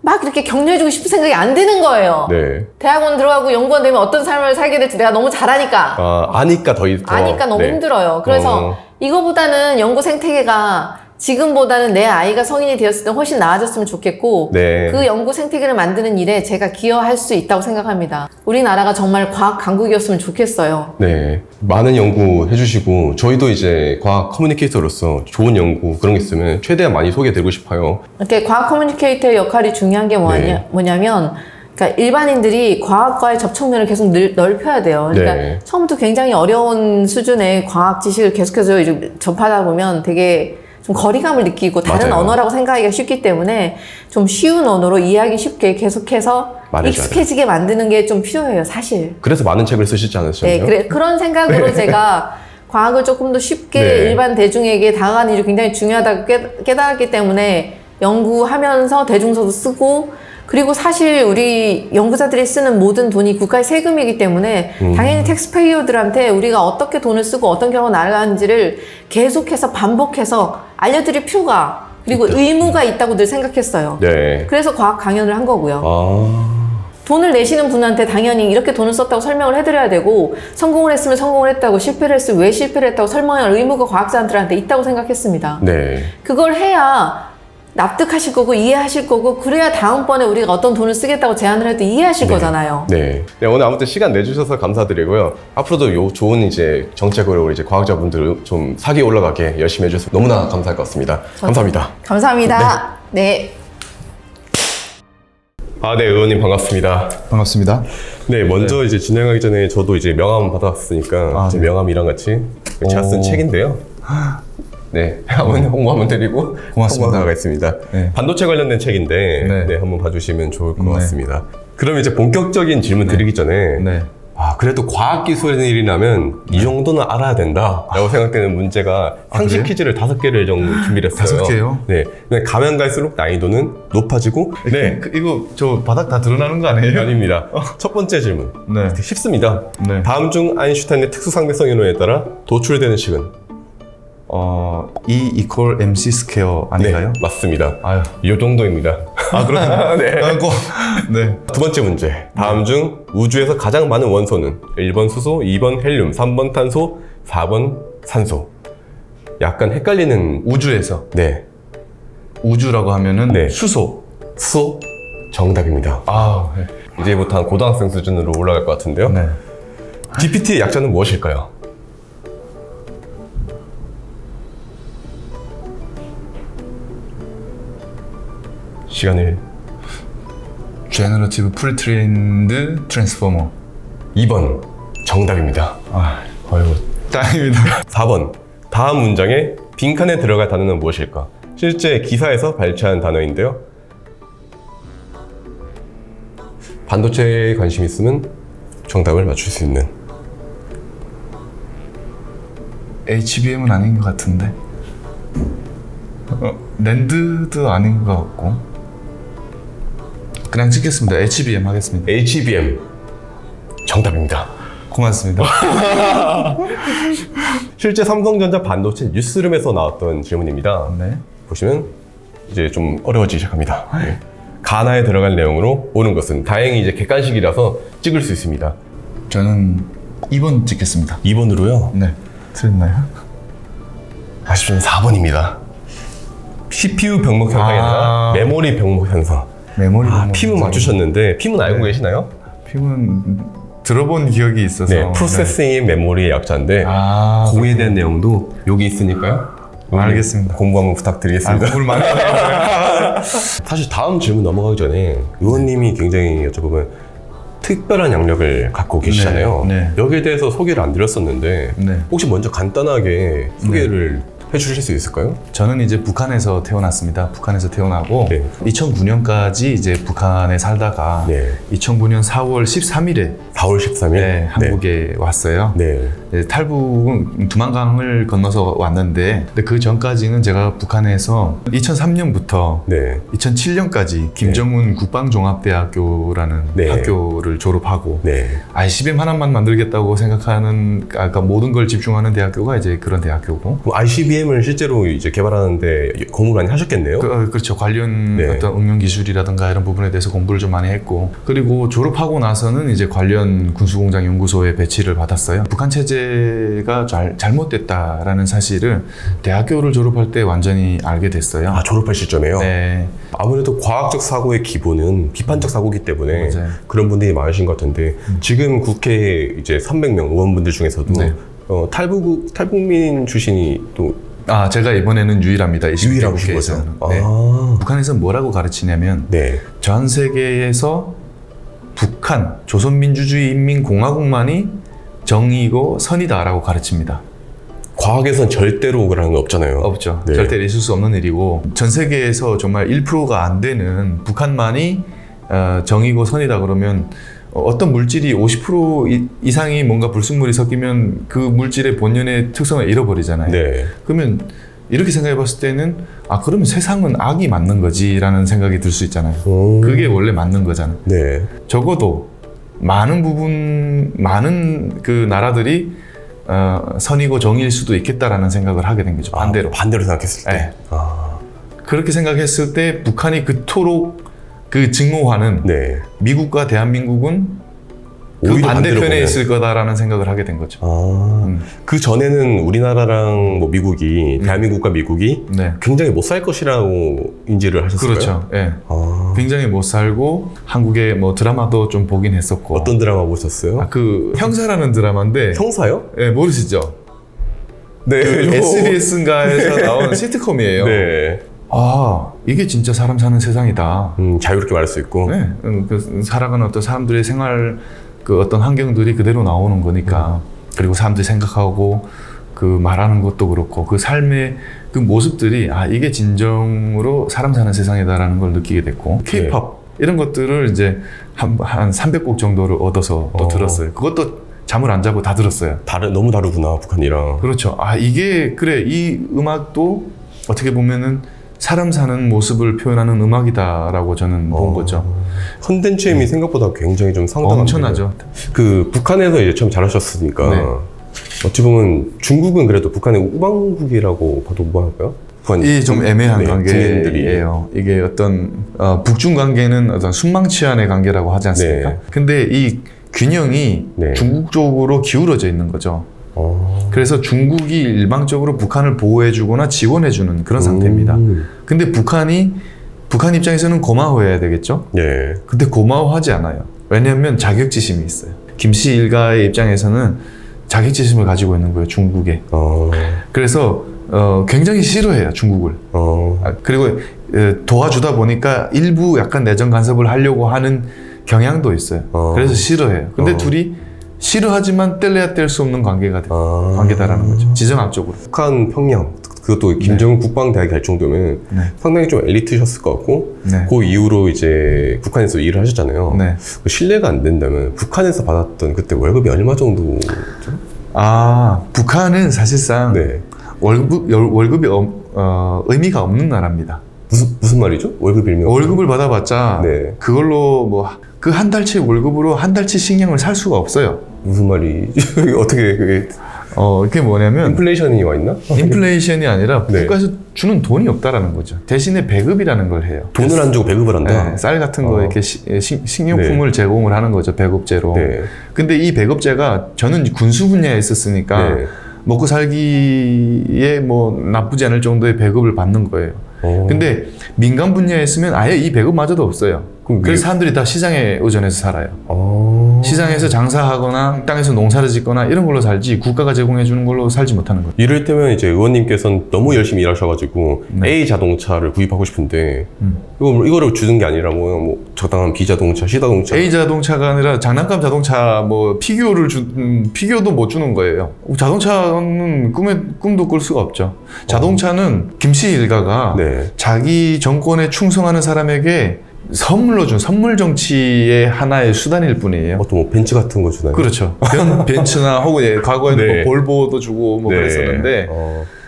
막 이렇게 격려해주고 싶은 생각이 안 드는 거예요. 네. 대학원 들어가고 연구원 되면 어떤 삶을 살게 될지 내가 너무 잘 아니까. 아니까 더 아니까 너무 네. 힘들어요. 그래서 이거보다는 연구 생태계가 지금보다는 내 아이가 성인이 되었을 때 훨씬 나아졌으면 좋겠고 네. 그 연구 생태계를 만드는 일에 제가 기여할 수 있다고 생각합니다. 우리나라가 정말 과학 강국이었으면 좋겠어요. 네. 많은 연구 해주시고 저희도 이제 과학 커뮤니케이터로서 좋은 연구 그런 게 있으면 최대한 많이 소개해드리고 싶어요. 이렇게 과학 커뮤니케이터의 역할이 중요한 게 뭐냐면 그러니까 일반인들이 과학과의 접촉면을 계속 넓혀야 돼요. 그러니까 네. 처음부터 굉장히 어려운 수준의 과학 지식을 계속해서 이제 접하다 보면 되게 좀 거리감을 느끼고 다른 맞아요. 언어라고 생각하기가 쉽기 때문에 좀 쉬운 언어로 이해하기 쉽게 계속해서 말해줘야 익숙해지게 만드는 게 좀 필요해요, 사실. 그래서 많은 책을 쓰시지 않으셨나요? 네, 그런 생각으로 제가 과학을 조금 더 쉽게 네. 일반 대중에게 다가가는 일이 굉장히 중요하다고 깨달았기 때문에 연구하면서 대중서도 쓰고 그리고 사실 우리 연구자들이 쓰는 모든 돈이 국가의 세금이기 때문에 당연히 텍스페이어들한테 우리가 어떻게 돈을 쓰고 어떤 경우가 나아가는지를 계속해서 반복해서 알려드릴 필요가 그리고 의무가 있다고 늘 생각했어요. 네. 그래서 과학 강연을 한 거고요. 돈을 내시는 분한테 당연히 이렇게 돈을 썼다고 설명을 해드려야 되고, 성공을 했으면 성공을 했다고, 실패를 했으면 왜 실패를 했다고 설명할 의무가 과학자들한테 있다고 생각했습니다. 네. 그걸 해야 납득하실 거고 이해하실 거고, 그래야 다음번에 우리가 어떤 돈을 쓰겠다고 제안을 해도 이해하실 거잖아요. 네. 네, 오늘 아무튼 시간 내주셔서 감사드리고요. 앞으로도 요 좋은 이제 정책으로 이제 과학자분들 좀 사기 올라가게 열심히 해주셔서 너무나 감사할 것 같습니다. 감사합니다. 감사합니다. 네. 아, 네, 의원님 반갑습니다. 반갑습니다. 네, 먼저 이제 진행하기 전에 저도 이제 명함 받아왔으니까 이제 네. 명함이랑 같이 제가 쓴 오. 책인데요. 네, 한번 홍보 한번 드리고 고맙습니다. 홍보하러 가겠습니다. 네. 반도체 관련된 책인데 네. 네, 한번 봐주시면 좋을 것 네. 같습니다. 그럼 이제 본격적인 질문 드리기 전에 네. 아, 그래도 과학기술의 일이라면 이 정도는 알아야 된다라고 생각되는 문제가 상식 그래요? 퀴즈를 5개를 정도 준비를 했어요. 5개요? 네. 근데 가면 갈수록 난이도는 높아지고 네. 이거 저 바닥 다 드러나는 거 아니에요? 아닙니다. 첫 번째 질문. 네. 쉽습니다. 네. 다음 중 아인슈타인의 특수상대성 이론에 따라 도출되는 식은? E equal mc 스퀘어 아닌가요? 네, 맞습니다. 아유. 이 정도입니다. 아, 그렇군요. 네. 네. 두 번째 문제. 다음 중 우주에서 가장 많은 원소는 1번 수소, 2번 헬륨, 3번 탄소, 4번 산소. 약간 헷갈리는 우주에서 네. 우주라고 하면은 네. 수소. 수소 정답입니다. 아, 네. 이제부터 한 고등학생 수준으로 올라갈 것 같은데요. 네. GPT의 약자는 무엇일까요? 시간을 Generative Pre-trained Transformer. 2번 정답입니다. 아이고. 다행입니다. 4번 다음 문장에 빈칸에 들어갈 단어는 무엇일까? 실제 기사에서 발췌한 단어인데요. 반도체에 관심 있으면 정답을 맞출 수 있는. HBM은 아닌 것 같은데. 랜드도 아닌 것 같고. 그냥 찍겠습니다. HBM 하겠습니다. HBM 정답입니다. 고맙습니다. 실제 삼성전자 반도체 뉴스룸에서 나왔던 질문입니다. 네. 보시면 이제 좀 어려워지기 시작합니다. 네. 가나에 들어갈 내용으로 오는 것은 다행히 이제 객관식이라서 찍을 수 있습니다. 저는 2번 찍겠습니다. 2번으로요. 네. 틀렸나요? 아쉽지만 4번입니다. CPU 병목 현상이 아니라 메모리 병목 현상. 메모리. PIM은 맞추셨는데 PIM은 알고 계시나요? PIM은 들어본 기억이 있어서. 네, 프로세싱 인 메모리의 약자인데 거기에 대한 내용도 여기 있으니까요. 알겠습니다. 공부 한번 부탁드리겠습니다. 공부를 많이 해요. 사실 다음 질문 넘어가기 전에 의원님이 굉장히 여쭤보면 특별한 양력을 갖고 계시잖아요. 네, 네. 여기에 대해서 소개를 안 드렸었는데 네. 혹시 먼저 간단하게 소개를 해주실 수 있을까요? 저는 이제 북한에서 태어났습니다. 북한에서 태어나고 네. 2009년까지 이제 북한에 살다가 네. 2009년 4월 13일에 4월 13일? 네, 한국에 왔어요. 네. 네, 탈북은 두만강을 건너서 왔는데 근데 그 전까지는 제가 북한에서 2003년부터 네. 2007년까지 김정은 국방종합대학교라는 네. 학교를 졸업하고 네. ICBM 하나만 만들겠다고 생각하는 아까 모든 걸 집중하는 대학교가 이제 그런 대학교고 그럼 ICBM을 실제로 이제 개발하는데 공부를 많이 하셨겠네요? 그렇죠. 관련 네. 어떤 응용 기술이라든가 이런 부분에 대해서 공부를 좀 많이 했고 그리고 졸업하고 나서는 이제 관련 군수공장 연구소에 배치를 받았어요. 북한 체제가 잘못됐다라는 사실을 대학교를 졸업할 때 완전히 알게 됐어요. 아, 졸업할 시점에요? 네. 아무래도 과학적 사고의 기본은 비판적 사고이기 때문에 맞아요. 그런 분들이 많으신 것 같은데 지금 국회 이제 300명 의원분들 중에서도 네. 탈북민 출신이 또 아, 제가 이번에는 유일합니다. 유일하신 거죠? 네. 아. 북한에서 뭐라고 가르치냐면 네. 전 세계에서 북한 조선민주주의 인민공화국만이 정의고 선이다라고 가르칩니다. 과학에선 절대로 그런 거 없잖아요. 없죠. 네. 절대 있을 수 없는 일이고 전 세계에서 정말 1%가 안 되는 북한만이 정의고 선이다 그러면 어떤 물질이 50% 이상이 뭔가 불순물이 섞이면 그 물질의 본연의 특성을 잃어버리잖아요. 네. 그러면 이렇게 생각해 봤을 때는 아 그러면 세상은 악이 맞는 거지라는 생각이 들 수 있잖아요. 그게 원래 맞는 거잖아요. 네. 적어도 많은 그 나라들이 선이고 정의일 수도 있겠다라는 생각을 하게 된 거죠. 반대로. 반대로 생각했을 때. 네. 아. 그렇게 생각했을 때 북한이 그토록 그 증오화는 네. 미국과 대한민국은 그 오히려 반대로 반대편에 보면. 있을 거다라는 생각을 하게 된 거죠. 그 전에는 우리나라랑 뭐 미국이 대한민국과 미국이 네. 굉장히 못 살 것이라고 인지를 하셨어요. 그렇죠. 예. 아, 굉장히 못 살고 한국의 뭐 드라마도 좀 보긴 했었고. 어떤 드라마 보셨어요? 그 형사라는 드라마인데 형사요? 예, 모르시죠? 네. SBS인가에서 나온 시트콤이에요. 네. 아, 이게 진짜 사람 사는 세상이다. 자유롭게 말할 수 있고. 네, 그 살아가는 어떤 사람들의 생활 그 어떤 환경들이 그대로 나오는 거니까. 그리고 사람들이 생각하고 그 말하는 것도 그렇고 그 삶의 그 모습들이 아 이게 진정으로 사람 사는 세상이다라는 걸 느끼게 됐고 K-pop 이런 것들을 이제 한 300곡 정도를 얻어서 또 들었어요. 그것도 잠을 안 자고 다 들었어요. 너무 다르구나 북한이랑. 그렇죠. 아 이게 그래 이 음악도 어떻게 보면은 사람 사는 모습을 표현하는 음악이다라고 저는 본 거죠. 컨텐츠임이 생각보다 굉장히 좀 상당한. 엄청나죠. 그 북한에서 이제 처음 자라셨으니까 네. 어찌 보면 중국은 그래도 북한의 우방국이라고 봐도 무방할까요? 이 좀 애매한 네, 관계예요. 이게 어떤 북중 관계는 어떤 순망치한의 관계라고 하지 않습니까? 네. 근데 이 균형이 네. 중국 쪽으로 기울어져 있는 거죠. 그래서 중국이 일방적으로 북한을 보호해주거나 지원해주는 그런 상태입니다. 근데 북한 입장에서는 고마워해야 되겠죠? 네. 근데 고마워하지 않아요. 왜냐하면 자격지심이 있어요. 김씨 일가의 입장에서는 자격지심을 가지고 있는 거예요, 중국에. 그래서 굉장히 싫어해요, 중국을. 그리고 도와주다 보니까 일부 약간 내정 간섭을 하려고 하는 경향도 있어요. 그래서 싫어해요. 근데 둘이 싫어하지만 뗄래야 뗄 수 없는 관계다라는 거죠. 지정학적으로. 북한 평양 그것도 김정은 국방대학이 갈 정도면 네. 상당히 좀 엘리트셨을 것 같고 네. 그 이후로 이제 북한에서 일을 하셨잖아요. 네. 그 신뢰가 안 된다면 북한에서 받았던 그때 월급이 얼마 정도? 북한은 사실상 네. 월급이 의미가 없는 나라입니다. 무슨 말이죠? 월급 일명. 월급을 받아봤자 네. 그걸로 뭐 그 한 달치 월급으로 한 달치 식량을 살 수가 없어요. 무슨 말이죠? 어떻게 그게 그게 뭐냐면 인플레이션이 와 있나? 인플레이션이 아니라 네. 국가에서 주는 돈이 없다라는 거죠. 대신에 배급이라는 걸 해요. 돈을 안 주고 배급을 한다. 네, 쌀 같은 거 이렇게 식료품을 제공을 하는 거죠, 배급제로. 네. 근데 이 배급제가 저는 군수 분야에 있었으니까 네. 먹고 살기에 뭐 나쁘지 않을 정도의 배급을 받는 거예요. 근데 민간 분야에 있으면 아예 이 배급마저도 없어요. 그래서 사람들이 다 시장에 의존해서 살아요. 시장에서 장사하거나 땅에서 농사를 짓거나 이런 걸로 살지 국가가 제공해 주는 걸로 살지 못하는 거예요. 이럴 때면 이제 의원님께서는 너무 열심히 일하셔가지고 네. A 자동차를 구입하고 싶은데 이거를 주는 게 아니라 뭐 적당한 B 자동차, C 자동차. A 자동차가 아니라 장난감 자동차 뭐 피규어도 못 주는 거예요. 자동차는 꿈도 꿀 수가 없죠. 자동차는 김씨 일가가 네. 자기 정권에 충성하는 사람에게 선물로 준 선물 정치의 하나의 수단일 뿐이에요. 또 뭐 벤츠 같은 거 주나요? 그렇죠. 벤츠나 혹은 과거에는 네. 뭐 볼보도 주고 뭐 네. 그랬었는데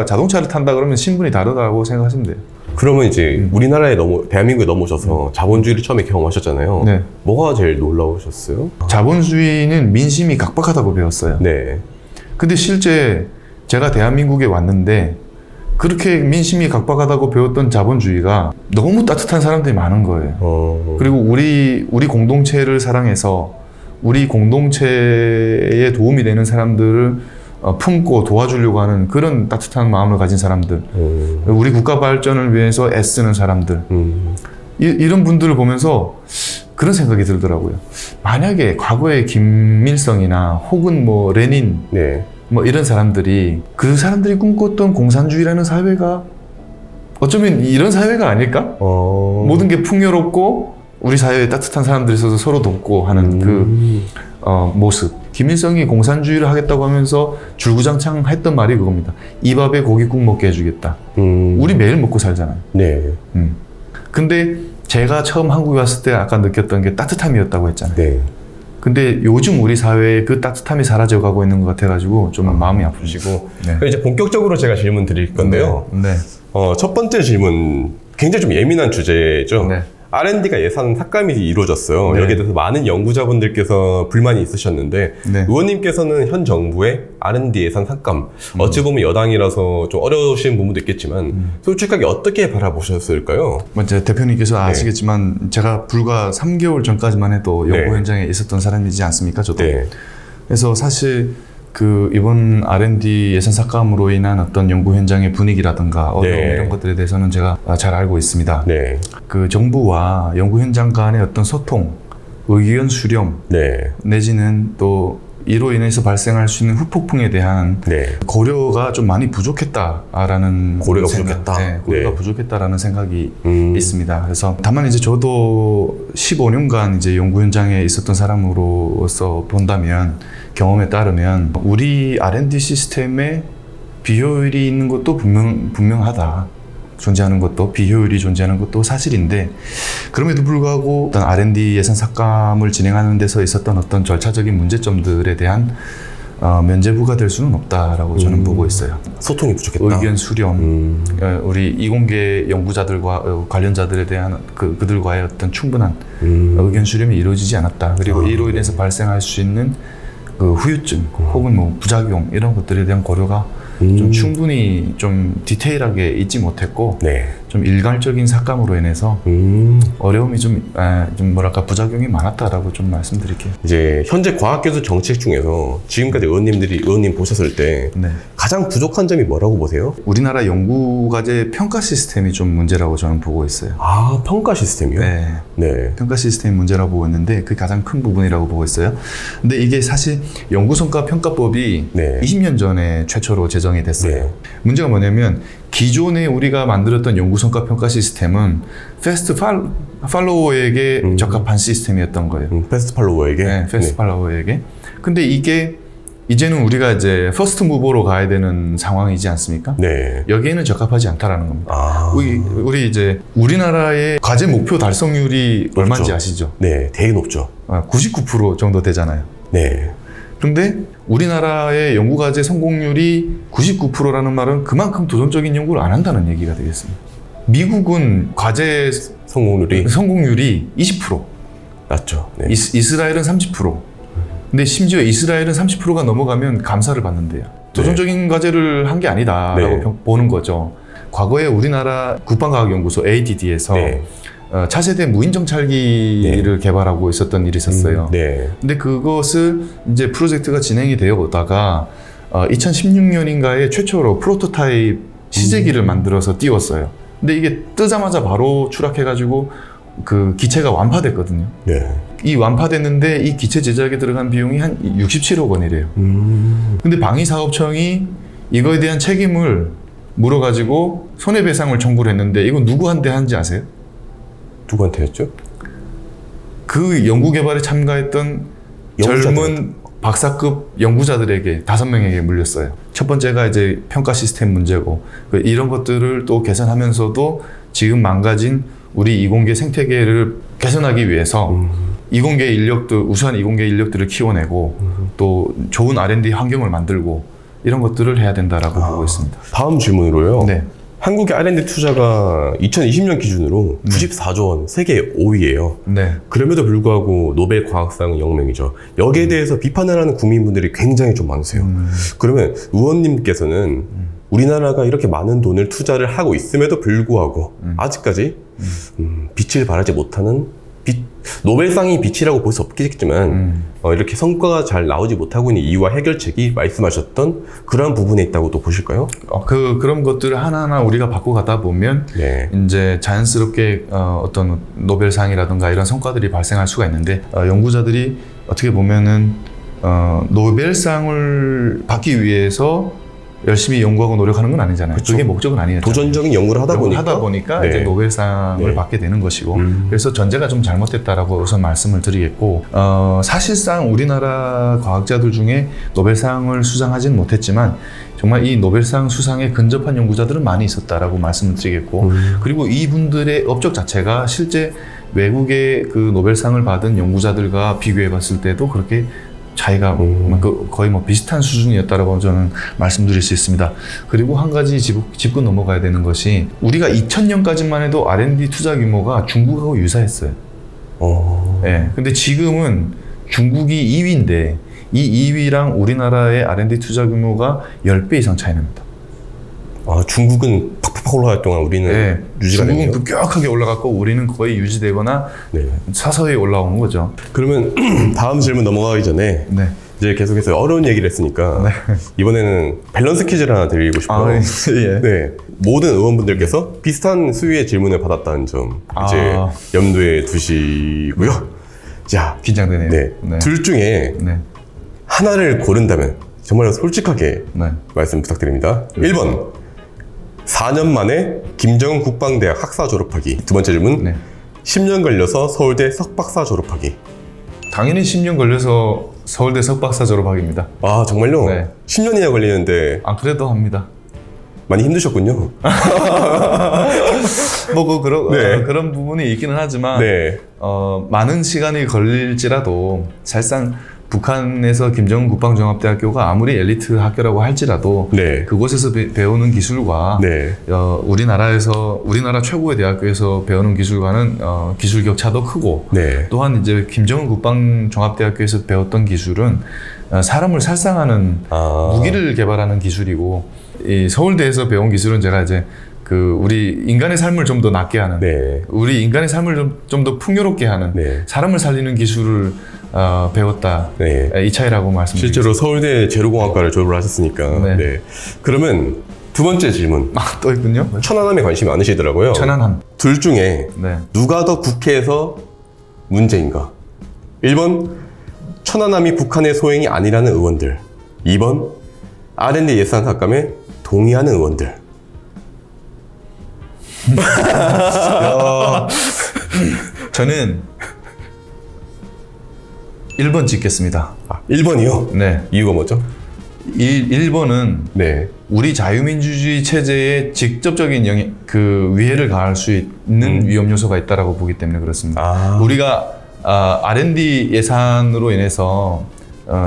자동차를 탄다 그러면 신분이 다르다고 생각하시면 돼요. 그러면 이제 우리나라에 대한민국에 넘어오셔서 자본주의를 처음에 경험하셨잖아요. 네. 뭐가 제일 놀라우셨어요? 자본주의는 민심이 각박하다고 배웠어요. 네. 근데 실제 제가 대한민국에 왔는데 그렇게 민심이 각박하다고 배웠던 자본주의가 너무 따뜻한 사람들이 많은 거예요. 그리고 우리 공동체를 사랑해서 우리 공동체에 도움이 되는 사람들을 품고 도와주려고 하는 그런 따뜻한 마음을 가진 사람들, 우리 국가 발전을 위해서 애쓰는 사람들, 이런 분들을 보면서 그런 생각이 들더라고요. 만약에 과거에 김일성이나 혹은 뭐 레닌, 네. 뭐 이런 사람들이 그 사람들이 꿈꿨던 공산주의라는 사회가 어쩌면 이런 사회가 아닐까? 모든 게 풍요롭고 우리 사회에 따뜻한 사람들이 있어서 서로 돕고 하는 그 모습. 김일성이 공산주의를 하겠다고 하면서 줄구장창 했던 말이 그겁니다. 이 밥에 고깃국 먹게 해주겠다. 우리 매일 먹고 살잖아요. 네. 근데 제가 처음 한국에 왔을 때 아까 느꼈던 게 따뜻함이었다고 했잖아요. 네. 근데 요즘 우리 사회에 그 따뜻함이 사라져가고 있는 것 같아가지고 좀 마음이 아프시고. 네. 그럼 이제 본격적으로 제가 질문 드릴 건데요. 네. 첫 번째 질문 굉장히 좀 예민한 주제죠. 네. R&D가 예산 삭감이 이루어졌어요. 네. 여기에 대해서 많은 연구자분들께서 불만이 있으셨는데 네. 의원님께서는 현 정부의 R&D 예산 삭감 어찌 보면 여당이라서 좀 어려우신 부분도 있겠지만 솔직하게 어떻게 바라보셨을까요? 먼저 대표님께서 아시겠지만 제가 불과 3개월 전까지만 해도 연구 네. 현장에 있었던 사람이지 않습니까? 저도. 네. 그래서 사실 그 이번 R&D 예산 삭감으로 인한 어떤 연구 현장의 분위기라든가 어려움 네. 이런 것들에 대해서는 제가 잘 알고 있습니다. 네. 그 정부와 연구 현장 간의 어떤 소통, 의견 수렴 네. 내지는 또 이로 인해서 발생할 수 있는 후폭풍에 대한 네. 고려가 좀 많이 부족했다라는 고려가 생각, 부족했다? 네, 고려가 네. 부족했다라는 생각이 있습니다. 그래서 다만 이제 저도 15년간 이제 연구 현장에 있었던 사람으로서 본다면 경험에 따르면 우리 R&D 시스템에 비효율이 있는 것도 분명하다. 존재하는 것도 비효율이 존재하는 것도 사실인데 그럼에도 불구하고 어떤 R&D 예산 삭감을 진행하는 데서 있었던 어떤 절차적인 문제점들에 대한 면죄부가 될 수는 없다라고 저는 보고 있어요. 소통이 부족했다. 의견 수렴, 우리 이공계 연구자들과 관련자들에 대한 그들과의 어떤 충분한 의견 수렴이 이루어지지 않았다. 그리고 이로 인해서 발생할 수 있는 그 후유증 혹은 뭐 부작용 이런 것들에 대한 고려가 좀 충분히 좀 디테일하게 있지 못했고 네. 좀 일괄적인 삭감으로 인해서 어려움이 좀 뭐랄까 부작용이 많았다라고 좀 말씀드릴게요. 이제 현재 과학기술 정책 중에서 지금까지 의원님 보셨을 때 네. 가장 부족한 점이 뭐라고 보세요? 우리나라 연구과제 평가 시스템이 좀 문제라고 저는 보고 있어요. 아, 평가 시스템이요? 네. 네. 평가 시스템이 문제라고 보고 있는데 그게 가장 큰 부분이라고 보고 있어요. 근데 이게 사실 연구성과 평가법이 네. 20년 전에 최초로 제정이 됐어요. 네. 문제가 뭐냐면 기존에 우리가 만들었던 연구성과 평가 시스템은 패스트 팔로워에게 적합한 시스템이었던 거예요. 패스트 팔로워에게? 네, 패스트 팔로워에게. 근데 이게 이제는 우리가 이제 퍼스트 무버로 가야 되는 상황이지 않습니까? 네. 여기에는 적합하지 않다라는 겁니다. 아. 우리 이제 우리나라의 과제 목표 달성률이 얼마인지 높죠. 아시죠? 네, 되게 높죠. 99% 정도 되잖아요. 네. 그런데 우리나라의 연구과제 성공률이 99%라는 말은 그만큼 도전적인 연구를 안 한다는 얘기가 되겠습니다. 미국은 과제 성공률이 20%, 낮죠. 네. 이스라엘은 30%. 근데 심지어 이스라엘은 30%가 넘어가면 감사를 받는데요. 도전적인 과제를 한 게 아니다라고 네. 보는 거죠. 과거에 우리나라 국방과학연구소 ADD에서 네. 차세대 무인정찰기를 개발하고 있었던 일이 있었어요. 네. 근데 그것을 이제 프로젝트가 진행이 되어 오다가 2016년인가에 최초로 프로토타입 시제기를 만들어서 띄웠어요. 근데 이게 뜨자마자 바로 추락해가지고 그 기체가 완파됐거든요. 네. 이 완파됐는데 이 기체 제작에 들어간 비용이 한 67억 원이래요. 근데 방위사업청이 이거에 대한 책임을 물어가지고 손해배상을 청구를 했는데 이건 누구한테 한지 아세요? 누구한테 했죠? 그 연구개발에 참가했던 젊은 박사급 연구자들에게 5명에게 물렸어요. 첫 번째가 이제 평가 시스템 문제고 이런 것들을 또 개선하면서도 지금 망가진 우리 이공계 생태계를 개선하기 위해서 이공계 인력들, 우수한 이공계 인력들을 키워내고 또 좋은 R&D 환경을 만들고 이런 것들을 해야 된다라고 보고 있습니다. 다음 질문으로요. 네. 한국의 R&D 투자가 2020년 기준으로 94조 원, 세계 5위예요. 네. 그럼에도 불구하고 노벨 과학상은 0명이죠. 여기에 대해서 비판을 하는 국민분들이 굉장히 좀 많으세요. 그러면 의원님께서는 우리나라가 이렇게 많은 돈을 투자를 하고 있음에도 불구하고 아직까지 빛을 발하지 못하는 노벨상이 빛이라고 볼 수 없겠지만 이렇게 성과가 잘 나오지 못하고 있는 이유와 해결책이 말씀하셨던 그러한 부분에 있다고 또 보실까요? 그런 것들을 하나하나 우리가 바꿔가다 보면 네. 이제 자연스럽게 어떤 노벨상이라든가 이런 성과들이 발생할 수가 있는데 연구자들이 어떻게 보면은 노벨상을 받기 위해서 열심히 연구하고 노력하는 건 아니잖아요. 그쵸. 그게 목적은 아니에요. 도전적인 연구를 하다 보니까 이제 네. 노벨상을 네. 받게 되는 것이고 그래서 전제가 좀 잘못됐다라고 우선 말씀을 드리겠고 사실상 우리나라 과학자들 중에 노벨상을 수상하지는 못했지만 정말 이 노벨상 수상에 근접한 연구자들은 많이 있었다라고 말씀을 드리겠고 그리고 이분들의 업적 자체가 실제 외국의 그 노벨상을 받은 연구자들과 비교해 봤을 때도 그렇게 차이가 거의 뭐 비슷한 수준이었다라고 저는 말씀드릴 수 있습니다. 그리고 한 가지 짚고 넘어가야 되는 것이 우리가 2000년까지만 해도 R&D 투자 규모가 중국하고 유사했어요. 네, 근데 지금은 중국이 2위인데 이 2위랑 우리나라의 R&D 투자 규모가 10배 이상 차이 납니다. 아, 중국은 팍팍 올라갈 동안 우리는 네, 유지가 중국은 되네요. 급격하게 올라갔고 우리는 거의 유지되거나 네. 서서히 올라오는 거죠. 그러면 다음 질문 넘어가기 전에 네. 이제 계속해서 어려운 얘기를 했으니까 이번에는 밸런스 퀴즈를 하나 드리고 싶어요. 예. 네, 모든 의원분들께서 비슷한 수위의 질문을 받았다는 점 이제 염두에 두시고요. 자, 긴장되네요. 네, 둘 중에 네. 하나를 고른다면 정말 솔직하게 네. 말씀 부탁드립니다. 1번 4년 만에 김정은 국방대학 학사 졸업하기. 두 번째 질문 네. 10년 걸려서 서울대 석박사 졸업하기. 당연히 10년 걸려서 서울대 석박사 졸업하기입니다. 아, 정말요? 네. 10년이나 걸리는데 안 그래도 합니다. 많이 힘드셨군요. 뭐 네. 그런 부분이 있기는 하지만 네. 많은 시간이 걸릴지라도 사실상 북한에서 김정은 국방종합대학교가 아무리 엘리트 학교라고 할지라도 네. 그곳에서 배우는 기술과 네. 우리나라 최고의 대학교에서 배우는 기술과는 기술 격차도 크고 네. 또한 이제 김정은 국방종합대학교에서 배웠던 기술은 사람을 살상하는 무기를 개발하는 기술이고 이 서울대에서 배운 기술은 제가 이제 우리 인간의 삶을 좀 더 낫게 하는, 네. 우리 인간의 삶을 좀 더 풍요롭게 하는, 네. 사람을 살리는 기술을 배웠다. 네. 이 차이라고 말씀드립니다. 실제로 서울대 재료공학과를 졸업을 하셨으니까. 네. 네. 그러면 두 번째 질문. 또 있군요. 천안함에 관심이 많으시더라고요. 천안함. 둘 중에 네. 누가 더 국회에서 문제인가? 1번 천안함이 북한의 소행이 아니라는 의원들. 2번 R&D 예산 삭감에 동의하는 의원들. 저는 1번 찍겠습니다. 1번이요? 네. 이유가 뭐죠? 1번은 네. 우리 자유민주주의 체제에 직접적인 위해를 가할 수 있는 위험 요소가 있다고 보기 때문에 그렇습니다. 우리가 R&D 예산으로 인해서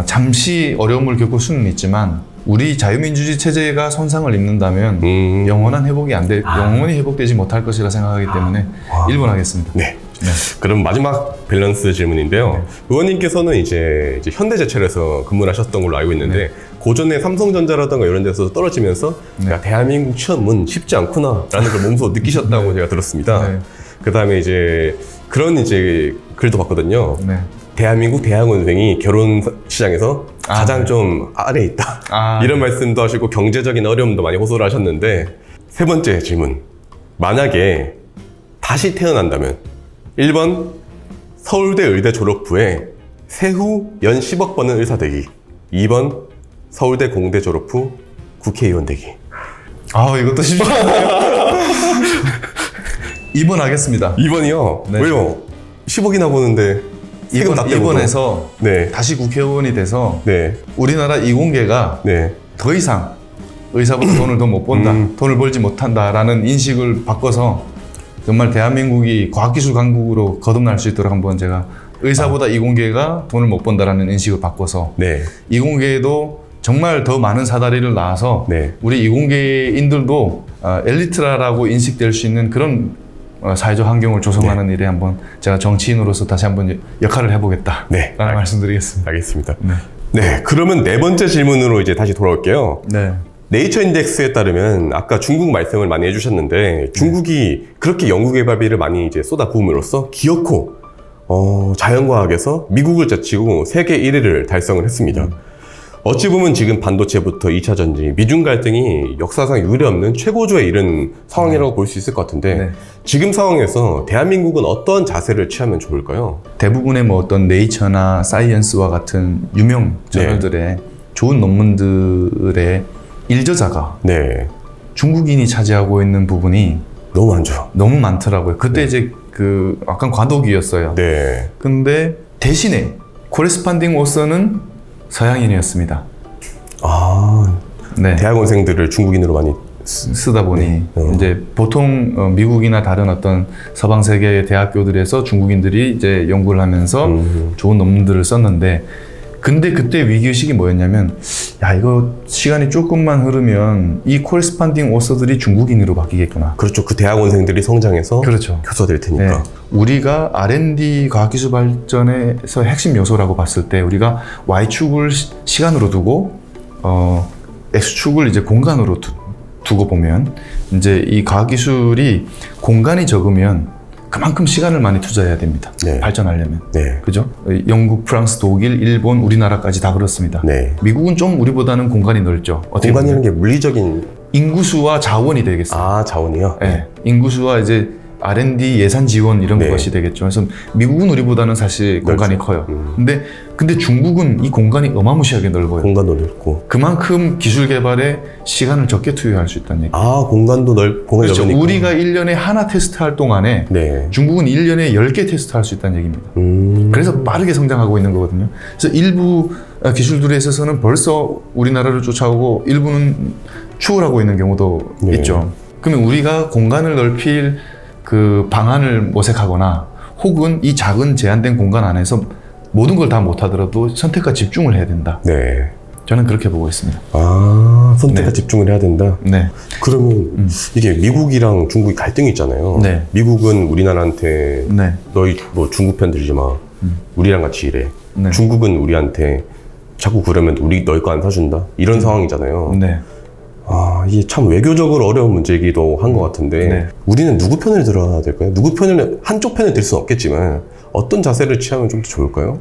잠시 어려움을 겪을 수는 있지만 우리 자유민주주의 체제가 손상을 입는다면 영원히 회복되지 못할 것이라 생각하기 때문에 1번 하겠습니다. 네. 그럼 마지막 밸런스 질문인데요. 의원님께서는 이제 현대제철에서 근무를 하셨던 걸로 알고 있는데 고전에 삼성전자라든가 이런 데서 떨어지면서 야, 대한민국 취업은 쉽지 않구나라는 걸 몸소 느끼셨다고 제가 들었습니다. 네. 그 다음에 이제 그런 이제 글도 봤거든요. 네. 대한민국 대학원생이 결혼 시장에서 가장 좀 아래에 있다. 이런 말씀도 하시고 경제적인 어려움도 많이 호소를 하셨는데 세 번째 질문. 만약에 다시 태어난다면 1번 서울대 의대 졸업 후에 세후 연 10억 버는 의사 되기. 2번 서울대 공대 졸업 후 국회의원 되기. 이것도 쉽지 않네요. 2번 하겠습니다. 2번이요? 네. 왜요? 10억이나 버는데 세금 다 떼고. 2번에서 네. 다시 국회의원이 돼서 네. 우리나라 이공계가 네. 더 이상 의사보다 돈을 더 못 번다, 돈을 벌지 못한다라는 인식을 바꿔서 정말 대한민국이 과학기술 강국으로 거듭날 수 있도록 한번 제가 의사보다 이공계가 돈을 못 번다라는 인식을 바꿔서 네. 이공계에도 정말 더 많은 사다리를 낳아서 네. 우리 이공계인들도 엘리트라고 인식될 수 있는 그런 사회적 환경을 조성하는 일에 한번 제가 정치인으로서 다시 한번 역할을 해보겠다. 네. 라는 말씀드리겠습니다. 알겠습니다. 네. 그러면 네 번째 질문으로 이제 다시 돌아올게요. 네. 네이처 인덱스에 따르면 아까 중국 말씀을 많이 해주셨는데 중국이 그렇게 연구개발비를 많이 이제 쏟아부음으로써 기어코 자연과학에서 미국을 제치고 세계 1위를 달성을 했습니다. 어찌 보면 지금 반도체부터 2차 전지, 미중 갈등이 역사상 유례없는 최고조에 이른 상황이라고 볼 수 있을 것 같은데 네. 지금 상황에서 대한민국은 어떤 자세를 취하면 좋을까요? 대부분의 뭐 어떤 네이처나 사이언스와 같은 유명 저널들의 좋은 논문들의 일저자가 네. 중국인이 차지하고 있는 부분이 너무 많죠. 너무 많더라고요. 그때 이제 약간 과도기였어요. 네. 근데 대신에 코레스판딩 오서는 서양인이었습니다. 네. 대학원생들을 중국인으로 많이 쓰다 보니 이제 보통 미국이나 다른 어떤 서방 세계의 대학교들에서 중국인들이 이제 연구를 하면서 좋은 논문들을 썼는데 근데 그때 위기의식이 뭐였냐면, 야, 이거 시간이 조금만 흐르면 이 코레스판딩 오서들이 중국인으로 바뀌겠구나. 그렇죠. 그 대학원생들이 성장해서 그렇죠. 교수가 될 테니까. 네. 우리가 R&D 과학기술 발전에서 핵심 요소라고 봤을 때 우리가 Y축을 시간으로 두고 X축을 이제 공간으로 두고 보면 이제 이 과학기술이 공간이 적으면 그만큼 시간을 많이 투자해야 됩니다. 네. 발전하려면. 네. 그죠? 영국, 프랑스, 독일, 일본, 우리나라까지 다 그렇습니다. 네. 미국은 좀 우리보다는 공간이 넓죠. 어떻게 공간이라는 보면 게 물리적인 인구수와 자원이 되겠어요. 자원이요? 네. 인구수와 이제 R&D 예산 지원 이런 네. 것이 되겠죠. 그래서 미국은 우리보다는 사실 공간이 커요. 근데 중국은 이 공간이 어마무시하게 넓어요. 공간도 넓고. 그만큼 기술 개발에 시간을 적게 투여할 수 있다는 얘기. 공간이 그렇죠. 넓으니까. 우리가 1년에 하나 테스트할 동안에 네. 중국은 1년에 10개 테스트할 수 있다는 얘기입니다. 그래서 빠르게 성장하고 있는 거거든요. 그래서 일부 기술들에 있어서는 벌써 우리나라를 쫓아오고 일부는 추월하고 있는 경우도 네. 있죠. 그러면 우리가 공간을 넓힐 그 방안을 모색하거나 혹은 이 작은 제한된 공간 안에서 모든 걸 다 못하더라도 선택과 집중을 해야 된다. 네. 저는 그렇게 보고 있습니다. 선택과 네. 집중을 해야 된다? 네. 그러면 이게 미국이랑 중국이 갈등이 있잖아요. 네. 미국은 우리나라한테 네. 너희 뭐 중국 편 들지 마. 우리랑 같이 일해. 네. 중국은 우리한테 자꾸 그러면 우리 너희 거 안 사준다. 이런 상황이잖아요. 네. 이게 참 외교적으로 어려운 문제이기도 한 것 같은데 네. 우리는 누구 편을 들어야 될까요? 한쪽 편을 들 수는 없겠지만 어떤 자세를 취하면 좀 더 좋을까요?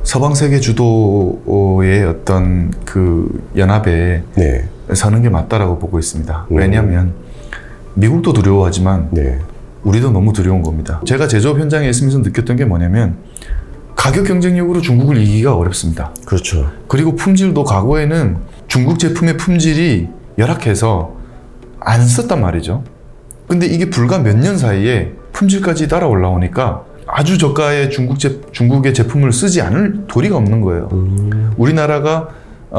서방 세계 주도의 어떤 그 연합에 네. 서는 게 맞다라고 보고 있습니다. 왜냐하면 미국도 두려워하지만 네. 우리도 너무 두려운 겁니다. 제가 제조업 현장에 있으면서 느꼈던 게 뭐냐면 가격 경쟁력으로 중국을 이기기가 어렵습니다. 그렇죠. 그리고 품질도 과거에는 중국 제품의 품질이 열악해서 안 썼단 말이죠. 근데 이게 불과 몇 년 사이에 품질까지 따라 올라오니까 아주 저가의 중국의 제품을 쓰지 않을 도리가 없는 거예요. 우리나라가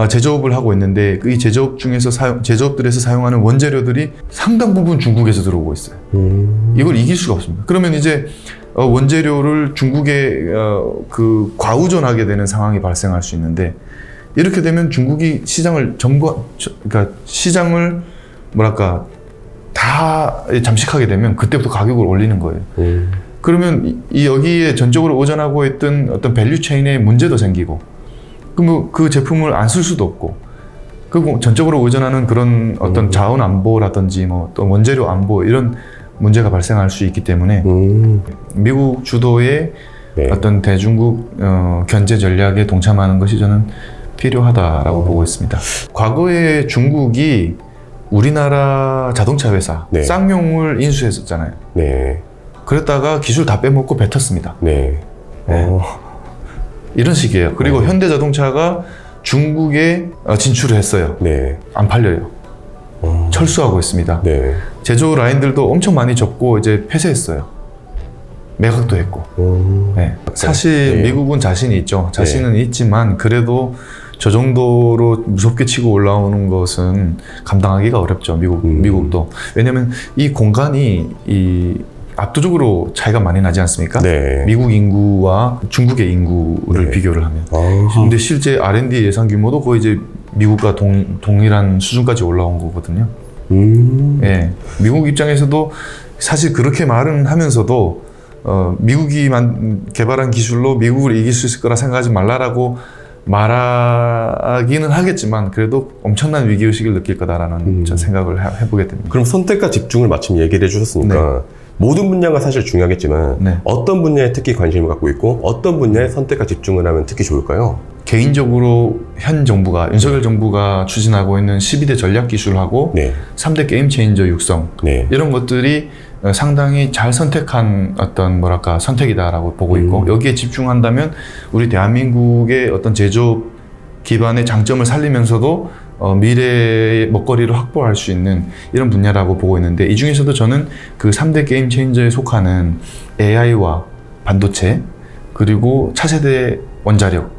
제조업을 하고 있는데 이 제조업 중에서 제조업들에서 사용하는 원재료들이 상당 부분 중국에서 들어오고 있어요. 이걸 이길 수가 없습니다. 그러면 이제 원재료를 중국에 그 과의존하게 되는 상황이 발생할 수 있는데 이렇게 되면 중국이 시장을 그러니까 시장을 뭐랄까 다 잠식하게 되면 그때부터 가격을 올리는 거예요. 그러면 여기에 전적으로 의존하고 있던 어떤 밸류 체인에 문제도 생기고, 그럼 그 제품을 안 쓸 수도 없고, 그리고 전적으로 의존하는 그런 어떤 자원 안보라든지 뭐 또 원재료 안보 이런 문제가 발생할 수 있기 때문에 미국 주도의 네. 어떤 대중국 견제 전략에 동참하는 것이 저는 필요하다라고 보고 있습니다. 과거에 중국이 우리나라 자동차 회사 네. 쌍용을 인수했었잖아요. 네. 그랬다가 기술 다 빼먹고 뱉었습니다. 네. 네. 이런 식이에요. 그리고 현대자동차가 중국에 진출을 했어요. 네. 안 팔려요. 철수하고 있습니다. 네. 제조 라인들도 엄청 많이 접고 이제 폐쇄했어요. 매각도 했고. 네. 사실 네. 미국은 자신이 있죠. 자신은 있지만 그래도 저 정도로 무섭게 치고 올라오는 것은 감당하기가 어렵죠. 미국도. 왜냐하면 이 공간이 압도적으로 차이가 많이 나지 않습니까? 네. 미국 인구와 중국의 인구를 네. 비교를 하면. 근데 실제 R&D 예산 규모도 거의 이제 미국과 동일한 수준까지 올라온 거거든요. 예. 미국 입장에서도 사실 그렇게 말은 하면서도 미국이 개발한 기술로 미국을 이길 수 있을 거라 생각하지 말라라고 말하기는 하겠지만 그래도 엄청난 위기의식을 느낄 거다라는 전 생각을 해보게 됩니다. 그럼 선택과 집중을 마침 얘기를 해주셨으니까 모든 분야가 사실 중요하겠지만 네. 어떤 분야에 특히 관심을 갖고 있고 어떤 분야에 선택과 집중을 하면 특히 좋을까요? 개인적으로 현 정부가 윤석열 정부가 추진하고 있는 12대 전략 기술하고 네. 3대 게임 체인저 육성 네. 이런 것들이 상당히 잘 선택한 어떤 뭐랄까 선택이다라고 보고 있고 여기에 집중한다면 우리 대한민국의 어떤 제조업 기반의 장점을 살리면서도 미래의 먹거리를 확보할 수 있는 이런 분야라고 보고 있는데 이 중에서도 저는 그 3대 게임 체인저에 속하는 AI와 반도체 그리고 차세대 원자력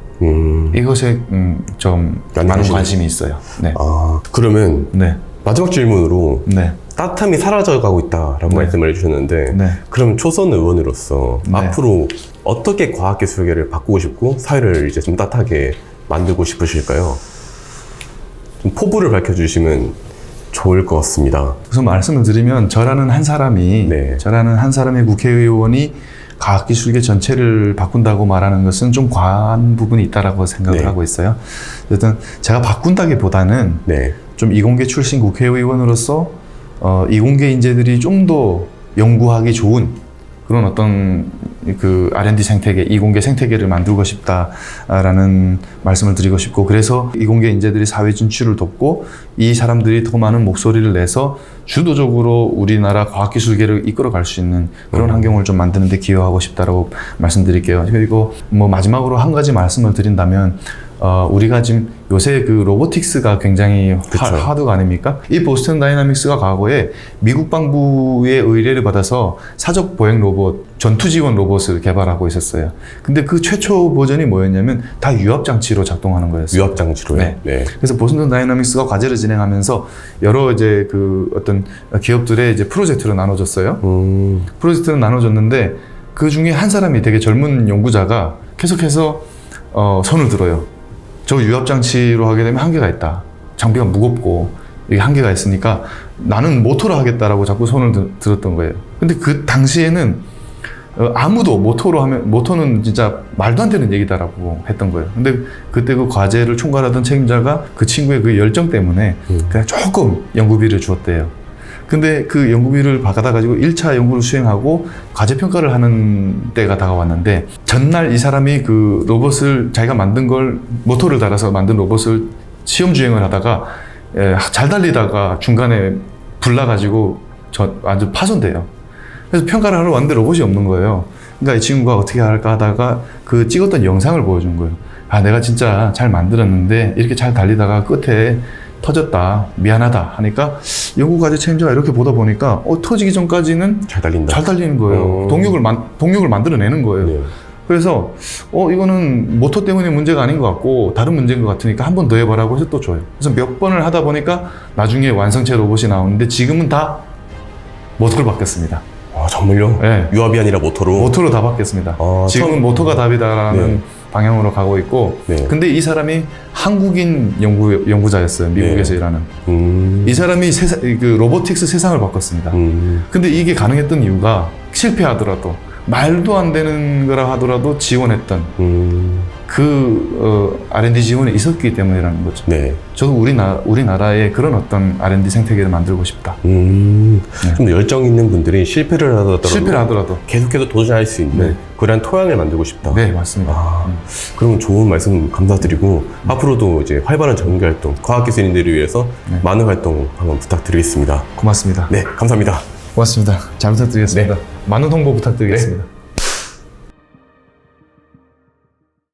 이것에 좀 많은 관심이 있어요. 네. 그러면 네. 마지막 질문으로 네. 따뜻함이 사라져가고 있다라고 네. 말씀을 해주셨는데 네. 그럼 초선 의원으로서 네. 앞으로 어떻게 과학기술계를 바꾸고 싶고 사회를 이제 좀 따뜻하게 만들고 싶으실까요? 좀 포부를 밝혀주시면 좋을 것 같습니다. 우선 말씀을 드리면 저라는 한 사람이 네. 저라는 한 사람의 국회의원이 과학기술계 전체를 바꾼다고 말하는 것은 좀 과한 부분이 있다라고 생각을 네. 하고 있어요. 어쨌든 제가 바꾼다기보다는 네. 좀 이공계 출신 국회의원으로서 이공계 인재들이 좀 더 연구하기 좋은 그런 어떤 그 R&D 생태계, 이공계 생태계를 만들고 싶다라는 말씀을 드리고 싶고, 그래서 이공계 인재들이 사회 진출을 돕고 이 사람들이 더 많은 목소리를 내서 주도적으로 우리나라 과학기술계를 이끌어갈 수 있는 그런 환경을 좀 만드는 데 기여하고 싶다라고 말씀드릴게요. 그리고 뭐 마지막으로 한 가지 말씀을 드린다면 우리가 지금 요새 그 로보틱스가 굉장히 하드가 아닙니까? 이 보스턴 다이나믹스가 과거에 미국 방부의 의뢰를 받아서 사적 보행 로봇, 전투 지원 로봇을 개발하고 있었어요. 근데 그 최초 버전이 뭐였냐면 다 유압 장치로 작동하는 거였어요. 유압 장치로요? 네. 네. 그래서 보스턴 다이나믹스가 과제를 진행하면서 여러 이제 그 어떤 기업들의 이제 프로젝트를 나눠줬어요. 프로젝트를 나눠줬는데 그 중에 한 사람이 되게 젊은 연구자가 계속해서 손을 들어요. 저 유압 장치로 하게 되면 한계가 있다. 장비가 무겁고 이게 한계가 있으니까 나는 모터로 하겠다라고 자꾸 손을 들었던 거예요. 근데 그 당시에는 아무도 모터는 진짜 말도 안 되는 얘기다라고 했던 거예요. 근데 그때 그 과제를 총괄하던 책임자가 그 친구의 그 열정 때문에 그냥 조금 연구비를 주었대요. 근데 그 연구비를 받아가지고 1차 연구를 수행하고 과제 평가를 하는 때가 다가왔는데, 전날 이 사람이 그 로봇을 자기가 만든 걸 모터를 달아서 만든 로봇을 시험 주행을 하다가 잘 달리다가 중간에 불나가지고 완전 파손돼요. 그래서 평가를 하러 왔는데 로봇이 없는 거예요. 그러니까 이 친구가 어떻게 할까 하다가 그 찍었던 영상을 보여준 거예요. 아, 내가 진짜 잘 만들었는데 이렇게 잘 달리다가 끝에 터졌다, 미안하다 하니까 연구과제 책임자가 이렇게 보다 보니까 터지기 전까지는 잘 달린다. 잘 달리는 거예요. 동력을 만들어내는 거예요. 네. 그래서 이거는 모터 때문에 문제가 아닌 것 같고 다른 문제인 것 같으니까 한 번 더 해보라고 해서 또 줘요. 그래서 몇 번을 하다 보니까 나중에 완성체 로봇이 나오는데 지금은 다 모터를 바뀌었습니다. 아, 정말요? 네. 유압이 아니라 모터로? 모터로 다 바뀌었습니다. 아, 지금은 모터가 답이다라는 네. 방향으로 가고 있고, 네. 근데 이 사람이 한국인 연구자였어요. 미국에서 네. 일하는. 이 사람이 그 로보틱스 세상을 바꿨습니다. 근데 이게 가능했던 이유가 실패하더라도 말도 안 되는 거라 하더라도 지원했던 그 R&D 지원이 있었기 때문이라는 거죠. 네. 저도 우리나라에 그런 어떤 R&D 생태계를 만들고 싶다. 좀 열정 있는 분들이 실패를 하더라도 계속해서 도전할 수 있는 네. 그런 토양을 만들고 싶다. 네, 맞습니다. 그럼 좋은 말씀 감사드리고 앞으로도 이제 활발한 전개 활동, 과학기술인들을 위해서 네. 많은 활동 한번 부탁드리겠습니다. 고맙습니다. 네, 감사합니다. 고맙습니다. 잘 부탁드리겠습니다. 많은 홍보 부탁드리겠습니다.